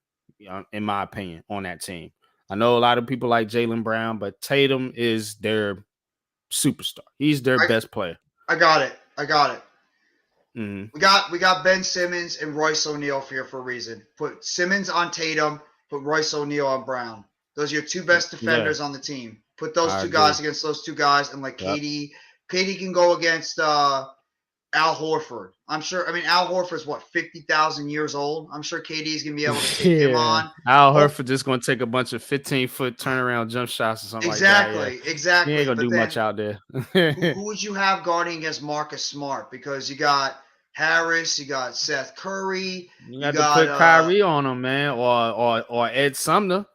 in my opinion, on that team. I know a lot of people like Jaylen Brown, but Tatum is their superstar. He's their best player. I got it. Mm-hmm. We got Ben Simmons and Royce O'Neal here for a reason. Put Simmons on Tatum. Put Royce O'Neal on Brown. Those are your two best defenders on the team. Put those two guys against those two guys, and like KD can go against Al Horford. I'm sure. I mean, Al Horford's 50,000 years old. I'm sure KD's gonna be able to take him on. Al Horford just gonna take a bunch of 15-foot turnaround jump shots or something like that. Exactly. He ain't gonna do much out there. who would you have guarding against Marcus Smart? Because you got Harris, you got Seth Curry. You got to put Kyrie on him, man, or Ed Sumner.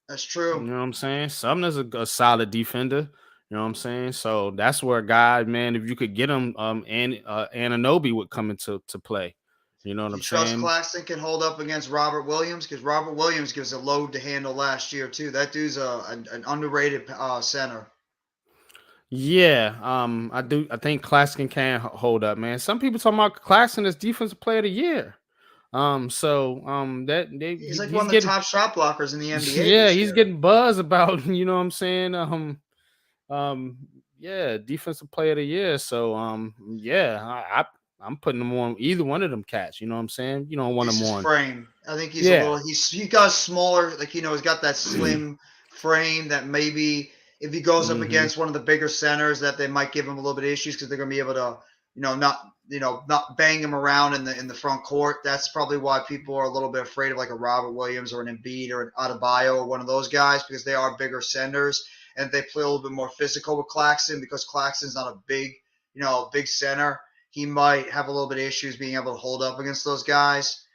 That's true. You know what I'm saying? Sumner's a solid defender. You know what I'm saying? So that's where a guy, man, if you could get him, and Anunoby would come into play. You know what I'm saying? Trust Claxton can hold up against Robert Williams because Robert Williams gives a load to handle last year too. That dude's an underrated center. Yeah, I think Claxton can hold up, man. Some people talking about Claxton as defensive player of the year. He's like one of the top shot blockers in the NBA. Yeah, he's getting buzz about, you know what I'm saying? Defensive player of the year. So I'm putting him on either one of them cats. You know what I'm saying? You don't want him on frame. I think he's he got smaller, like he's got that slim frame that maybe if he goes up against one of the bigger centers that they might give him a little bit of issues because they're gonna be able to not bang him around in the front court. That's probably why people are a little bit afraid of like a Robert Williams or an Embiid or an Adebayo or one of those guys, because they are bigger senders and they play a little bit more physical with Claxton, because Claxton's not a big center. He might have a little bit of issues being able to hold up against those guys.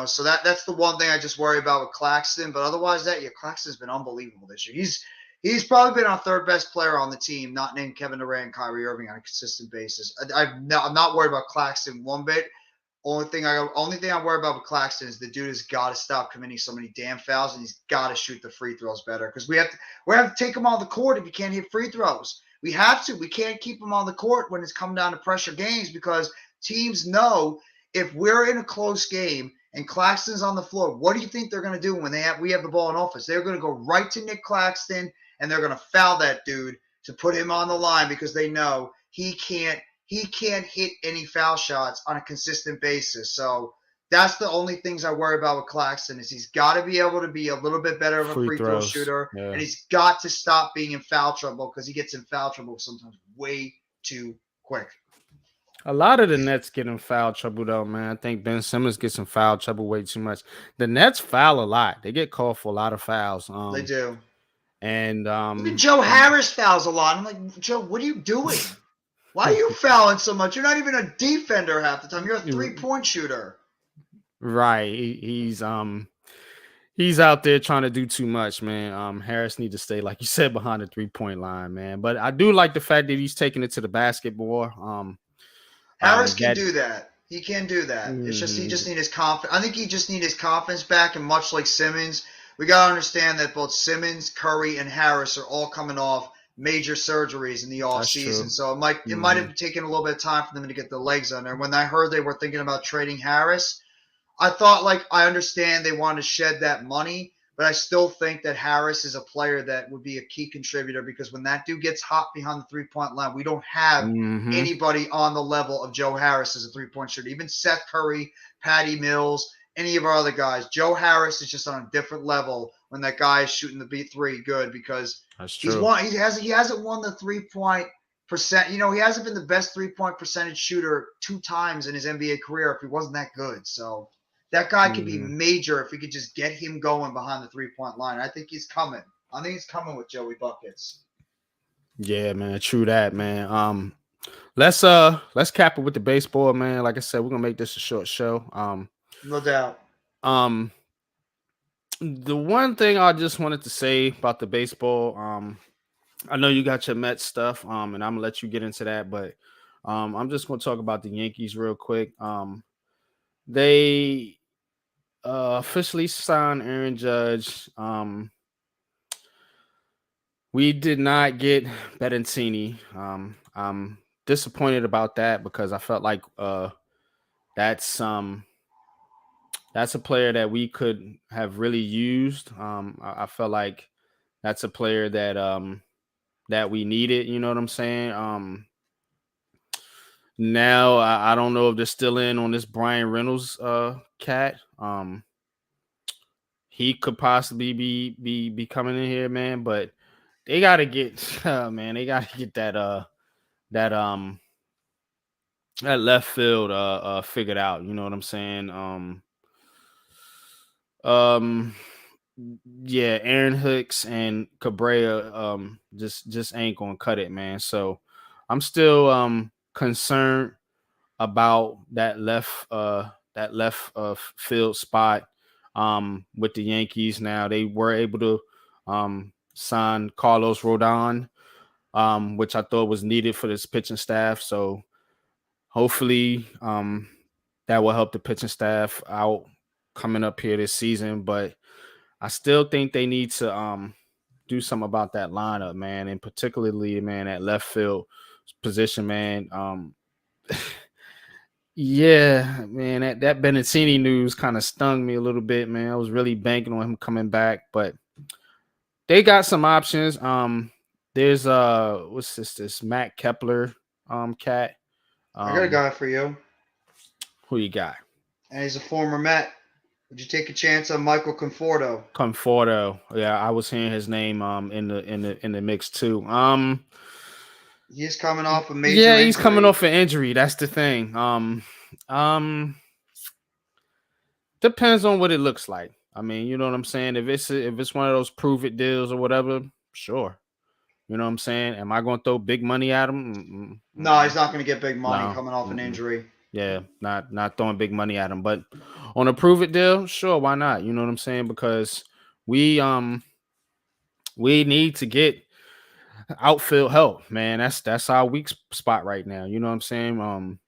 So that's the one thing I just worry about with Claxton. But otherwise, Claxton's been unbelievable this year. He's probably been our third best player on the team, not named Kevin Durant and Kyrie Irving on a consistent basis. I'm not worried about Claxton one bit. Only thing I'm worried about with Claxton is the dude has got to stop committing so many damn fouls, and he's got to shoot the free throws better, because we have to take him on the court if he can't hit free throws. We have to. We can't keep him on the court when it's come down to pressure games, because teams know if we're in a close game and Claxton's on the floor, what do you think they're going to do when we have the ball in offense? They're going to go right to Nick Claxton, and they're going to foul that dude to put him on the line, because they know he can't hit any foul shots on a consistent basis. So that's the only things I worry about with Claxton, is he's got to be able to be a little bit better of a free throw shooter, and he's got to stop being in foul trouble, because he gets in foul trouble sometimes way too quick. A lot of the Nets get in foul trouble, though, man. I think Ben Simmons gets in foul trouble way too much. The Nets foul a lot. They get called for a lot of fouls. They do. And even Joe Harris fouls a lot. I'm like, Joe, what are you doing? Why are you fouling so much? You're not even a defender half the time. You're a 3-point shooter. Right. He's out there trying to do too much, man. Harris needs to stay, like you said, behind the 3-point line, man. But I do like the fact that he's taking it to the basketball. Harris can do that. He can do that. It's just he just need his confidence. I think he just need his confidence back. And much like Simmons, we got to understand that both Simmons, Curry, and Harris are all coming off major surgeries in the offseason. So it might have taken a little bit of time for them to get their legs under. When I heard they were thinking about trading Harris, I thought, I understand they want to shed that money, but I still think that Harris is a player that would be a key contributor, because when that dude gets hot behind the 3-point line, we don't have anybody on the level of Joe Harris as a 3-point shooter. Even Seth Curry, Patty Mills, any of our other guys. Joe Harris is just on a different level when that guy is shooting the beat 3 good, because he hasn't won the 3-point percent. He hasn't been the best 3-point percentage shooter 2 times in his NBA career if he wasn't that good. So that guy could be major if we could just get him going behind the 3-point line. I think he's coming. I think he's coming with Joey Buckets. Yeah, man. True that, man. Let's cap it with the baseball, man. Like I said, we're gonna make this a short show. No doubt. The one thing I just wanted to say about the baseball, I know you got your Mets stuff, and I'm gonna let you get into that, but I'm just gonna talk about the Yankees real quick. They officially signed Aaron Judge. We did not get Bettantini. I'm disappointed about that, because I felt like that's a player that we could have really used. I felt like that's a player that we needed. You know what I'm saying? Now I don't know if they're still in on this Brian Reynolds cat. He could possibly be coming in here, man. But they gotta get that left field figured out. You know what I'm saying? Yeah, Aaron Hicks and Cabrera just ain't gonna cut it, man. So I'm still concerned about that left field spot with the Yankees. Now they were able to sign Carlos Rodon, which I thought was needed for this pitching staff. So hopefully that will help the pitching staff out coming up here this season. But I still think they need to do something about that lineup, man, and particularly, man, at left field position, man. Yeah, man, that Benintendi news kind of stung me a little bit, man. I was really banking on him coming back, but they got some options. There's what's this Matt Kepler cat. I got a guy for you. Who you got? And he's a former Met. Would you take a chance on Michael Conforto? Conforto, yeah, I was hearing his name in the mix too. He's coming off a major Yeah, injury. he's coming off an injury. That's the thing. Depends on what it looks like. I mean, you know what I'm saying? If it's one of those prove it deals or whatever, sure. You know what I'm saying? Am I going to throw big money at him? No, he's not going to get big money No. coming off an injury. Yeah, not throwing big money at him, but on a prove it deal, sure, why not? You know what I'm saying? Because we need to get outfield help, man. That's our weak spot right now. You know what I'm saying?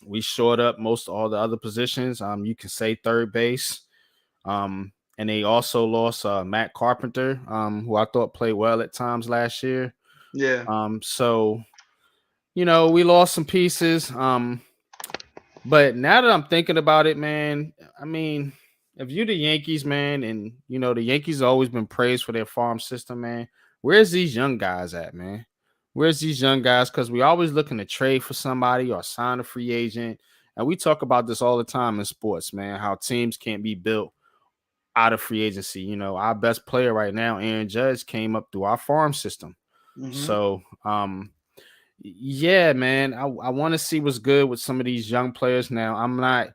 We shored up most all the other positions. You can say third base. And they also lost Matt Carpenter, who I thought played well at times last year. Yeah. So we lost some pieces. But now that I'm thinking about it, man, I mean, if you're the Yankees, man, and the Yankees have always been praised for their farm system, man. Where's these young guys at, man? Where's these young guys? Because we always looking to trade for somebody or sign a free agent. And we talk about this all the time in sports, man, how teams can't be built out of free agency. Our best player right now, Aaron Judge, came up through our farm system. Mm-hmm. So, yeah, man, I want to see what's good with some of these young players. Now, I'm not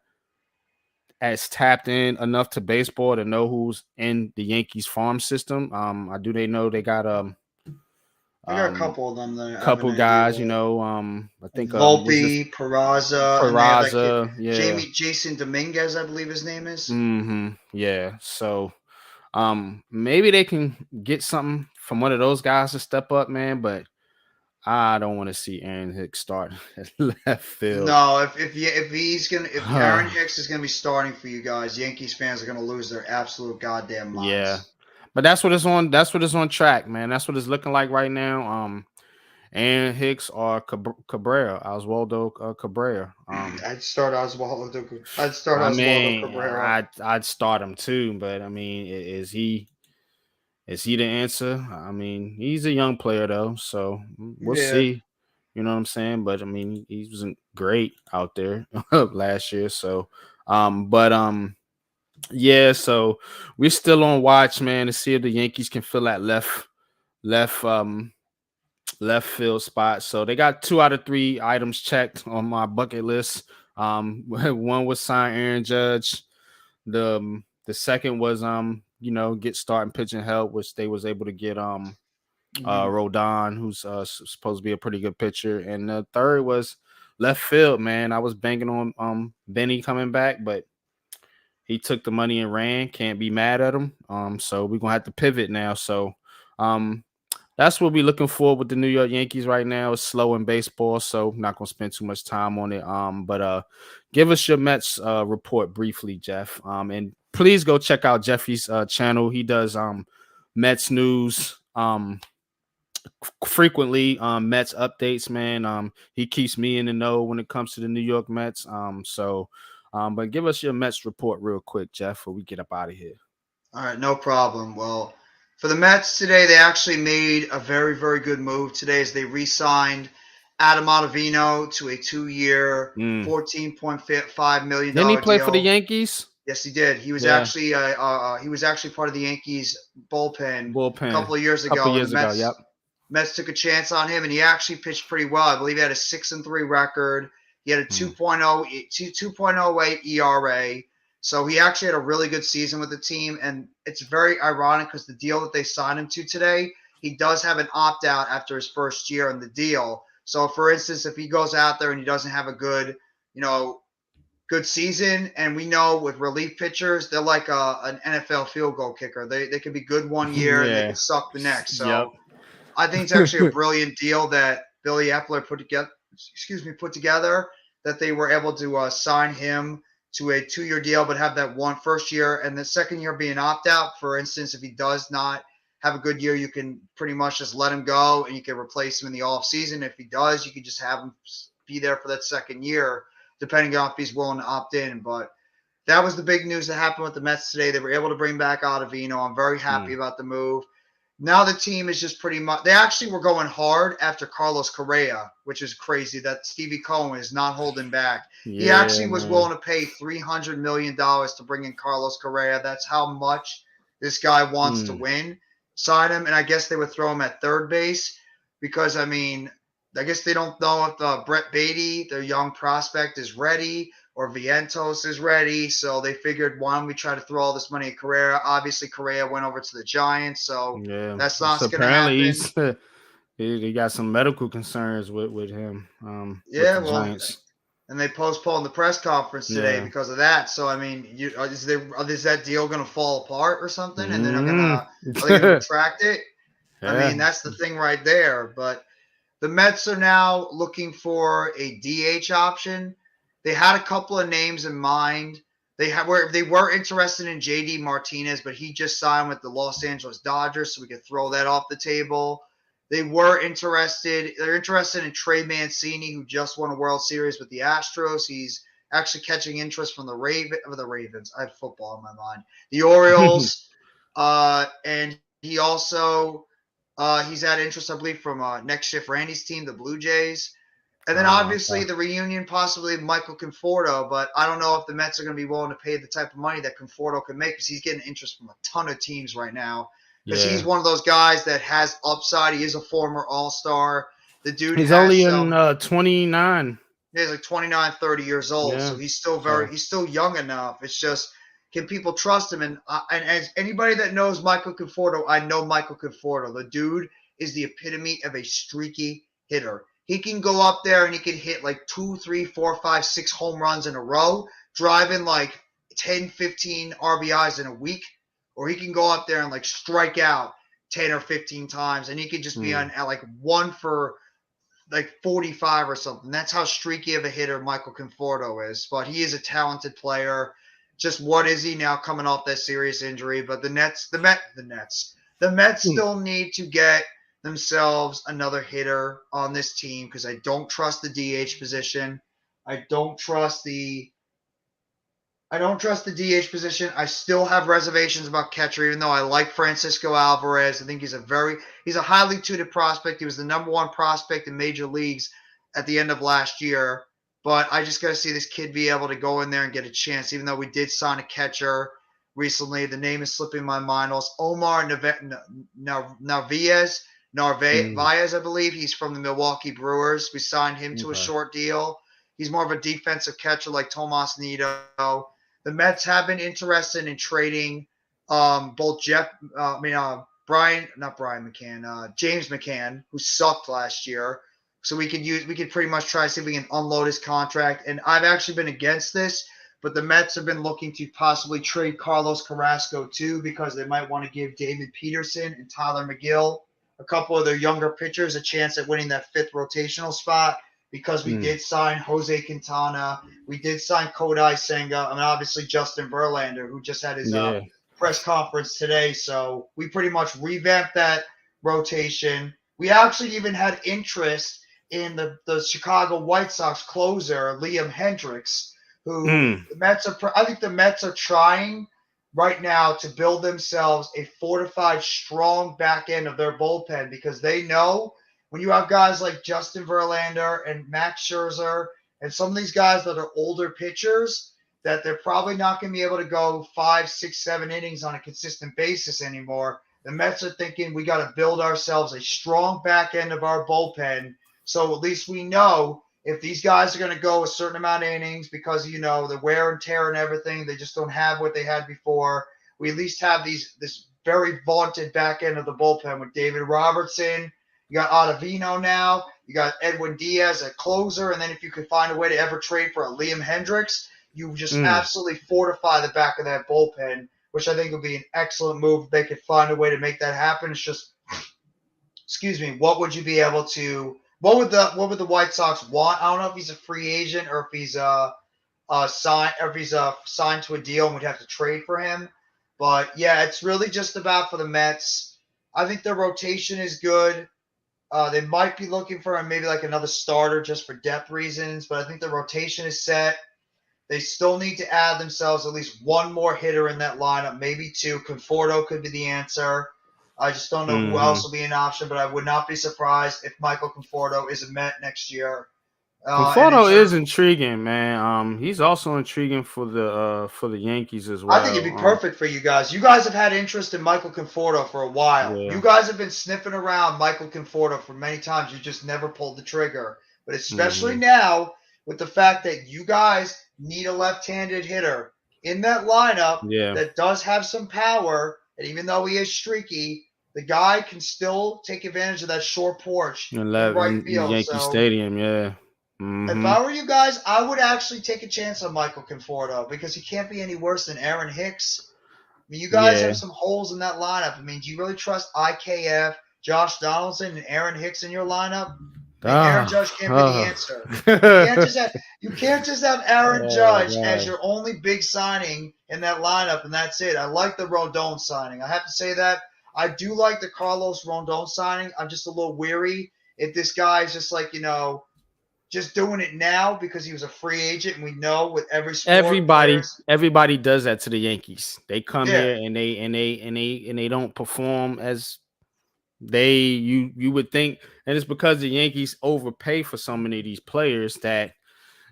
as tapped in enough to baseball to know who's in the Yankees farm system. I do they know they got I got a couple of them. That couple guys, I think Volpe, Peraza, yeah, Jason Dominguez, I believe his name is. Yeah. So maybe they can get something from one of those guys to step up, man, but I don't want to see Aaron Hicks start at left field. No, if Aaron Hicks is gonna be starting for you guys, Yankees fans are gonna lose their absolute goddamn minds. Yeah. But that's what it's on. That's what it's on track, man. That's what it's looking like right now. Aaron Hicks or Cabrera, Oswaldo Cabrera. I'd start Oswaldo Cabrera. Cabrera. I'd start him too, but I mean, is he the answer? I mean, he's a young player though, so we'll see. You know what I'm saying? But I mean, he wasn't great out there last year. So, yeah. So we're still on watch, man, to see if the Yankees can fill that left field spot. So they got 2 out of 3 items checked on my bucket list. One was sign Aaron Judge. The second was get starting pitching help, which they was able to get Rodon, who's supposed to be a pretty good pitcher. And the third was left field, man. I was banking on Benny coming back, but he took the money and ran. Can't be mad at him. So we're gonna have to pivot now. So that's what we're looking for with the New York Yankees right now. It's slow in baseball, so I'm not gonna spend too much time on it. But give us your Mets report briefly, Jeff. And please go check out Jeffy's channel. He does Mets news frequently, Mets updates, man. He keeps me in the know when it comes to the New York Mets. But give us your Mets report real quick, Jeff, before we get up out of here. All right, no problem. Well, for the Mets today, they actually made a very, very good move today as they re-signed Adam Ottavino to a 2-year, $14.5 million Didn't he play deal. for the Yankees? Yes, he did. He was actually part of the Yankees bullpen a couple of years ago. Yep. Mets took a chance on him, and he actually pitched pretty well. I believe he had a 6-3 record. He had a 2.08 ERA. So he actually had a really good season with the team, and it's very ironic because the deal that they signed him to today, he does have an opt-out after his first year in the deal. So, for instance, if he goes out there and he doesn't have a good season, and we know with relief pitchers, they're like an NFL field goal kicker. They can be good one year and they can suck the next. So I think it's actually a brilliant deal that Billy Epler put together, that they were able to sign him to a 2-year deal, but have that one first year and the second year being opt-out. For instance, if he does not have a good year, you can pretty much just let him go and you can replace him in the off season. If he does, you can just have him be there for that second year, depending on if he's willing to opt in. But that was the big news that happened with the Mets today. They were able to bring back Ottavino. I'm very happy about the move. Now the team is just pretty much – they actually were going hard after Carlos Correa, which is crazy that Stevie Cohen is not holding back. He actually was willing to pay $300 million to bring in Carlos Correa. That's how much this guy wants to win. Sign him, and I guess they would throw him at third base because, I mean, I guess they don't know if Brett Beatty, their young prospect, is ready or Vientos is ready. So they figured, why don't we try to throw all this money at Correa? Obviously, Correa went over to the Giants, so Yeah. that's not So going to apparently happen. he got some medical concerns with him. With Yeah, the well, Giants. and they postponed the press conference today Yeah. because of that. So I mean, is that deal going to fall apart or something? And then Mm. are they going to retract it? I mean, Yeah. that's the thing right there. But the Mets are now looking for a DH option. They had a couple of names in mind. They were interested in JD Martinez, but he just signed with the Los Angeles Dodgers, so we could throw that off the table. They're interested in Trey Mancini, who just won a World Series with the Astros. He's actually catching interest from the Ravens. I have football in my mind. The Orioles, and he also he's had interest, I believe, from next shift Randy's team, the Blue Jays. And then obviously Okay. the reunion, possibly Michael Conforto, but I don't know if the Mets are going to be willing to pay the type of money that Conforto can make because he's getting interest from a ton of teams right now. Because he's Yeah. one of those guys that has upside. He is a former All-Star. The dude He's has only some. in 29. He's like 29, 30 years old, so Yeah. he's still young enough. It's just, can people trust him? And as anybody that knows Michael Conforto, I know Michael Conforto. The dude is the epitome of a streaky hitter. He can go up there and he can hit like 2, 3, 4, 5, 6 home runs in a row, driving like 10, 15 RBIs in a week, or he can go up there and like strike out 10 or 15 times, and he could just be on at like 1 for like 45 or something. That's how streaky of a hitter Michael Conforto is. But he is a talented player. Just what is he now coming off that serious injury? But the Mets still need to get themselves another hitter on this team because I don't trust the DH position. I don't trust the DH position. I still have reservations about catcher, even though I like Francisco Alvarez. I think he's a highly touted prospect. He was the number one prospect in major leagues at the end of last year. But I just got to see this kid be able to go in there and get a chance, even though we did sign a catcher recently. The name is slipping my mind. Also, Omar Narvaez, I believe. He's from the Milwaukee Brewers. We signed him to a short deal. He's more of a defensive catcher like Tomas Nido. The Mets have been interested in trading both James McCann, who sucked last year. So we could pretty much try to see if we can unload his contract. And I've actually been against this, but the Mets have been looking to possibly trade Carlos Carrasco too, because they might want to give David Peterson and Tyler McGill, a couple of their younger pitchers, a chance at winning that fifth rotational spot. Because we did sign Jose Quintana, we did sign Kodai Senga, and obviously Justin Verlander, who just had his press conference today. So we pretty much revamped that rotation. We actually even had interest in the Chicago White Sox closer, Liam Hendricks, who I think the Mets are trying right now to build themselves a fortified, strong back end of their bullpen because they know when you have guys like Justin Verlander and Max Scherzer and some of these guys that are older pitchers, that they're probably not going to be able to go 5, 6, 7 innings on a consistent basis anymore. The Mets are thinking we got to build ourselves a strong back end of our bullpen, so at least we know if these guys are going to go a certain amount of innings because, the wear and tear and everything, they just don't have what they had before. We at least have this very vaunted back end of the bullpen with David Robertson. You got Ottavino now. You got Edwin Diaz at closer. And then if you could find a way to ever trade for a Liam Hendricks, you just absolutely fortify the back of that bullpen, which I think would be an excellent move if they could find a way to make that happen. It's just, what would you be able to – what would the White Sox want? I don't know if he's a free agent or if he's signed to a deal and we'd have to trade for him. But, yeah, it's really just about for the Mets. I think their rotation is good. They might be looking for maybe like another starter just for depth reasons, but I think the rotation is set. They still need to add themselves at least one more hitter in that lineup, maybe 2. Conforto could be the answer. I just don't know who else will be an option, but I would not be surprised if Michael Conforto is a Met next year. And in Conforto is terms, intriguing, man. He's also intriguing for the Yankees as I think it'd well. be perfect for you guys. You guys have had interest in Michael Conforto for a while. You Yeah. guys have been sniffing around Michael Conforto for many times. You just never pulled the trigger. But especially Mhm. now, with the fact that you guys need a left-handed hitter in that lineup Yeah. that does have some power, and even though he is streaky, the guy can still take advantage of that short porch In in right field. Yankee So Stadium, yeah. if Hmm. I were you guys, I would actually take a chance on Michael Conforto because he can't be any worse than Aaron Hicks. I mean, you guys Yeah. have some holes in that lineup. I mean, do you really trust IKF, Josh Donaldson, and Aaron Hicks in your lineup? I mean, Aaron Ah, Judge can't be the ah. answer. You can't just have Aaron Oh, Judge as God. your only big signing in that lineup, and that's it. I like the Rondon signing. I have to say that. I do like the Carlos Rondon signing. I'm just a little weary if this guy's just like, just doing it now because he was a free agent, and we know with every sport Everybody, players. everybody does that to the Yankees. They come Yeah, here and they don't perform as you would think, and it's because the Yankees overpay for so many of these players that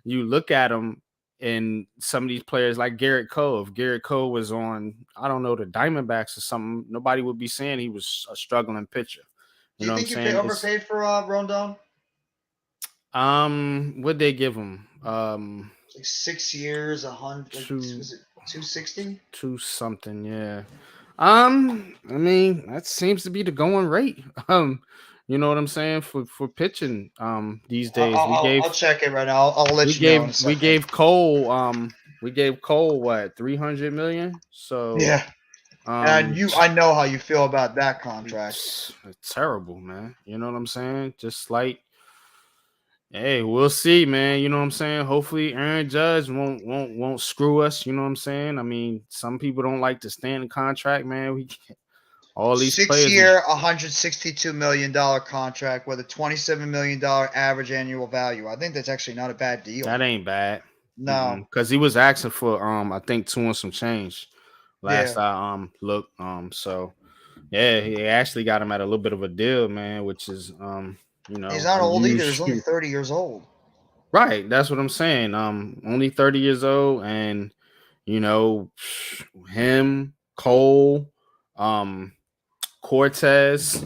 you look at them. And some of these players like Garrett Cole, if Garrett Cole was on, I don't know, the Diamondbacks or something, nobody would be saying he was a struggling pitcher. do You you know what I'm think you pay saying? It's overpaid for Rondon? What'd they give him? Like 6 years, 100. Like, Two was it 260? two something, yeah. I mean, that seems to be the going rate. You know what I'm saying, for pitching these I'll, days. I'll, We I'll gave I'll check it right now. I'll we let you know in a gave we second. gave Cole what, 300 million? So Yeah, and um I know how you feel about that contract. it's terrible, man. You know what I'm saying? Just like, hey, we'll see, man. You know what I'm saying? Hopefully Aaron Judge won't screw us. You know what I'm saying? I mean, some people don't like to stand in contract, man. We all these Six players, year, $162 million contract with a $27 million average annual value. I think that's actually not a bad deal. that ain't bad. No, Because he was asking for I think two and some change last yeah, I looked. So yeah, he actually got him at a little bit of a deal, man, which is he's not old either. He's only unusual. 30 years old. Right, that's what I'm saying. Only 30 years old, and you know, him, Cole, um, Cortez,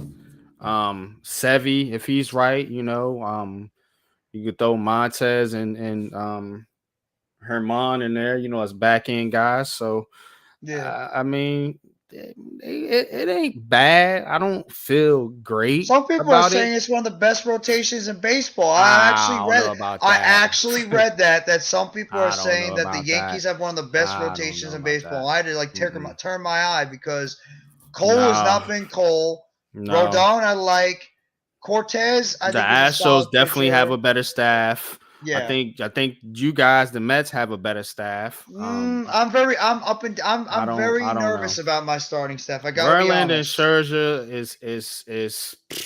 Sevy, if he's right, you could throw Montez and Herman in there, as back end guys. So Yeah. I mean, it ain't bad. I don't feel great Some people are about it. saying it's one of the best rotations in baseball. I don't know about I that. actually read that some people are I don't know saying that the about that. Yankees have one of the best I don't rotations know in about that. baseball. I had to like Mm-mm. turn my eye because Cole has No, not been Cole. no. Rodon, I like. Cortez, I The think is a Astros solid definitely have pitcher. a better staff. Yeah. I think you guys, the Mets, have a better staff. I'm I very don't know. nervous about my starting staff. I gotta be Verlander and honest. Scherzer is Can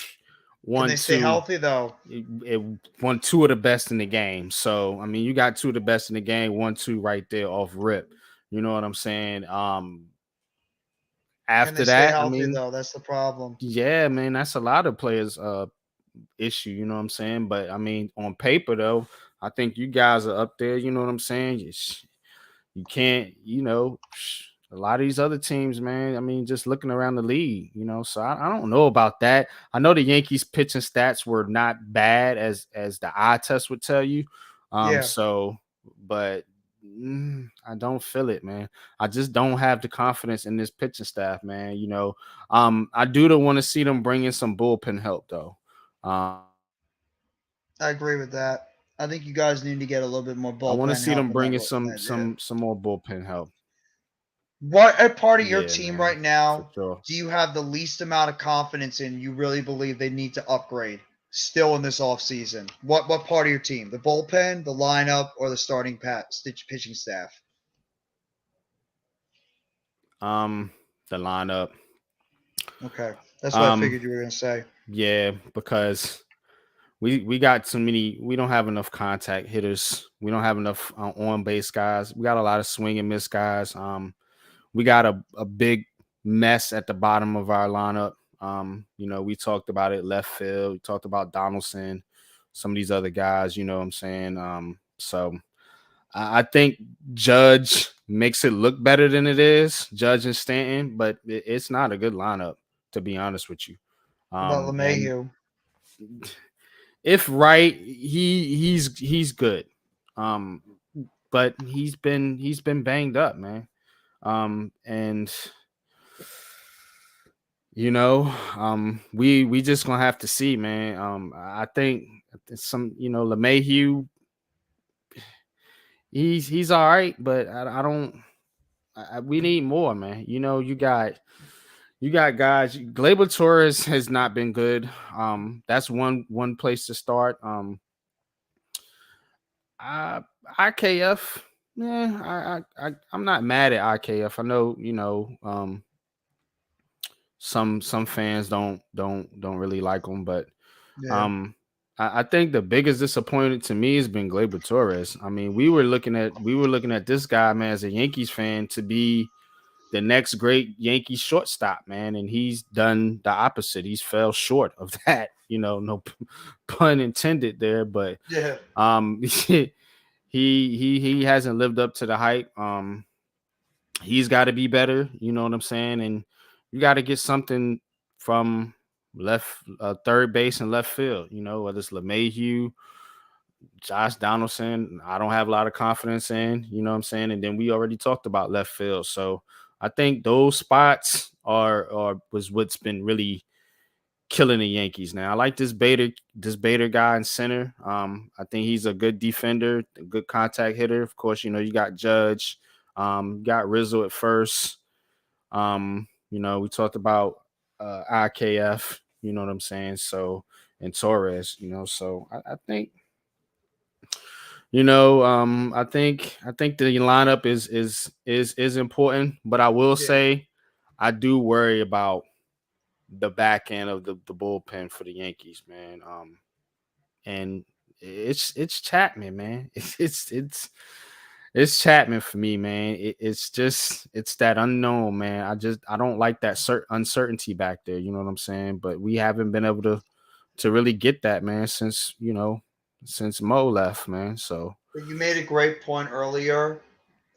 one they stay two. healthy though? It won two of the best in the game. So I mean, you got two of the best in the game, 1-2 right there off rip. You know what I'm saying? Can they After stay that, I healthy mean, though? That's the problem. yeah, man, that's a lot of players issue, you know what I'm saying? But I mean, on paper though, I think you guys are up there, you know what I'm saying? You can't, a lot of these other teams, man. I mean, just looking around the league, so I don't know about that. I know the Yankees pitching stats were not bad as the eye test would tell you. Yeah. But I don't feel it, man. I just don't have the confidence in this pitching staff, man. I do want to see them bring in some bullpen help though. Um, I agree with that. I think you guys need to get a little bit more I want to bullpen see help them in that. bring in In some that yeah. more bullpen help. What part of your Yeah, team man, right for now sure. do you have the least amount of confidence in? You really believe they need to upgrade still in this offseason? What part of your team? The bullpen, the lineup, or the starting pitching staff? The lineup. Okay, that's what I Um, figured you were gonna say. yeah, because we got too many. We don't have enough contact hitters. We don't have enough on base guys. We got a lot of swing and miss guys. We got a big mess at the bottom of our lineup. We talked about it left field. We talked about Donaldson. some of these other guys. You know what I'm saying? So I think Judge makes it look better than it is, Judge and Stanton, but it's not a good lineup, to be honest with you. What about And LeMahieu? if right, he's good. Um, but he's been banged up, man. And we just gonna have to see, man. I think some, LeMahieu, he's all right, but I don't. We need more, man. You got guys. Gleyber Torres has not been good. That's one place to start. I, IKF, yeah, I'm not mad at IKF. I know, some fans don't really like him, but Yeah. I think the biggest disappointment to me has been Gleyber Torres. I mean, we were looking at this guy, man, as a Yankees fan, to be the next great Yankees shortstop, man, and he's done the opposite. He's fell short of that. No pun intended there, but Yeah. he hasn't lived up to the hype. He's got to be better. You know what I'm saying? And you got to get something from third base and left field. Whether it's LeMahieu, Josh Donaldson, I don't have a lot of confidence in. You know what I'm saying? And then we already talked about left field, so I think those spots was what's been really killing the Yankees. Now I like this Bader guy in center. I think he's a good defender, a good contact hitter. Of course, you got Judge, you got Rizzo at first. We talked about IKF, you know what I'm saying? So, and Torres, so I think, I think the lineup is important, but I will say I do worry about the back end of the bullpen for the Yankees, man. And it's Chapman, man. It's Chapman for me, man. It's that unknown, man. I don't like that uncertainty back there. You know what I'm saying? But we haven't been able to really get that, man, since Mo left, man. So But you made a great point earlier,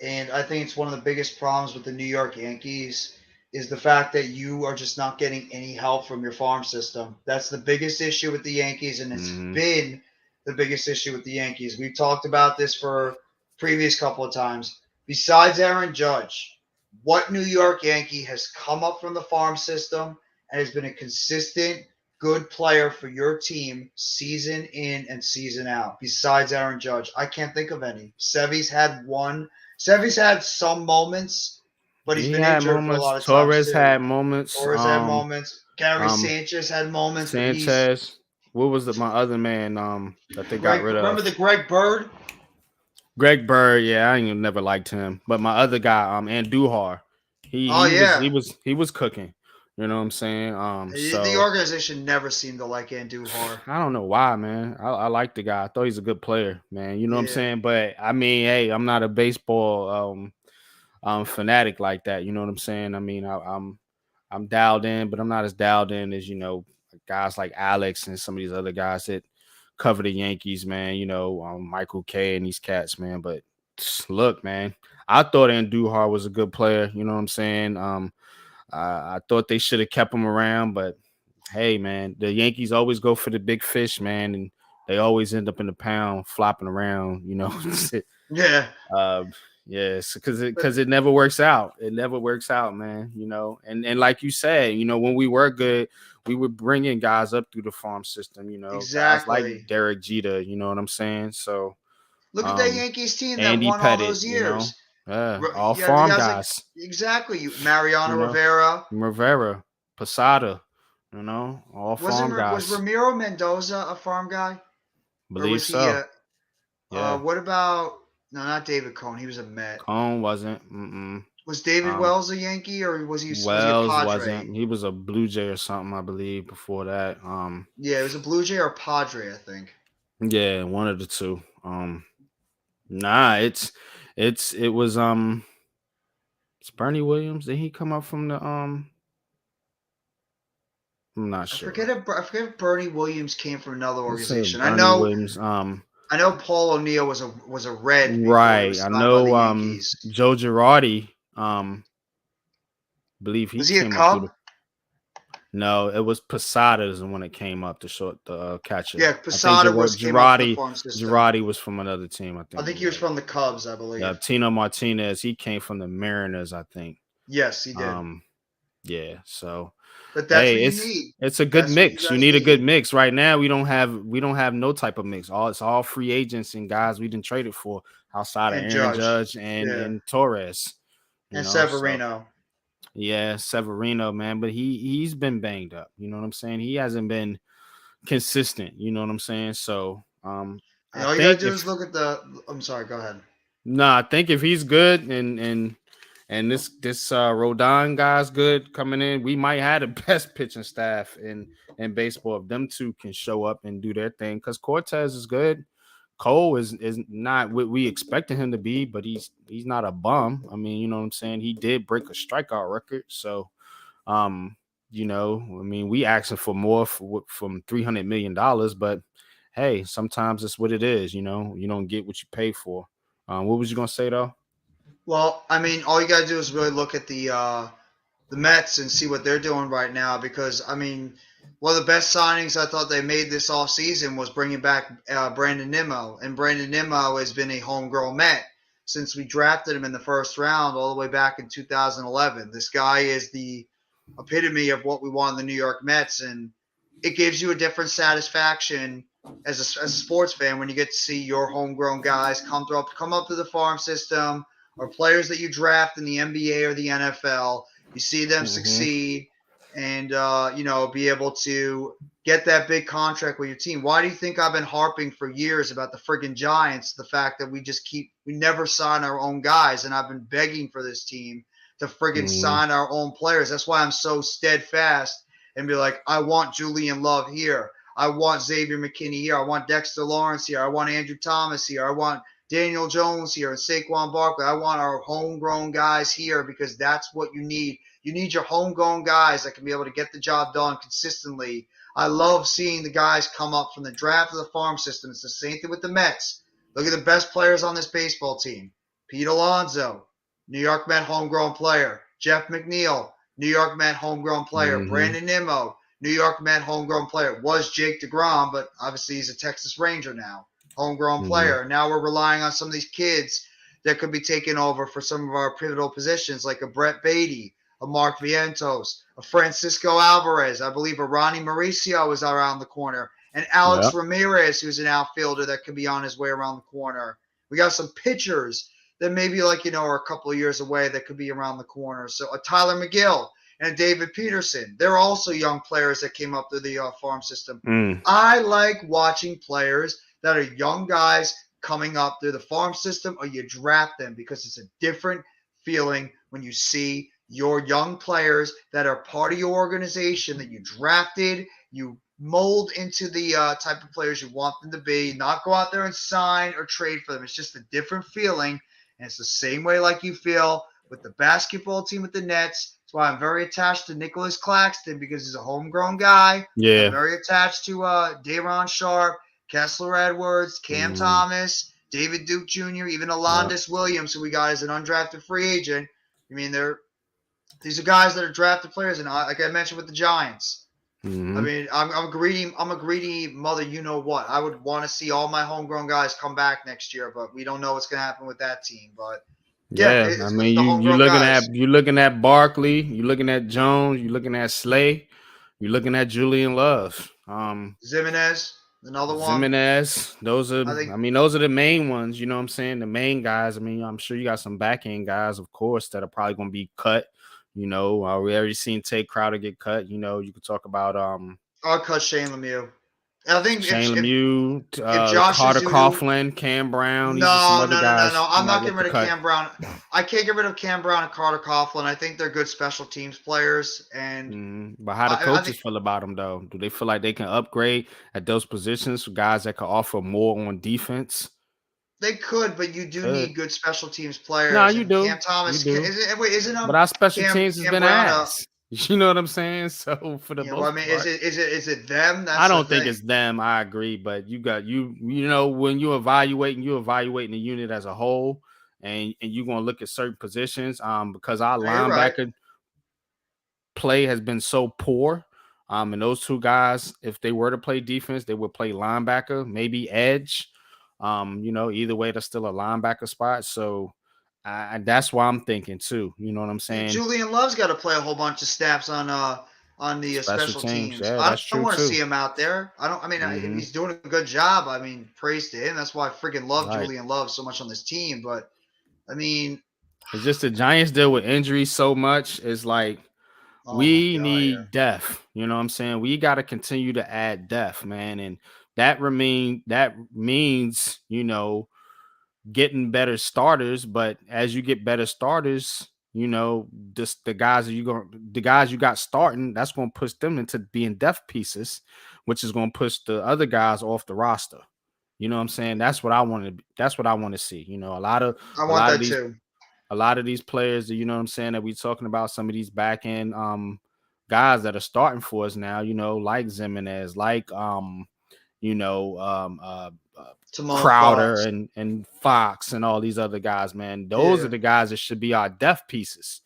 and I think it's one of the biggest problems with the New York Yankees is the fact that you are just not getting any help from your farm system. That's the biggest issue with the Yankees, and it's been the biggest issue with the Yankees. We've talked about this for previous couple of times. Besides Aaron Judge, what New York Yankee has come up from the farm system and has been a consistent good player for your team season in and season out besides Aaron Judge? I can't think of any. Sevy's had one. Sevy's had some moments, but he's he been had injured for a moments. lot of times Torres too. had moments. Torres had moments. Gary Um, Sanchez had moments, but he's Sanchez. What was my other man that they got Greg. rid Remember of? the Greg Bird? Greg Bird. Yeah, I ain't never liked him. But my other guy, Andujar, he Oh he was yeah. he was he was cooking. You know what I'm saying? The So organization never seemed to like Andujar. I don't know why, man. I like the guy. I thought he's a good player, man. You know what I'm Yeah. saying? But I mean, hey, I'm not a baseball fanatic like that. You know what I'm saying? I mean, I'm dialed in, but I'm not as dialed in as guys like Alex and some of these other guys that cover the Yankees, man. Michael K and these cats, man. But look, man, I thought Andujar was a good player. You know what I'm saying? I thought they should have kept him around, but hey, man, the Yankees always go for the big fish, man, and they always end up in the pound flopping around. Yeah. Yes, because it never works out. It never works out, man. And like you said, when we were good, we were bringing guys up through the farm system. Guys like Exactly. Derek Jeter. You know what I'm saying? So, Look at that Yankees team that Andy won all Pettit. those years. All Yeah, the farm guys like guys. exactly. Mariano Rivera. Rivera, Posada. All farm Was guys. Ramiro Mendoza a farm guy? Or Believe was he so. Yeah. What about no, not David Cohn. He was a Met. Cone wasn't. Mm-mm. Was David Wells a Yankee or was he a Wells Padre? wasn't. He was a Blue Jay or something, I believe, before that. Yeah, it was a Blue Jay or a Padre, I think. Yeah, one of the two. Nah, it was it's Bernie Williams. Did he come up from the I'm not I sure. forget if Bernie Williams came from another organization. Bernie Williams. I know Paul O'Neill was a Red before he Right. was I signed by the know. Yankees. Joe Girardi. Believe he Was he a came up through Cub? the. No, it was Posadas when it came up to short the catcher. Yeah, I think Posada came up from the farm system. Girardi was from another team. I think he was from the Cubs, I believe. Yeah, Tino Martinez. He came from the Mariners, I think. Yes, he did. Yeah. So, but that's hey, what you need. It's a good mix. You need a good mix. Right now, we don't have no type of mix. It's all free agents and guys we didn't trade it for outside of Aaron Judge and Torres. And Severino. Yeah, Severino, man, but he's been banged up. You know what I'm saying? He hasn't been consistent. You know what I'm saying? So, all you gotta do is look at the. I'm sorry. Go ahead. No, I think if he's good and this Rodon guy's good coming in, we might have the best pitching staff in baseball if them two can show up and do their thing. Because Cortez is good. Cole is not what we expected him to be, but he's not a bum. I mean, you know what I'm saying? He did break a strikeout record. So, you know, I mean, we asking for more from $300 million, but hey, sometimes it's what it is. You know, you don't get what you pay for. What was you gonna say though? Well, I mean, all you gotta do is really look at the Mets and see what they're doing right now. Because I mean, one of the best signings I thought they made this offseason was bringing back Brandon Nimmo, and Brandon Nimmo has been a homegrown Met since we drafted him in the first round all the way back in 2011. This guy is the epitome of what we want in the New York Mets, and it gives you a different satisfaction as a sports fan when you get to see your homegrown guys come up through the farm system, or players that you draft in the NBA or the NFL. You see them succeed and you know, be able to get that big contract with your team. Why do you think I've been harping for years about the friggin' Giants? The fact that we never sign our own guys, and I've been begging for this team to friggin' sign our own players. That's why I'm so steadfast and be like, I want Julian Love here. I want Xavier McKinney here. I want Dexter Lawrence here. I want Andrew Thomas here. I want Daniel Jones here and Saquon Barkley. I want our homegrown guys here because that's what you need. You need your homegrown guys that can be able to get the job done consistently. I love seeing the guys come up from the draft of the farm system. It's the same thing with the Mets. Look at the best players on this baseball team. Pete Alonso, New York Met homegrown player. Jeff McNeil, New York Met homegrown player. Brandon Nimmo, New York Met homegrown player. Was Jake DeGrom, but obviously he's a Texas Ranger now. Homegrown player. Now we're relying on some of these kids that could be taking over for some of our pivotal positions, like a Brett Beatty, a Mark Vientos, a Francisco Alvarez. I believe a Ronnie Mauricio is around the corner, and Alex Ramirez, who's an outfielder that could be on his way around the corner. We got some pitchers that maybe, like, you know, are a couple of years away that could be around the corner. So a Tyler McGill and a David Peterson. They're also young players that came up through the farm system. I like watching players that are young guys coming up through the farm system, or you draft them, because it's a different feeling when you see your young players that are part of your organization that you drafted, you mold into the type of players you want them to be, not go out there and sign or trade for them. It's just a different feeling, and it's the same way like you feel with the basketball team with the Nets. That's why I'm very attached to Nicholas Claxton, because he's a homegrown guy. Yeah. I'm very attached to Day'Ron Sharp, Kessler Edwards, Cam Thomas, David Duke Jr., even Alondis Williams, who we got as an undrafted free agent. I mean, these are guys that are drafted players, and like I mentioned with the Giants. I mean, I'm a greedy mother. You know what? I would want to see all my homegrown guys come back next year, but we don't know what's going to happen with that team. But yeah, I mean, you're looking at Barkley, you're looking at Jones, you're looking at Slay, you're looking at Julian Love, Zimenez. Another one. Jimenez. Those are the main ones. You know what I'm saying? The main guys. I mean, I'm sure you got some back end guys, of course, that are probably going to be cut. You know, we already seen Tate Crowder get cut. You know, you could talk about I'll cut Shane Lemieux. I think Shane Lemieux, Carter Coughlin, Cam Brown. No. I'm not getting rid of Cam Brown. I can't get rid of Cam Brown and Carter Coughlin. I think they're good special teams players. And but how do coaches feel about them, though? Do they feel like they can upgrade at those positions for guys that can offer more on defense? They could, but you do need good special teams players. No, you do. Cam Thomas, isn't but our special teams has been ass. You know what I'm saying? So for the Yeah, well, I most mean, part, is it them? That's I the don't think thing. it's them. I agree, but you know when you're evaluating the unit as a whole, and you're gonna look at certain positions, because our No, you're right. linebacker play has been so poor. And those two guys, if they were to play defense, they would play linebacker, maybe edge. You know, either way, that's still a linebacker spot. So that's why I'm thinking too. You know what I'm Yeah, saying? Julian Love's got to play a whole bunch of snaps on the Special special teams, teams. yeah, I that's don't true want to too. see him out there. I don't. I mean, if Hmm. he's doing a good job, I mean, praise to him. That's why I freaking love Right. Julian Love so much on this team. But I mean, It's just the Giants deal with injuries so much. It's like oh my we god, yeah. need depth. You know what I'm saying? We got to continue to add depth, man, and that means getting better starters. But as you get better starters, just the guys you got starting, that's going to push them into being depth pieces, which is going to push the other guys off the roster. You know what I'm saying? That's what I want to. That's what I want to see. A lot of I a want lot of that these too. a lot of these players that what I'm saying that we talking about, some of these back end guys that are starting for us now, like Zimenez, like you know, um uh, uh Timon Crowder Fox. and Fox and all these other guys, man. Those are Yeah. the guys that should be our depth pieces.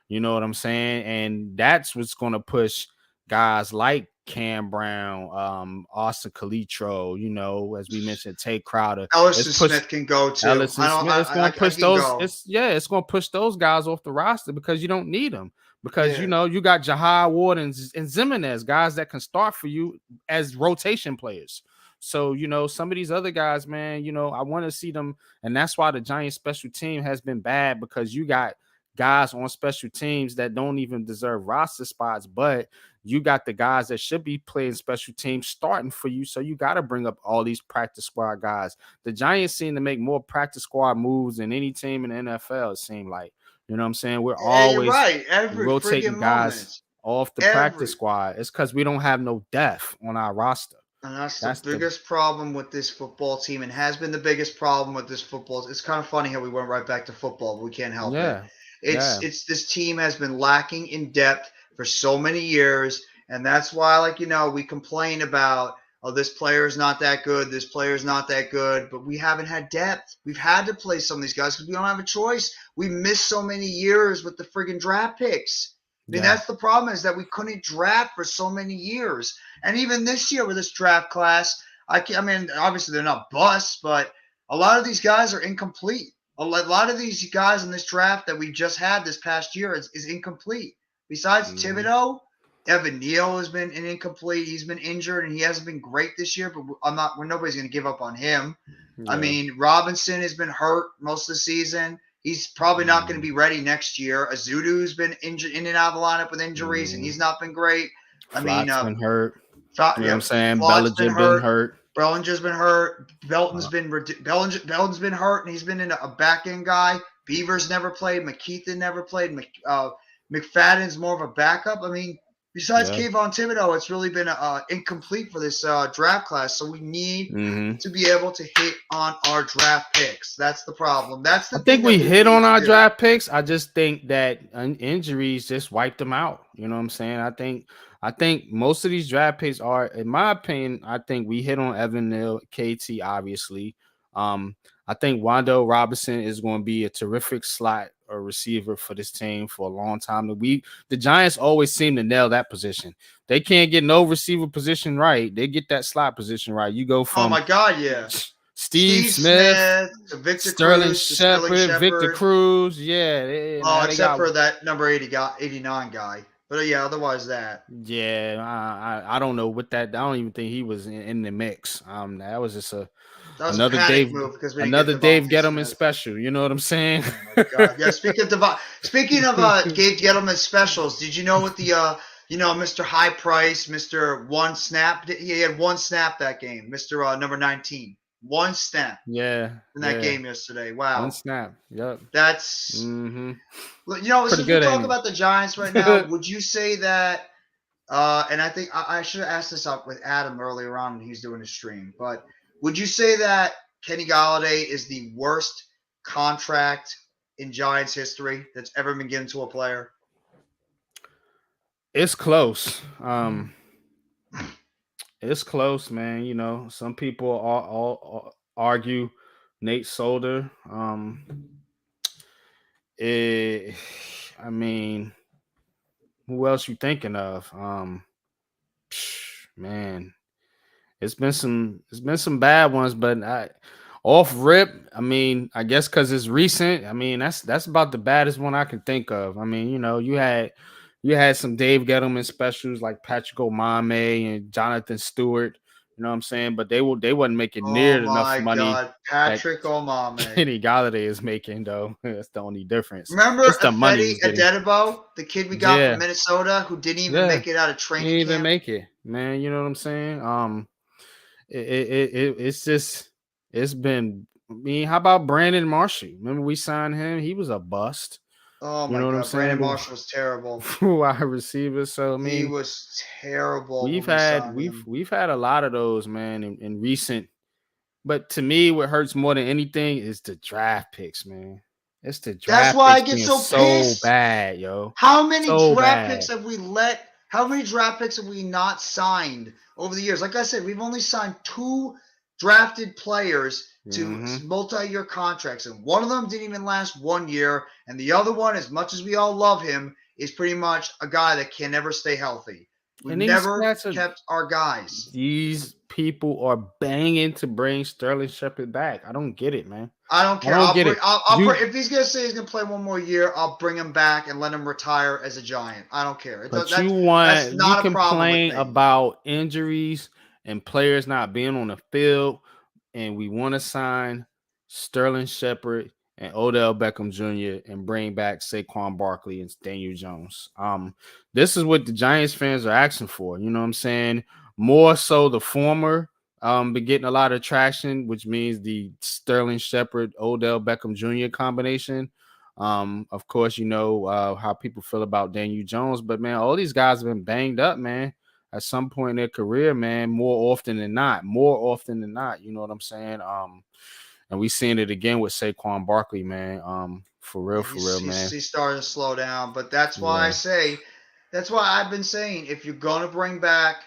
You know what I'm saying? And that's what's gonna push guys like Cam Brown, Austin Calitro, as we mentioned, Tate Crowder. It's Ellison push Smith can go too. Ellison Smith. It's going to I push can those. go. It's going to push those guys off the roster because you don't need them. Because Yeah. you got Jahai Ward and Zimenez, guys that can start for you as rotation players. So some of these other guys, man, I want to see them, and that's why the Giants special team has been bad, because you got guys on special teams that don't even deserve roster spots, but you got the guys that should be playing special teams starting for you. So you got to bring up all these practice squad guys. The Giants seem to make more practice squad moves than any team in the NFL, it seemed like. You know what I'm saying? We're Yeah, you're always right. Every rotating friggin' guys moment. off the practice Every. squad. It's because we don't have no depth on our roster. And that's the That's the biggest problem with this football team, and has been the biggest problem with this football. It's kind of funny how we went right back to football, but we can't help it. yeah, yeah. It's this team has been lacking in depth for so many years, and that's why, like we complain about, oh, this player is not that good, this player is not that good, but we haven't had depth. We've had to play some of these guys because we don't have a choice. We missed so many years with the friggin' draft picks. I mean, Yeah. that's the problem, is that we couldn't draft for so many years. And even this year with this draft class, I mean, obviously they're not busts, but a lot of these guys are incomplete. A lot of these guys in this draft that we just had this past year is incomplete. Besides Mhm. Thibodeau, Evan Neal has been an incomplete. He's been injured and he hasn't been great this year, but nobody's going to give up on him. I Yeah. mean, Robinson has been hurt most of the season. He's probably not going to be ready next year. Azudu's been injured, in and out of the lineup with injuries, and he's not been great. I mean, Flott's been hurt. You know what yeah, I'm saying? Flott's been Bellinger been hurt. hurt. Bellinger's been hurt. Belton's Uh, Belton's been hurt, and he's been a back end guy. Beaver's never played. McKeithen never played. McFadden's more of a backup. I mean, besides yeah. Kayvon Thibodeau, it's really been incomplete for this draft class. So we need Mm-hmm. to be able to hit on our draft picks. That's the problem. That's the I thing think that we hit need on to our do. draft picks. I just think that injuries just wiped them out. You know what I'm saying? I think most of these draft picks are, in my opinion, I think we hit on Evan Neal, KT, obviously. I think Wando Robinson is going to be a terrific slot or receiver for this team for a long time. The Giants always seem to nail that position. They can't get no receiver position right. They get that slot position right. You go Oh from my God, yeah. Steve Steve Smith to Victor Sterling Cruz to Sterling Shepard, Victor Shepard. Cruz, yeah, Oh, now they except got, for that number 89 guy. But yeah, otherwise that. yeah. I don't know what that. I don't even think he was in the mix. That was just That was a another panic Dave, move because we didn't get another Dave Devontae Gettleman Smith. special. You know what I'm saying? Oh my God! Yeah. Speaking of Gabe Gettleman specials, did you know what the Mr. High Price, Mr. One Snap? He had one snap that game, Mr. Number 19. One snap Yeah, in that game yesterday. Wow. One snap. Yep. That's Mm-hmm. since Pretty we good, talk ain't about the Giants right now, would you say that? And I think I should have asked this up with Adam earlier on when he's doing his stream. But would you say that Kenny Golladay is the worst contract in Giants history that's ever been given to a player? It's close. It's close, man. You know, some people all argue Nate Solder. It, I mean, who else you thinking of? Man, it's been some bad ones, but off rip. I mean, I guess because it's recent. I mean, that's about the baddest one I can think of. I mean, you know, you had some Dave Gettleman specials like Patrick Omame and Jonathan Stewart. You know what I'm saying? But they wasn't making Oh near enough my money God, that Patrick Omame. Kenny Galladay is making, though. That's the only difference. Remember It's the money Ifedi he's getting. Adedebo, the kid we got Yeah, from Minnesota who didn't even yeah. make it out of He training didn't even camp? make it, man. You know what I'm saying? It's just it's been. I mean, how about Brandon Marshall? Remember we signed him? He was a bust. Oh You my know what I'm God, Brandon saying? Marshall was terrible. Wide receiver. So I He mean, was terrible we've when we had signed we've him. we've had a lot of those, man, in recent. But to me, what hurts more than anything is the draft picks, man. It's the That's draft why I picks get being so so pissed. bad, yo. How many So draft bad. picks have we let? How many draft picks have we not signed over the years? Like I said, we've only signed 2 drafted players to multi-year contracts, and one of them didn't even last 1 year, and the other one, as much as we all love him, is pretty much a guy that can never stay healthy. We've And these never cats are kept our guys. these people are banging to bring Sterling Shepard back. I don't get it, man. I don't care. I don't get it. If he's gonna say he's gonna play 1 more year, I'll bring him back and let him retire as a Giant. I don't care. But That's you not a problem with complain me. about injuries and players not being on the field, and we want to sign Sterling Shepard and Odell Beckham Jr. and bring back Saquon Barkley and Daniel Jones. This is what the Giants fans are asking for. You know what I'm saying? More so the former. Been getting a lot of traction, which means the Sterling Shepard, Odell Beckham Jr. combination. Of course, you know how people feel about Daniel Jones, but man, all these guys have been banged up, man, at some point in their career, man, more often than not. You know what I'm saying? And we seeing it again with Saquon Barkley, man. For real, man. He's starting to slow down, but that's why Yeah. that's why I've been saying, if you're gonna bring back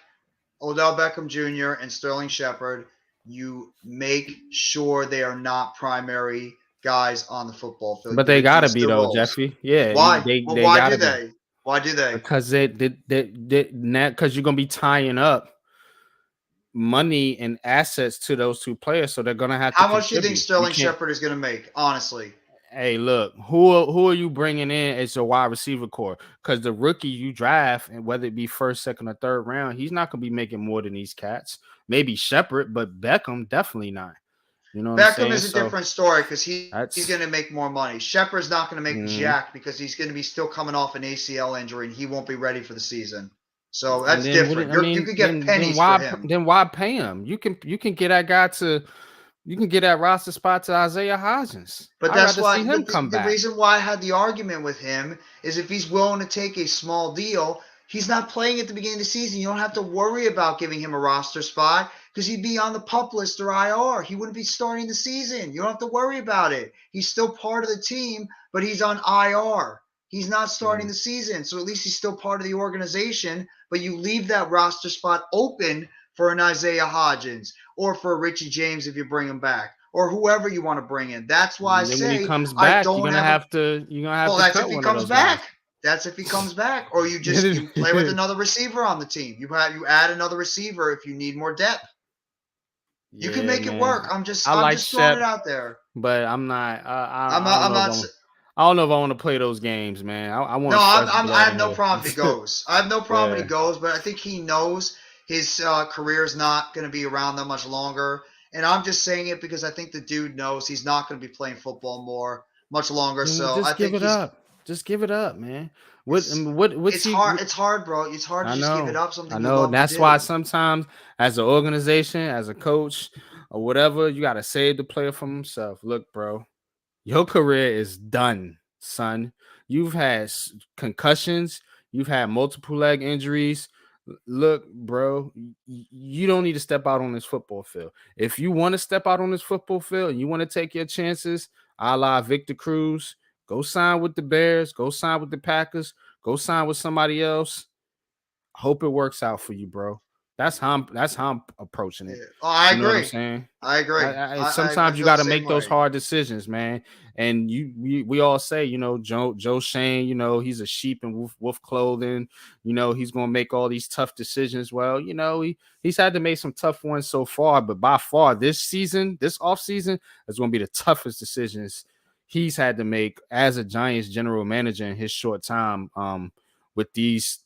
Odell Beckham Jr. and Sterling Shepard, you make sure they are not primary guys on the football field. But You they gotta reduce be their though, roles. Jeffy. Yeah, Why? Well, they why do gotta be. they? Why do they? Because they because you're gonna be tying up money and assets to those two players, so they're gonna have to How much do you think contribute. You Sterling can't. Shepard is going to make? Honestly, Hey, look, who are you bringing in as your wide receiver core? Because the rookie you draft, and whether it be first, second, or third round, he's not gonna be making more than these cats. Maybe Shepard, but Beckham definitely not. You know what I'm Beckham saying? is a So different story because he's that's going to make more money. Shepard's not going to make mhm. jack because he's going to be still coming off an ACL injury and he won't be ready for the season. So And that's then what? different. I You mean, could get then pennies for why him. pay him? You can get that guy to you can get that roster spot to Isaiah Hodgins. But I'd that's rather see why him come the back. reason why I had the argument with him is if he's willing to take a small deal, he's not playing at the beginning of the season. You don't have to worry about giving him a roster spot because he'd be on the PUP list or IR. He wouldn't be starting the season. You don't have to worry about it. He's still part of the team, but he's on IR. He's not starting the season, so at least he's still part of the organization, but you leave that roster spot open for an Isaiah Hodgins or for a Richie James if you bring him back, or whoever you want to bring in. That's why I And then when he say comes I back, don't have a. you're gonna have Well, to that's if cut he one of comes those guys. back. That's if he comes back, or you play with another receiver on the team. You add another receiver if you need more depth. You can Yeah, make it man. work. I I'm just like throwing it Shep, out there. but I'm not. I'm I not. don't I'm know if not. I don't know if I want to play those games, man. I No, want fresh I blood have in no here. problem if he goes. I have no problem if he Yeah. goes, but I think he knows his career is not going to be around that much longer. And I'm just saying it because I think the dude knows he's not going to be playing football much longer. So I Just give think it up. Just give it up, man. it's What's it's he? hard. It's hard, bro. It's hard to I just give it know. up. I Something you know. love to That's why do. sometimes, as an organization, as a coach, or whatever, you got to save the player from himself. Look, bro, your career is done, son. You've had concussions. You've had multiple leg injuries. Look, bro, you don't need to step out on this football field. If you want to step out on this football field and you want to take your chances, a la Victor Cruz, go sign with the Bears. Go sign with the Packers. Go sign with somebody else. Hope it works out for you, bro. That's how I'm approaching Yeah. it. Oh, I You know what I'm agree. saying? I agree. I Sometimes you feel the got to same make those way. hard decisions, man. And we all say, Joe Shane, he's a sheep in wolf clothing. He's gonna make all these tough decisions. Well, he's had to make some tough ones so far, but by far this off season, is gonna be the toughest decisions he's had to make as a Giants general manager in his short time. With these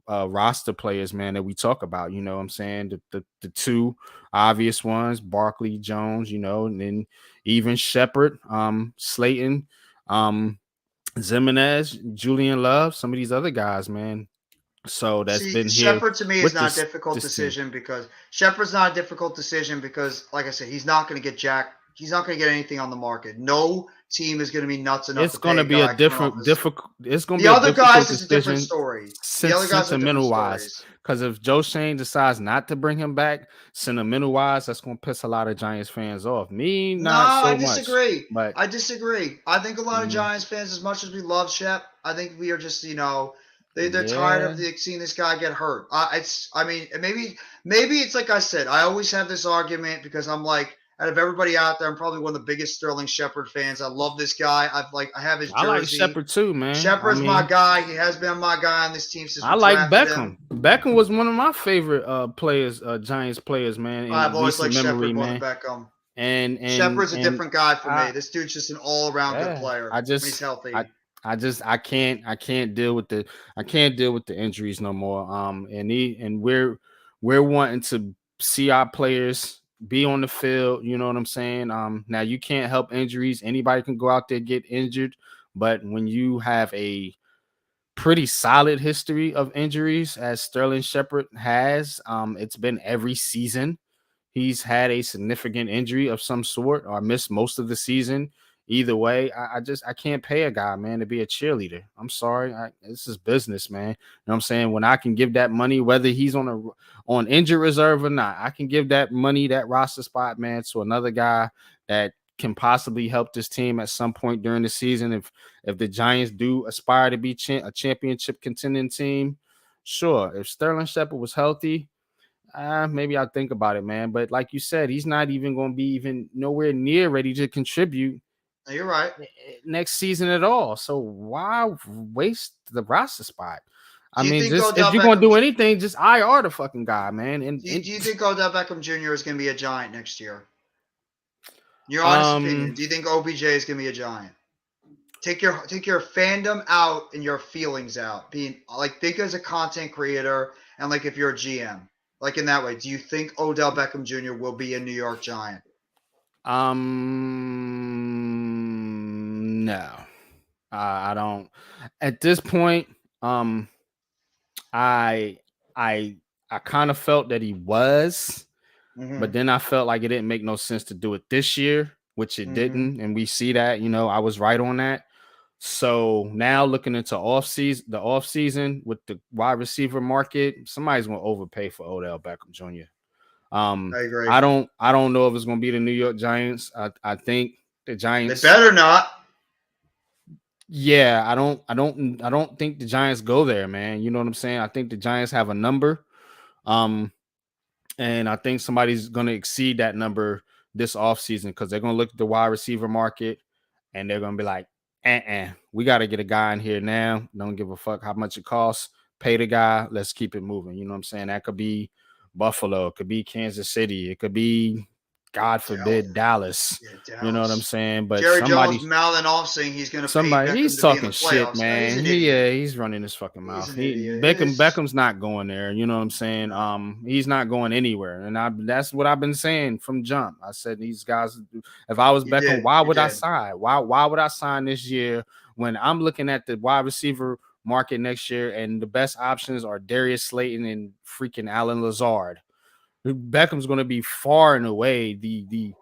roster players, man, that we talk about. You know what I'm saying? The two obvious ones, Barkley, Jones, and then even Shepard, Slayton, Zimenez, Julian Love, some of these other guys, man. So that's See, been here Shepard to me is with not a this difficult this team. decision because Shepard's not a difficult decision because, like I said, he's not going to get Jack. He's not going to get anything on the market. No team is going to be nuts enough It's to pay gonna a be a guy coming off this. difficult. It's gonna The be a other difficult guys is a different decision, story. The other guys are different sentimental wise. stories. Because if Joe Shane decides not to bring him back, sentimental wise, that's gonna piss a lot of Giants fans off. Me, No, not I so much. disagree. But I disagree. I think a lot of mm, Giants fans, as much as we love Shep, I think we are just, they're tired yeah, of seeing this guy get hurt. I mean, maybe it's like I said. I always have this argument because I'm like, out of everybody out there, I'm probably one of the biggest Sterling Shepard fans. I love this guy. I have his I like jersey. Shepard too, man. I Shepard's my mean, guy. He has been my guy on this team since I we like drafted Beckham. him. Beckham was one of my favorite players, Giants players, man, I've in always recent liked memory, Shepard more than man. Beckham. And Shepard's a different guy for me. I This dude's just an all-around good yeah, player I when he's just healthy. I can't deal with the injuries no more. And we're wanting to see our players be on the field. You know what I'm saying? Now you can't help injuries. Anybody can go out there get injured, but when you have a pretty solid history of injuries, as Sterling Shepard has, it's been every season he's had a significant injury of some sort or missed most of the season. Either way, I can't pay a guy, man, to be a cheerleader. I'm sorry. This is business, man. You know what I'm saying? When I can give that money, whether he's on injury reserve or not, I can give that money, that roster spot, man, to another guy that can possibly help this team at some point during the season. If the Giants do aspire to be a championship contending team, sure. If Sterling Shepard was healthy, maybe I'll think about it, man. But like you said, he's not even going to be even nowhere near ready to contribute You're right. next season at all. So why waste the roster spot? I Do you mean, think just if Odell you're going to Beckham? do anything, just IR the fucking guy, man. Do you think Odell Beckham Jr. is going to be a Giant next year? Your honest opinion. Do you think OBJ is going to be a Giant? Take your fandom out and your feelings out. Being like, think as a content creator and like if you're a GM, like in that way. Do you think Odell Beckham Jr. will be a New York Giant? No, I don't. At this point, I I kind of felt that he was, but then I felt like it didn't make no sense to do it this year, which it didn't, and we see that. I was right on that. So now looking into the off season with the wide receiver market, somebody's gonna overpay for Odell Beckham Jr. I agree. I don't know if it's gonna be the New York Giants. I think the Giants. They better not. Yeah, I don't think the Giants go there, man. You know what I'm saying? I think the Giants have a number. And I think somebody's going to exceed that number this offseason because they're going to look at the wide receiver market and they're going to be like, we got to get a guy in here now. Don't give a fuck how much it costs. Pay the guy. Let's keep it moving. You know what I'm saying? That could be Buffalo. It could be Kansas City. It could be, God forbid, Dallas. Yeah, Dallas. You know what I'm saying? But Jerry Jones mouthing off saying he's going to pay Beckham he's to be in talking the shit, playoffs. man. He's running his fucking mouth. He's an idiot. Beckham's not going there. You know what I'm saying? He's not going anywhere, and that's what I've been saying from jump. I said these guys. If I was Beckham, why would I sign? Why would I sign this year when I'm looking at the wide receiver market next year and the best options are Darius Slayton and freaking Alan Lazard? Beckham's going to be far and away the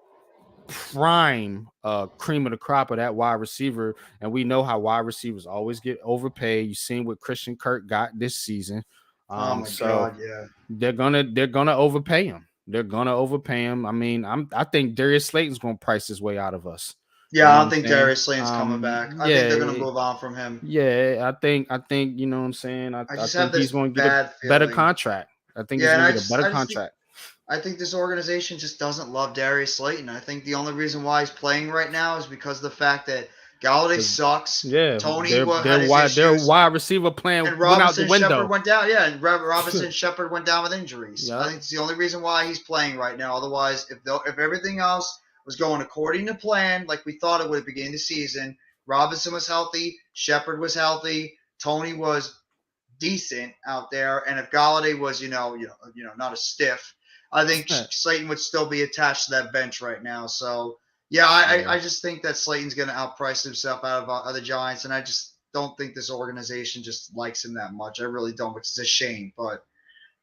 prime cream of the crop of that wide receiver, and we know how wide receivers always get overpaid. You've seen what Christian Kirk got this season. Oh my God, yeah. They're gonna overpay him. They're gonna overpay him. I mean, I think Darius Slayton's gonna price his way out of us. Yeah, You know I what don't I'm think saying? Darius Slayton's coming back. I think they're gonna Yeah, move on from him. yeah. I think you know what I'm saying. I I just have think he's this going to get a bad better feeling. contract. I think he's Yeah, and going I to get a just better I just think contract. I think this organization just doesn't love Darius Slayton. I think the only reason why he's playing right now is because of the fact that Galladay 'Cause, sucks. yeah, Tony had his their issues, wide receiver plan and went out the Robinson Shepard window. went down. Yeah, and Robinson Shepard went down with injuries. I Yeah. think it's the only reason why he's playing right now. Otherwise, if everything else was going according to plan, like we thought it would at the beginning of the season, Robinson was healthy, Shepard was healthy, Tony was decent out there, and if Galladay was, not a stiff, I think Slayton would still be attached to that bench right now. So, yeah, I just think that Slayton's going to outprice himself out of the Giants, and I just don't think this organization just likes him that much. I really don't, which is a shame. But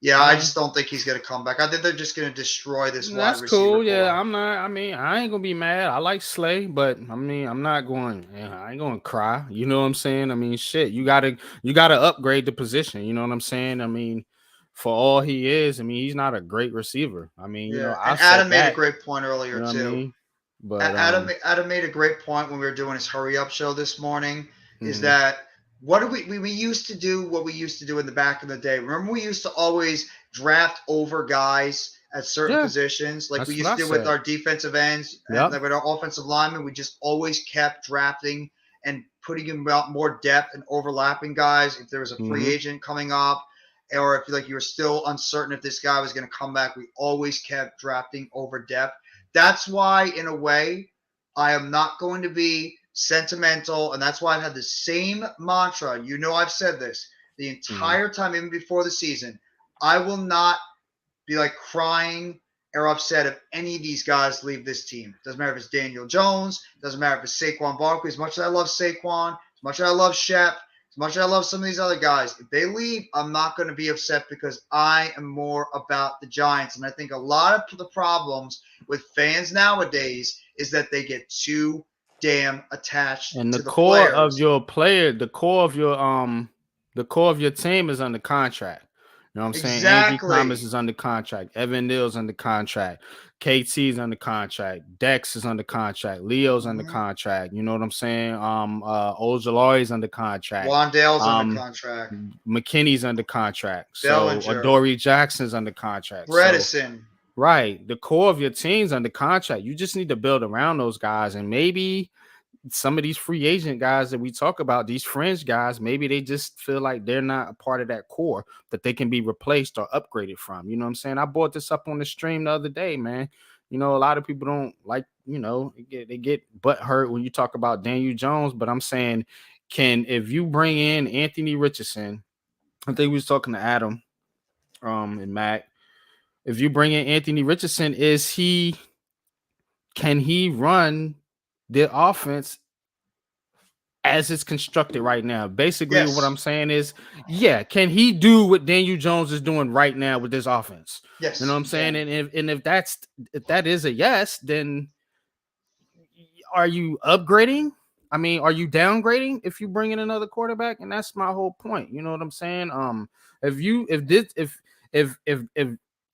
yeah, I just don't think he's going to come back. I think they're just going to destroy this wide That's receiver cool. Yeah, core. I'm not. I mean, I ain't gonna be mad. I like Slay, but I mean, I'm not going. Yeah, I ain't gonna cry. You know what I'm saying? I mean, shit. You gotta upgrade the position. You know what I'm saying? I mean, for all he is, I mean, he's not a great receiver. I mean, Yeah, I and said Adam made a that. great point You earlier know what I too. mean? But Adam made a great point when we were doing his hurry up show this morning. Is mhm. that what do we used to do? What we used to do in the back in the day? Remember, we used to always draft over guys at certain Yeah, positions, like we that's what used I to do with said. our defensive ends and Yep. like with our offensive linemen. We just always kept drafting and putting in about more depth and overlapping guys. If there was a free Hmm. agent coming up, or if like you were still uncertain if this guy was going to come back, we always kept drafting over depth. That's why, in a way, I am not going to be sentimental, and that's why I've had the same mantra. You know, I've said this the Hmm. entire time, even before the season. I will not be like crying or upset if any of these guys leave this team. Doesn't matter if it's Daniel Jones. Doesn't matter if it's Saquon Barkley. As much as I love Saquon, as much as I love Shep, as much as I love some of these other guys, if they leave, I'm not going to be upset because I am more about the Giants. And I think a lot of the problems with fans nowadays is that they get too damn attached And to the players. the core of your team is under contract. You know what I'm saying? Andrew Thomas Exactly. is under contract. Evan Neal's under contract. KT's under contract. Dex is under contract. Leo's under Mm-hmm. contract. You know what I'm saying? Ojolari's under contract. Wandale's under Um, contract. McKinney's under contract. So Bellinger. Adoree Jackson's under contract. So Bredesen. right, the core of your team's under contract. You just need to build around those guys, and maybe some of these free agent guys that we talk about, these fringe guys, maybe they just feel like they're not a part of that core that they can be replaced or upgraded from. You know what I'm saying? I brought this up on the stream the other day, man. You know, a lot of people don't like, they get butt hurt when you talk about Daniel Jones, but I'm saying, if you bring in Anthony Richardson, I think we was talking to Adam and Mac. If you bring in Anthony Richardson, can he run the offense as it's constructed right now? Basically, what Yes. I'm saying is, yeah, can he do what Daniel Jones is doing right now with this offense? Yes. You know what I'm saying? And if that is a yes, then are you upgrading? I mean, are you downgrading if you bring in another quarterback? And that's my whole point. You know what I'm saying? If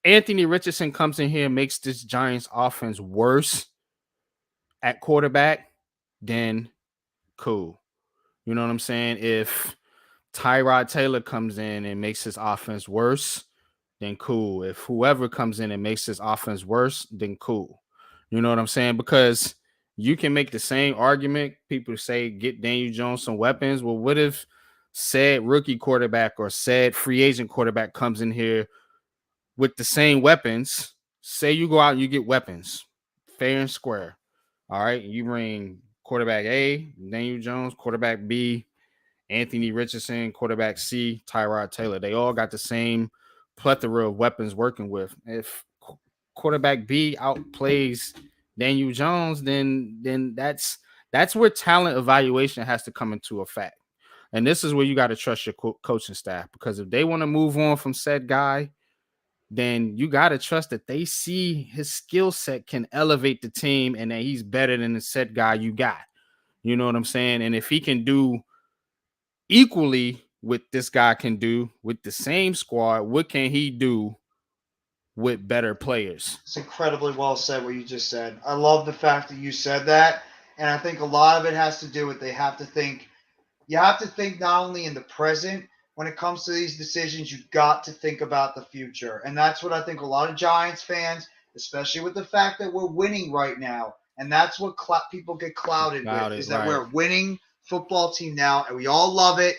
Anthony Richardson comes in here and makes this Giants offense worse at quarterback, then cool. You know what I'm saying? If Tyrod Taylor comes in and makes his offense worse, then cool. If whoever comes in and makes his offense worse, then cool. You know what I'm saying? Because you can make the same argument. People say get Daniel Jones some weapons. Well, what if said rookie quarterback or said free agent quarterback comes in here with the same weapons? Say you go out and you get weapons, fair and square. All right, you bring quarterback A, Daniel Jones, quarterback B, Anthony Richardson, quarterback C, Tyrod Taylor. They all got the same plethora of weapons working with. If quarterback B outplays Daniel Jones, then that's where talent evaluation has to come into effect. And this is where you got to trust your coaching staff, because if they want to move on from said guy, then you got to trust that they see his skill set can elevate the team and that he's better than the said guy you got. You know what I'm saying? And if he can do equally what this guy can do with the same squad, what can he do with better players? It's incredibly well said what you just said. I love the fact that you said that. And I think a lot of it has to do with they have to think. You have to think not only in the present when it comes to these decisions, you've got to think about the future. And that's what I think a lot of Giants fans, especially with the fact that we're winning right now, and that's what people get clouded with, About it, is that right? we're a winning football team now, and we all love it.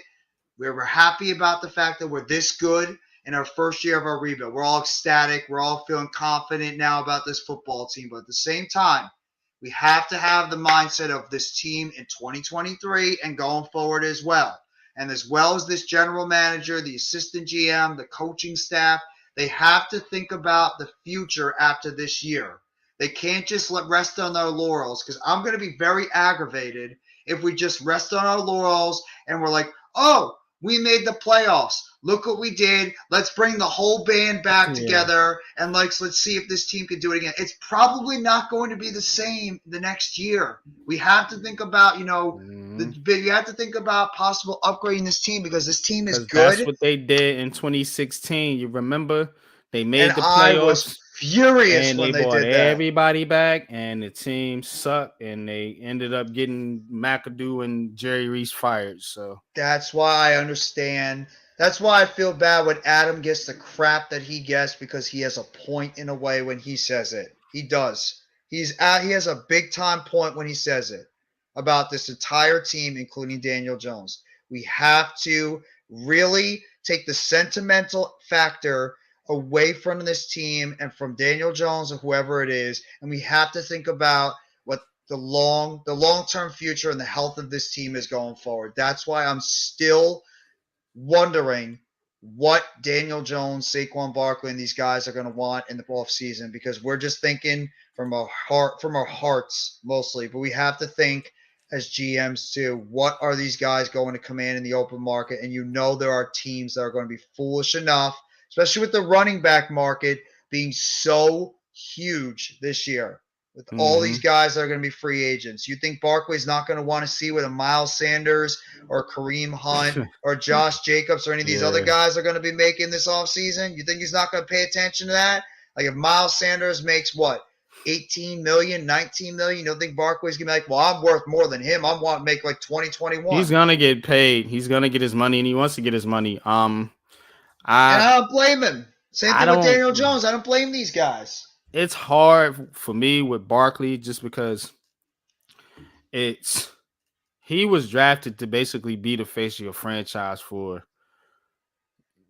We're happy about the fact that we're this good in our first year of our rebuild. We're all ecstatic. We're all feeling confident now about this football team. But at the same time, we have to have the mindset of this team in 2023 and going forward as well. And as well as this general manager, the assistant GM, the coaching staff, they have to think about the future after this year. They can't just rest on their laurels, because I'm going to be very aggravated if we just rest on our laurels and we're like, oh, we made the playoffs. Look what we did. Let's bring the whole band back together and let's see if this team can do it again. It's probably not going to be the same the next year. We have to think about, you have to think about possible upgrading this team, because this team is good. That's what they did in 2016. You remember they made And the I was playoffs furious and when they they brought did that. everybody back, and the team sucked, and they ended up getting McAdoo and Jerry Reese fired. So That's why I understand. That's why I feel bad when Adam gets the crap that he gets, because he has a point in a way when he says it. He does. He has a big time point when he says it about this entire team, including Daniel Jones. We have to really take the sentimental factor away from this team and from Daniel Jones or whoever it is, and we have to think about what the long-term future and the health of this team is going forward. That's why I'm still wondering what Daniel Jones, Saquon Barkley, and these guys are going to want in the offseason, because we're just thinking from our hearts mostly, but we have to think as GMs too. What are these guys going to command in the open market? And there are teams that are going to be foolish enough, especially with the running back market being so huge this year, with all these guys that are going to be free agents. You think Barkley's not going to want to see what a Miles Sanders or Kareem Hunt or Josh Jacobs or any of these other guys are going to be making this offseason? You think he's not going to pay attention to that? Like, if Miles Sanders makes what, 18 million, 19 million, you don't think Barkley's going to be like, well, I'm worth more than him. I want to make like 2021. he's gonna get paid. He's gonna get his money, and he wants to get his money. And I don't blame him. Same thing with Daniel Jones. I don't blame these guys. It's hard for me with Barkley just because he was drafted to basically be the face of your franchise for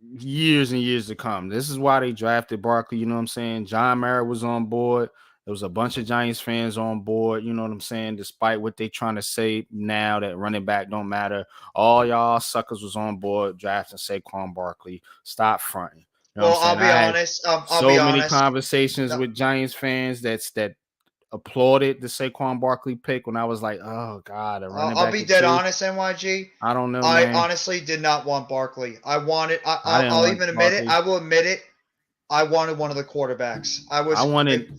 years and years to come. This is why they drafted Barkley. You know what I'm saying? John Mara was on board. There was a bunch of Giants fans on board. You know what I'm saying? Despite what they trying to say now that running back don't matter, all y'all suckers was on board drafting Saquon Barkley. Stop fronting. You know Well, I'll be honest. so many conversations with Giants fans that applauded the Saquon Barkley pick when I was like, oh God, a running back. I'll be dead honest, NYG. I don't know. I man. honestly did not want Barkley. I'll even admit it. I will admit it. I wanted one of the quarterbacks. I wanted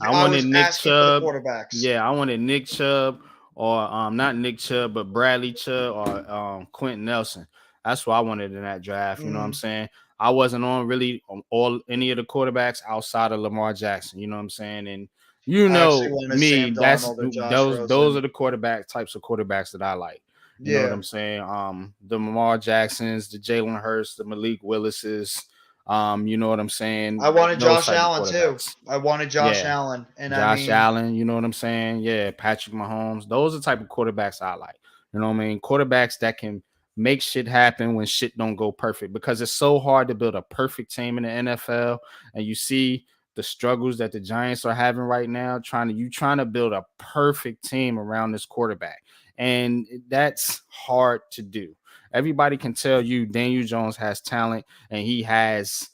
Nick Chubb. Quarterbacks. Yeah, I wanted Nick Chubb, or not Nick Chubb, but Bradley Chubb, or Quentin Nelson. That's what I wanted in that draft. You know what I'm saying? I wasn't on really on any of the quarterbacks outside of Lamar Jackson. You know what I'm saying? And you know me, those are the types of quarterbacks that I like. You know what I'm saying? The Lamar Jacksons, the Jalen Hurts, the Malik Willises. You know what I'm saying? I wanted Josh Allen too. I wanted Josh Allen. And Josh Allen, you know what I'm saying? Yeah, Patrick Mahomes. Those are the type of quarterbacks I like. You know what I mean? Quarterbacks that can make shit happen when shit don't go perfect, because it's so hard to build a perfect team in the NFL. And you see the struggles that the Giants are having right now, trying to build a perfect team around this quarterback. And that's hard to do. Everybody can tell you Daniel Jones has talent, and he has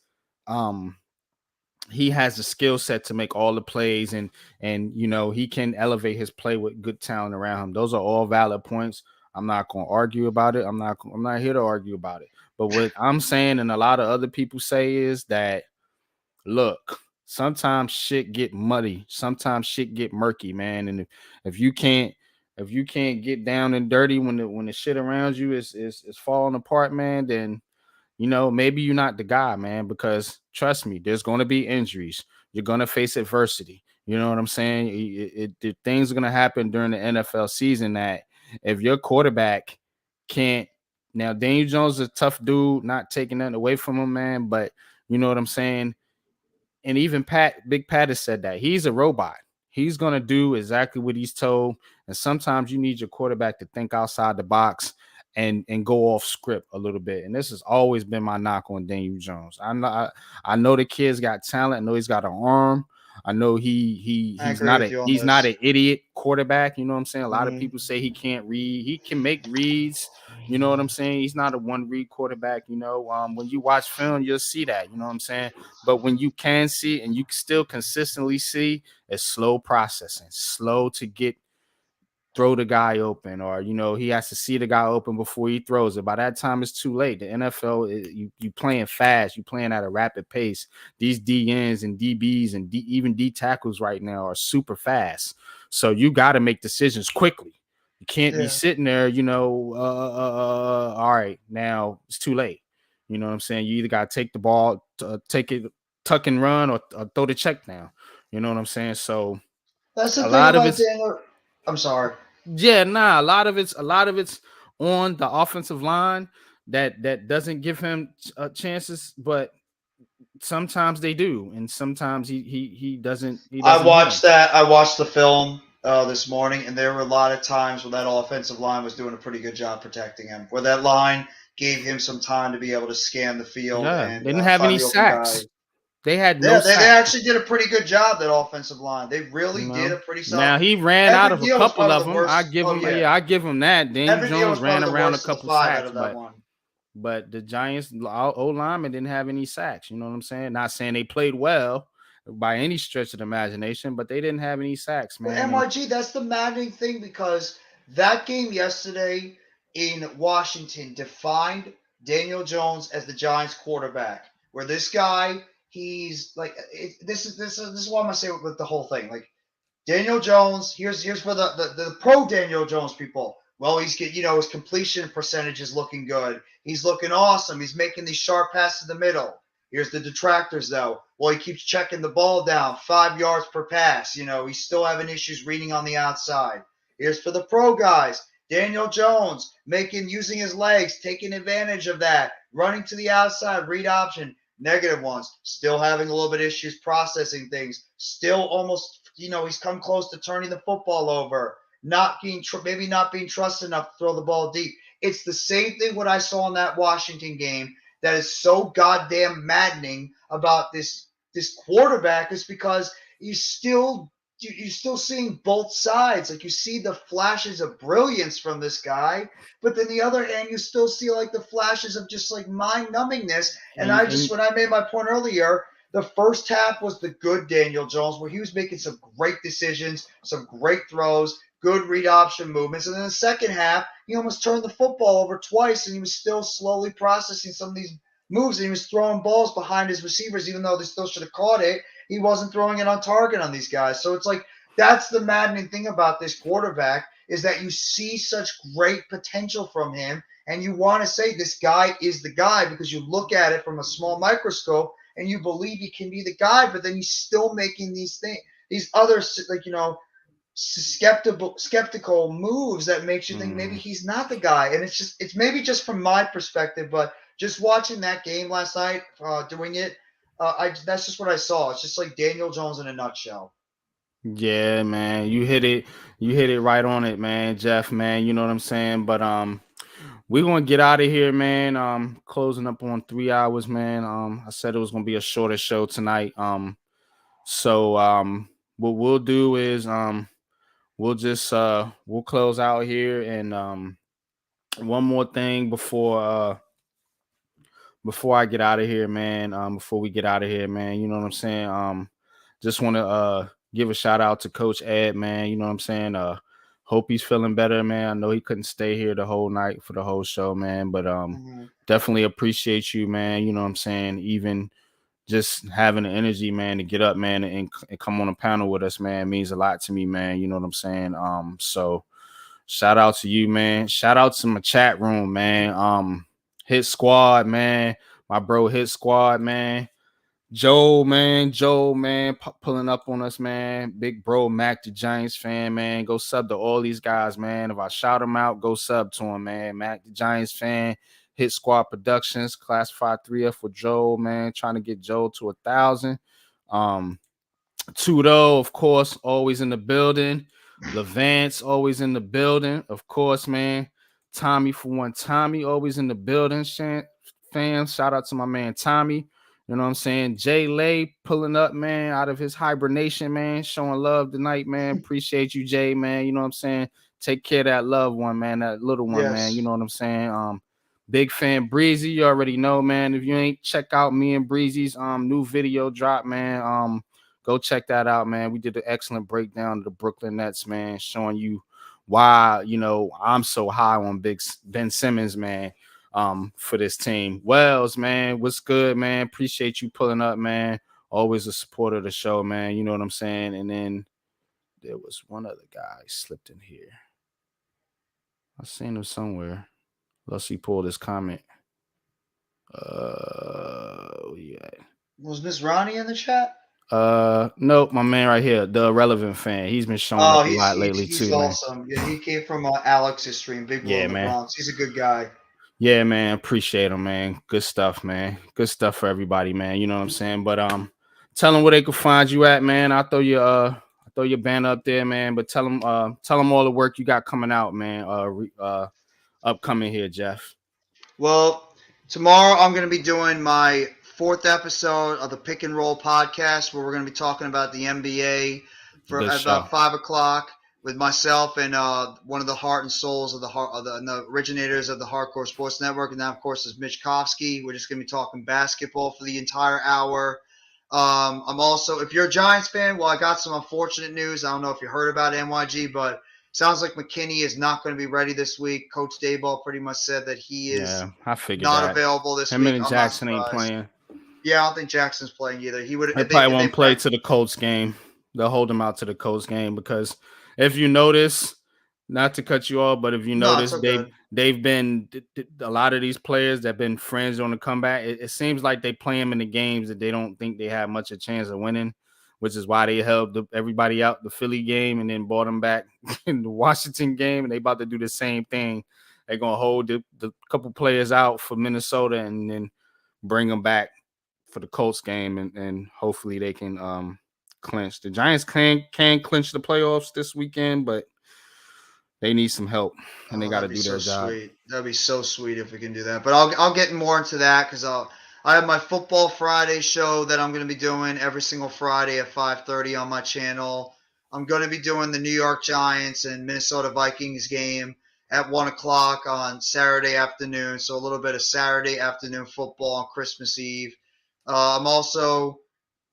the skill set to make all the plays, and you know, he can elevate his play with good talent around him. Those are all valid points. I'm not going to argue about it. I'm not here to argue about it. But what I'm saying, and a lot of other people say, is that, look, sometimes shit get muddy. Sometimes shit get murky, man. And if you can't get down and dirty when the shit around you is falling apart, man, then, you know, maybe you're not the guy, man, because trust me, there's going to be injuries. You're going to face adversity. You know what I'm saying? Things are gonna happen during the NFL season that if your quarterback can't. Now, Daniel Jones is a tough dude, not taking nothing away from him, man. But you know what I'm saying? And even Big Pat has said that he's a robot. He's gonna do exactly what he's told. And sometimes you need your quarterback to think outside the box and go off script a little bit. And this has always been my knock on Daniel Jones. I know the kid's got talent. I know he's got an arm. I know he's not an idiot quarterback. You know what I'm saying? A lot of people say he can't read. He can make reads. You know what I'm saying? He's not a one read quarterback. You know, when you watch film, you'll see that. You know what I'm saying? But when you can see and you still consistently see, it's slow processing, slow to throw the guy open, or you know he has to see the guy open before he throws it. By that time, it's too late. The NFL, you playing fast, you playing at a rapid pace. These DNs and DBs and even D tackles right now are super fast, so you got to make decisions quickly. You can't be sitting there, you know. All right, now it's too late. You know what I'm saying? You either got to take the ball, take it, tuck and run, or throw the check down. You know what I'm saying? So that's the thing about Daniel. I'm sorry. Yeah, nah. A lot of it's on the offensive line that doesn't give him chances, but sometimes they do, and sometimes he doesn't. I watched that. I watched the film this morning, and there were a lot of times where that offensive line was doing a pretty good job protecting him. Where that line gave him some time to be able to scan the field. Yeah, and they didn't have any sacks. They had no. They actually did a pretty good job, that offensive line. They really did a pretty solid. Now he ran out of a couple of them. I give him. I give him that. Daniel Jones ran around a couple sacks, but the Giants O-lineman didn't have any sacks. You know what I'm saying? Not saying they played well by any stretch of the imagination, but they didn't have any sacks, man. But MYG, that's the maddening thing, because that game yesterday in Washington defined Daniel Jones as the Giants quarterback, where this guy. He's like, this is what I'm gonna say with the whole thing. Like, Daniel Jones, here's for the pro Daniel Jones people. Well, he's his completion percentage is looking good. He's looking awesome. He's making these sharp passes to the middle. Here's the detractors, though. Well, he keeps checking the ball down 5 yards per pass. You know, he's still having issues reading on the outside. Here's for the pro guys. Daniel Jones using his legs, taking advantage of that, running to the outside, read option. Negative ones, still having a little bit of issues processing things, still almost, he's come close to turning the football over, maybe not being trusted enough to throw the ball deep. It's the same thing what I saw in that Washington game that is so goddamn maddening about this quarterback, is because you're still seeing both sides. Like, you see the flashes of brilliance from this guy, but then the other hand, you still see like the flashes of just like mind-numbingness. And when I made my point earlier, the first half was the good Daniel Jones, where he was making some great decisions, some great throws, good read option movements. And then the second half, he almost turned the football over twice, and he was still slowly processing some of these moves. And he was throwing balls behind his receivers, even though they still should have caught it. He wasn't throwing it on target on these guys. So it's like, that's the maddening thing about this quarterback, is that you see such great potential from him, and you want to say this guy is the guy because you look at it from a small microscope and you believe he can be the guy, but then he's still making these other, like, skeptical moves that makes you think maybe he's not the guy. And it's maybe just from my perspective, but just watching that game last night, doing it, that's just what I saw. It's just like Daniel Jones in a nutshell. Yeah, man, you hit it right on it, man, Jeff, man. You know what I'm saying? But we're gonna get out of here, man. Closing up on 3 hours, man. I said it was gonna be a shorter show tonight. So what we'll do is we'll just we'll close out here, and one more thing before I get out of here, man. Before we get out of here, man, you know what I'm saying? Just want to give a shout out to Coach Ed, man. You know what I'm saying? Hope he's feeling better, man. I know he couldn't stay here the whole night for the whole show, man. But definitely appreciate you, man. You know what I'm saying? Even just having the energy, man, to get up, man, and come on a panel with us, man, means a lot to me, man. You know what I'm saying? So shout out to you, man. Shout out to my chat room, man. Hit Squad, man. My bro Hit Squad, man. Joe, man, pulling up on us, man. Big bro, Mac, the Giants fan, man. Go sub to all these guys, man. If I shout them out, go sub to him, man. Mac, the Giants fan, Hit Squad Productions, classified 3F for Joe, man. Trying to get Joe to 1,000. Tudo, of course, always in the building. Levance, always in the building, of course, man. Tommy for one. Tommy, always in the building. Fam, shout out to my man Tommy. You know what I'm saying? Jay Lay pulling up, man, out of his hibernation, man, showing love tonight, man. Appreciate you, Jay, man. You know what I'm saying? Take care of that loved one, man, that little one, man. You know what I'm saying? Big fan Breezy, you already know, man. If you ain't check out me and Breezy's new video drop, man. Go check that out, man. We did an excellent breakdown of the Brooklyn Nets, man, showing you why, I'm so high on Big Ben Simmons, man, for this team. Wells, man, what's good, man? Appreciate you pulling up, man. Always a supporter of the show, man. You know what I'm saying? And then there was one other guy slipped in here. I seen him somewhere. Let's see, pull this comment. Yeah. Was Miss Ronnie in the chat? Nope, my man right here, the irrelevant fan. He's been showing up a lot lately he's too, awesome. Man. Yeah, he came from Alex's stream, Big Blue in the Bronx. He's a good guy. Yeah, man, appreciate him, man. Good stuff, man. Good stuff for everybody, man. You know what I'm saying? But tell them where they can find you at, man. I'll throw your banner up there, man. But tell them all the work you got coming out, man. Upcoming here, Jeff. Well, tomorrow I'm going to be doing my 4th episode of the Pick and Roll podcast, where we're going to be talking about the NBA for about 5 o'clock with myself and one of the heart and souls of the originators of the Hardcore Sports Network, and that, of course, is Mitch Kofsky. We're just going to be talking basketball for the entire hour. I'm also, if you're a Giants fan, well, I got some unfortunate news. I don't know if you heard about NYG, but sounds like McKinney is not going to be ready this week. Coach Dayball pretty much said that he is not available this week. Him and Jackson ain't playing. Yeah, I don't think Jackson's playing either. He probably won't play to the Colts game. They'll hold him out to the Colts game because if you notice, not to cut you off, but if you notice, they've been a lot of these players that have been friends on the comeback. It seems like they play them in the games that they don't think they have much a chance of winning, which is why they held everybody out the Philly game and then brought them back in the Washington game, and they about to do the same thing. They're gonna hold the couple players out for Minnesota and then bring them back for the Colts game, and hopefully they can clinch. The Giants can clinch the playoffs this weekend, but they need some help, and they got to do their job. Sweet. That'd be so sweet if we can do that. But I'll get more into that because I have my Football Friday show that I'm going to be doing every single Friday at 5:30 on my channel. I'm going to be doing the New York Giants and Minnesota Vikings game at 1 o'clock on Saturday afternoon. So a little bit of Saturday afternoon football on Christmas Eve. I'm also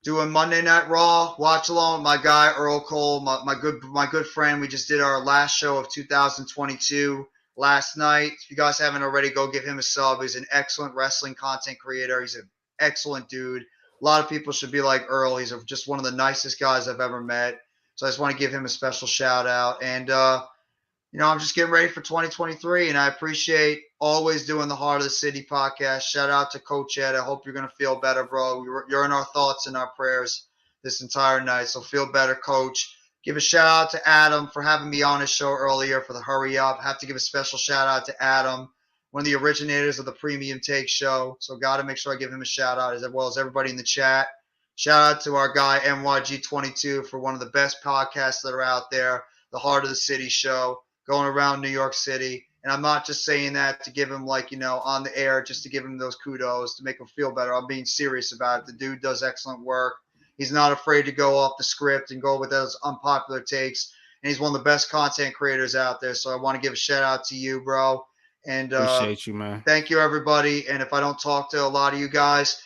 doing Monday Night Raw watch along with my guy Earl Cole, my good friend. We just did our last show of 2022 last night. If you guys haven't already, go give him a sub. He's an excellent wrestling content creator. He's an excellent dude. A lot of people should be like Earl. He's just one of the nicest guys I've ever met. So I just want to give him a special shout out. And I'm just getting ready for 2023, and I appreciate always doing the Heart of the City podcast. Shout out to Coach Ed. I hope you're going to feel better, bro. You're in our thoughts and our prayers this entire night, so feel better, Coach. Give a shout out to Adam for having me on his show earlier for the Hurry Up. Have to give a special shout out to Adam, one of the originators of the Premium Take show, so got to make sure I give him a shout out as well as everybody in the chat. Shout out to our guy MYG22 for one of the best podcasts that are out there, the Heart of the City show, going around New York City. And I'm not just saying that to give him on the air, just to give him those kudos, to make him feel better. I'm being serious about it. The dude does excellent work. He's not afraid to go off the script and go with those unpopular takes. And he's one of the best content creators out there. So I want to give a shout out to you, bro. And appreciate you, man. Thank you, everybody. And if I don't talk to a lot of you guys,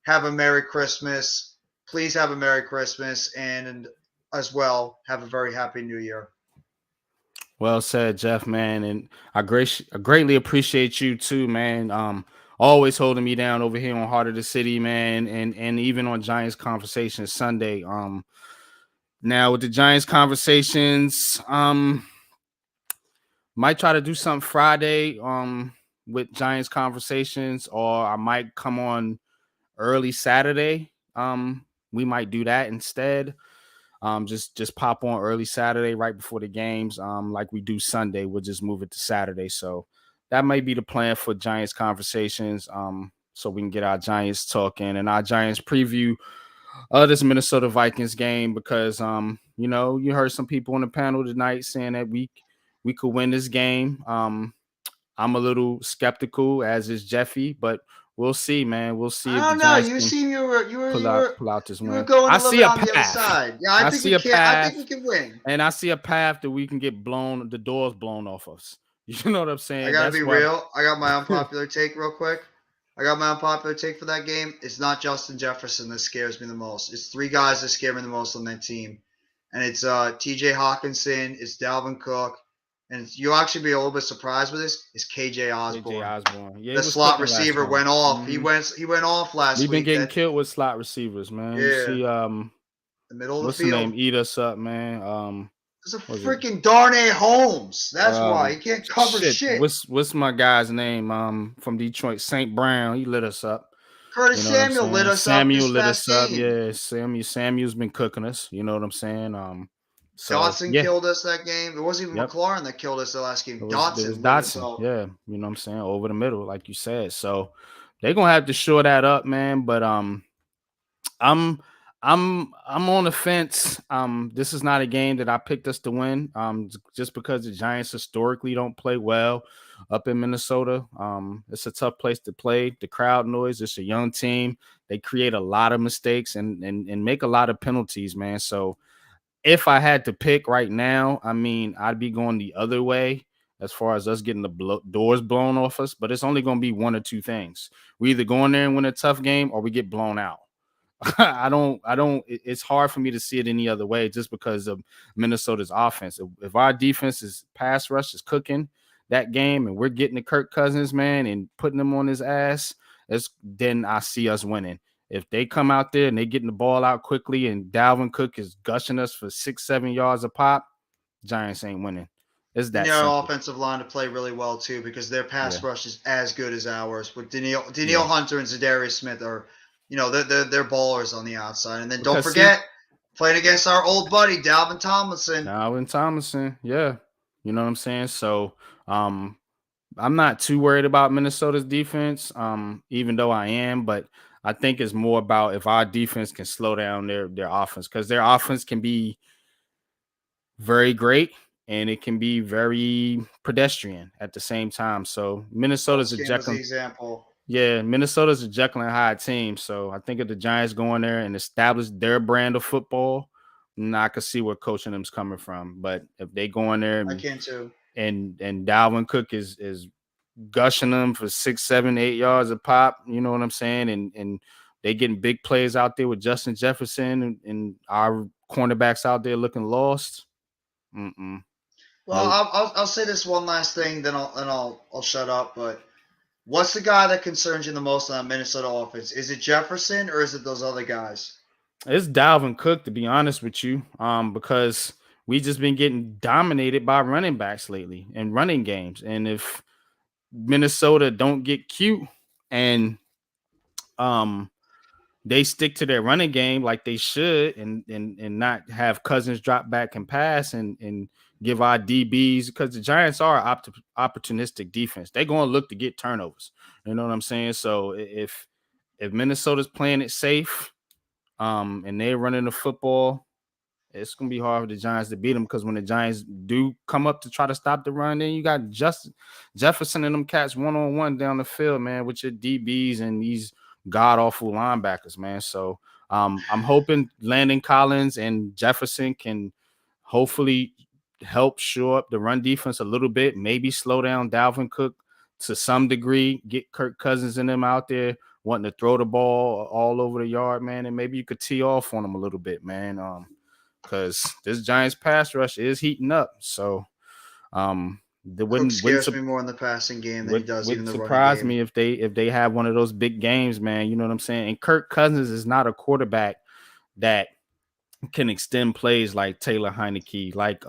have a Merry Christmas. Please have a Merry Christmas. And as well, have a very Happy New Year. Well said, Jeff, man, and I greatly appreciate you too, man. Always holding me down over here on Heart of the City, man, and even on Giants Conversations Sunday. Now with the Giants Conversations, might try to do something Friday, with Giants Conversations, or I might come on early Saturday. we might do that instead. Just pop on early Saturday right before the games. Like we do Sunday, we'll just move it to Saturday. So that might be the plan for Giants conversations. So we can get our Giants talking and our Giants preview this Minnesota Vikings game because you heard some people on the panel tonight saying that we could win this game. I'm a little skeptical, as is Jeffy, but we'll see, man. We'll see I if the don't know. Giants You can seem you pull out this you were win. going I a little see bit a on the other path. side. Yeah, I think see we a can. I think path. we can win. And I see a path that we can get the doors blown off us. You know what I'm saying? I gotta That's be what real. I got my unpopular take real quick. I got my unpopular take for that game. It's not Justin Jefferson that scares me the most. It's three guys that scare me the most on that team. And it's TJ Hawkinson, it's Dalvin Cook, and you'll actually be a little bit surprised with this, it's KJ Osborne. KJ Osborne. Yeah, The slot receiver went off. Mm-hmm. He went off last We've week. been getting killed with slot receivers, man. Yeah. You see the middle of what's the field. The name? Eat us up, man. It's a freaking Darnay Holmes. That's why. He can't cover shit. What's my guy's name? From Detroit, St. Brown. He lit us up. Curtis Samuel lit us up. Samuel lit us up. Yeah, Samuel's been cooking us. You know what I'm saying? Dotson killed us that game. It wasn't even McLaurin that killed us the last game. Dotson. Yeah, you know what I'm saying? Over the middle, like you said. So they're gonna have to shore that up, man. But I'm on the fence. This is not a game that I picked us to win. Just because the Giants historically don't play well up in Minnesota. It's a tough place to play. The crowd noise. It's a young team. They create a lot of mistakes and make a lot of penalties, man. So if I had to pick right now, I mean, I'd be going the other way as far as us getting the doors blown off us. But it's only going to be one or two things. We either go in there and win a tough game or we get blown out. I don't. It's hard for me to see it any other way just because of Minnesota's offense. If our defense's pass rush is cooking that game and we're getting to Kirk Cousins, man, and putting him on his ass, then I see us winning. If they come out there and they getting the ball out quickly and Dalvin Cook is gushing us for 6-7 yards a pop, Giants ain't winning. It's that simple. Offensive line to play really well too because their pass rush is as good as ours. With Danielle Hunter and Zadarius Smith are, they're ballers on the outside. And then don't forget, playing against our old buddy Dalvin Tomlinson. Yeah, you know what I'm saying. So, I'm not too worried about Minnesota's defense, even though I am, but I think it's more about if our defense can slow down their offense because their offense can be very great and it can be very pedestrian at the same time. So Minnesota's a Jekyll. Yeah, Minnesota's a Jekyll and Hyde team. So I think if the Giants go in there and establish their brand of football, I can see where coaching them's coming from. But if they go in there, I can too. And Dalvin Cook is gushing them for 6, 7, 8 yards a pop. You know what I'm saying? And they getting big plays out there with Justin Jefferson and our cornerbacks out there looking lost. Well, I'll say this one last thing, then I'll shut up. But what's the guy that concerns you the most on that Minnesota offense? Is it Jefferson or is it those other guys? It's Dalvin Cook, to be honest with you, because we just been getting dominated by running backs lately in running games. And if Minnesota don't get cute and they stick to their running game like they should and not have Cousins drop back and pass and give our DBs, because the Giants are opportunistic defense. They're going to look to get turnovers. You know what I'm saying? So if Minnesota's playing it safe and they're running the football, it's going to be hard for the Giants to beat them, because when the Giants do come up to try to stop the run, then you got Jefferson and them cats one-on-one down the field, man, with your DBs and these god-awful linebackers, man. So I'm hoping Landon Collins and Jefferson can hopefully help shore up the run defense a little bit, maybe slow down Dalvin Cook to some degree, get Kirk Cousins and them out there wanting to throw the ball all over the yard, man, and maybe you could tee off on them a little bit, man, because this Giants pass rush is heating up. So Cook scares me more in the passing game than he does even the running game. Surprise me if they have one of those big games, man. You know what I'm saying? And Kirk Cousins is not a quarterback that can extend plays like Taylor Heineke, like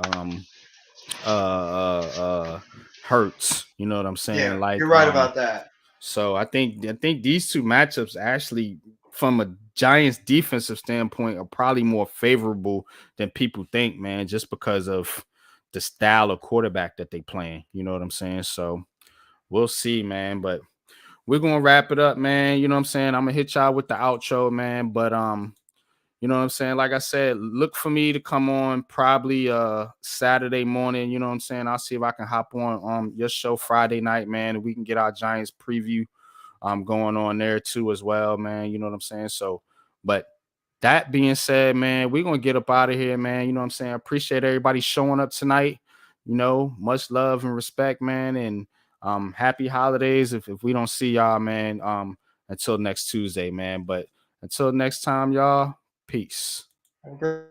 Hurts. You know what I'm saying? Yeah, you're right about that. So I think these two matchups actually, from a Giants defensive standpoint are probably more favorable than people think, man, just because of the style of quarterback that they playing. You know what I'm saying? So we'll see, man. But we're gonna wrap it up, man. You know what I'm saying? I'm gonna hit y'all with the outro, man. But you know what I'm saying? Like I said, look for me to come on probably Saturday morning. You know what I'm saying? I'll see if I can hop on your show Friday night, man, and we can get our Giants preview going on there too as well, man. You know what I'm saying? So, but that being said, man, we're gonna get up out of here, man. You know what I'm saying? I appreciate everybody showing up tonight. You know, much love and respect, man, and happy holidays if we don't see y'all, man, until next Tuesday, man. But until next time, y'all, peace. Okay.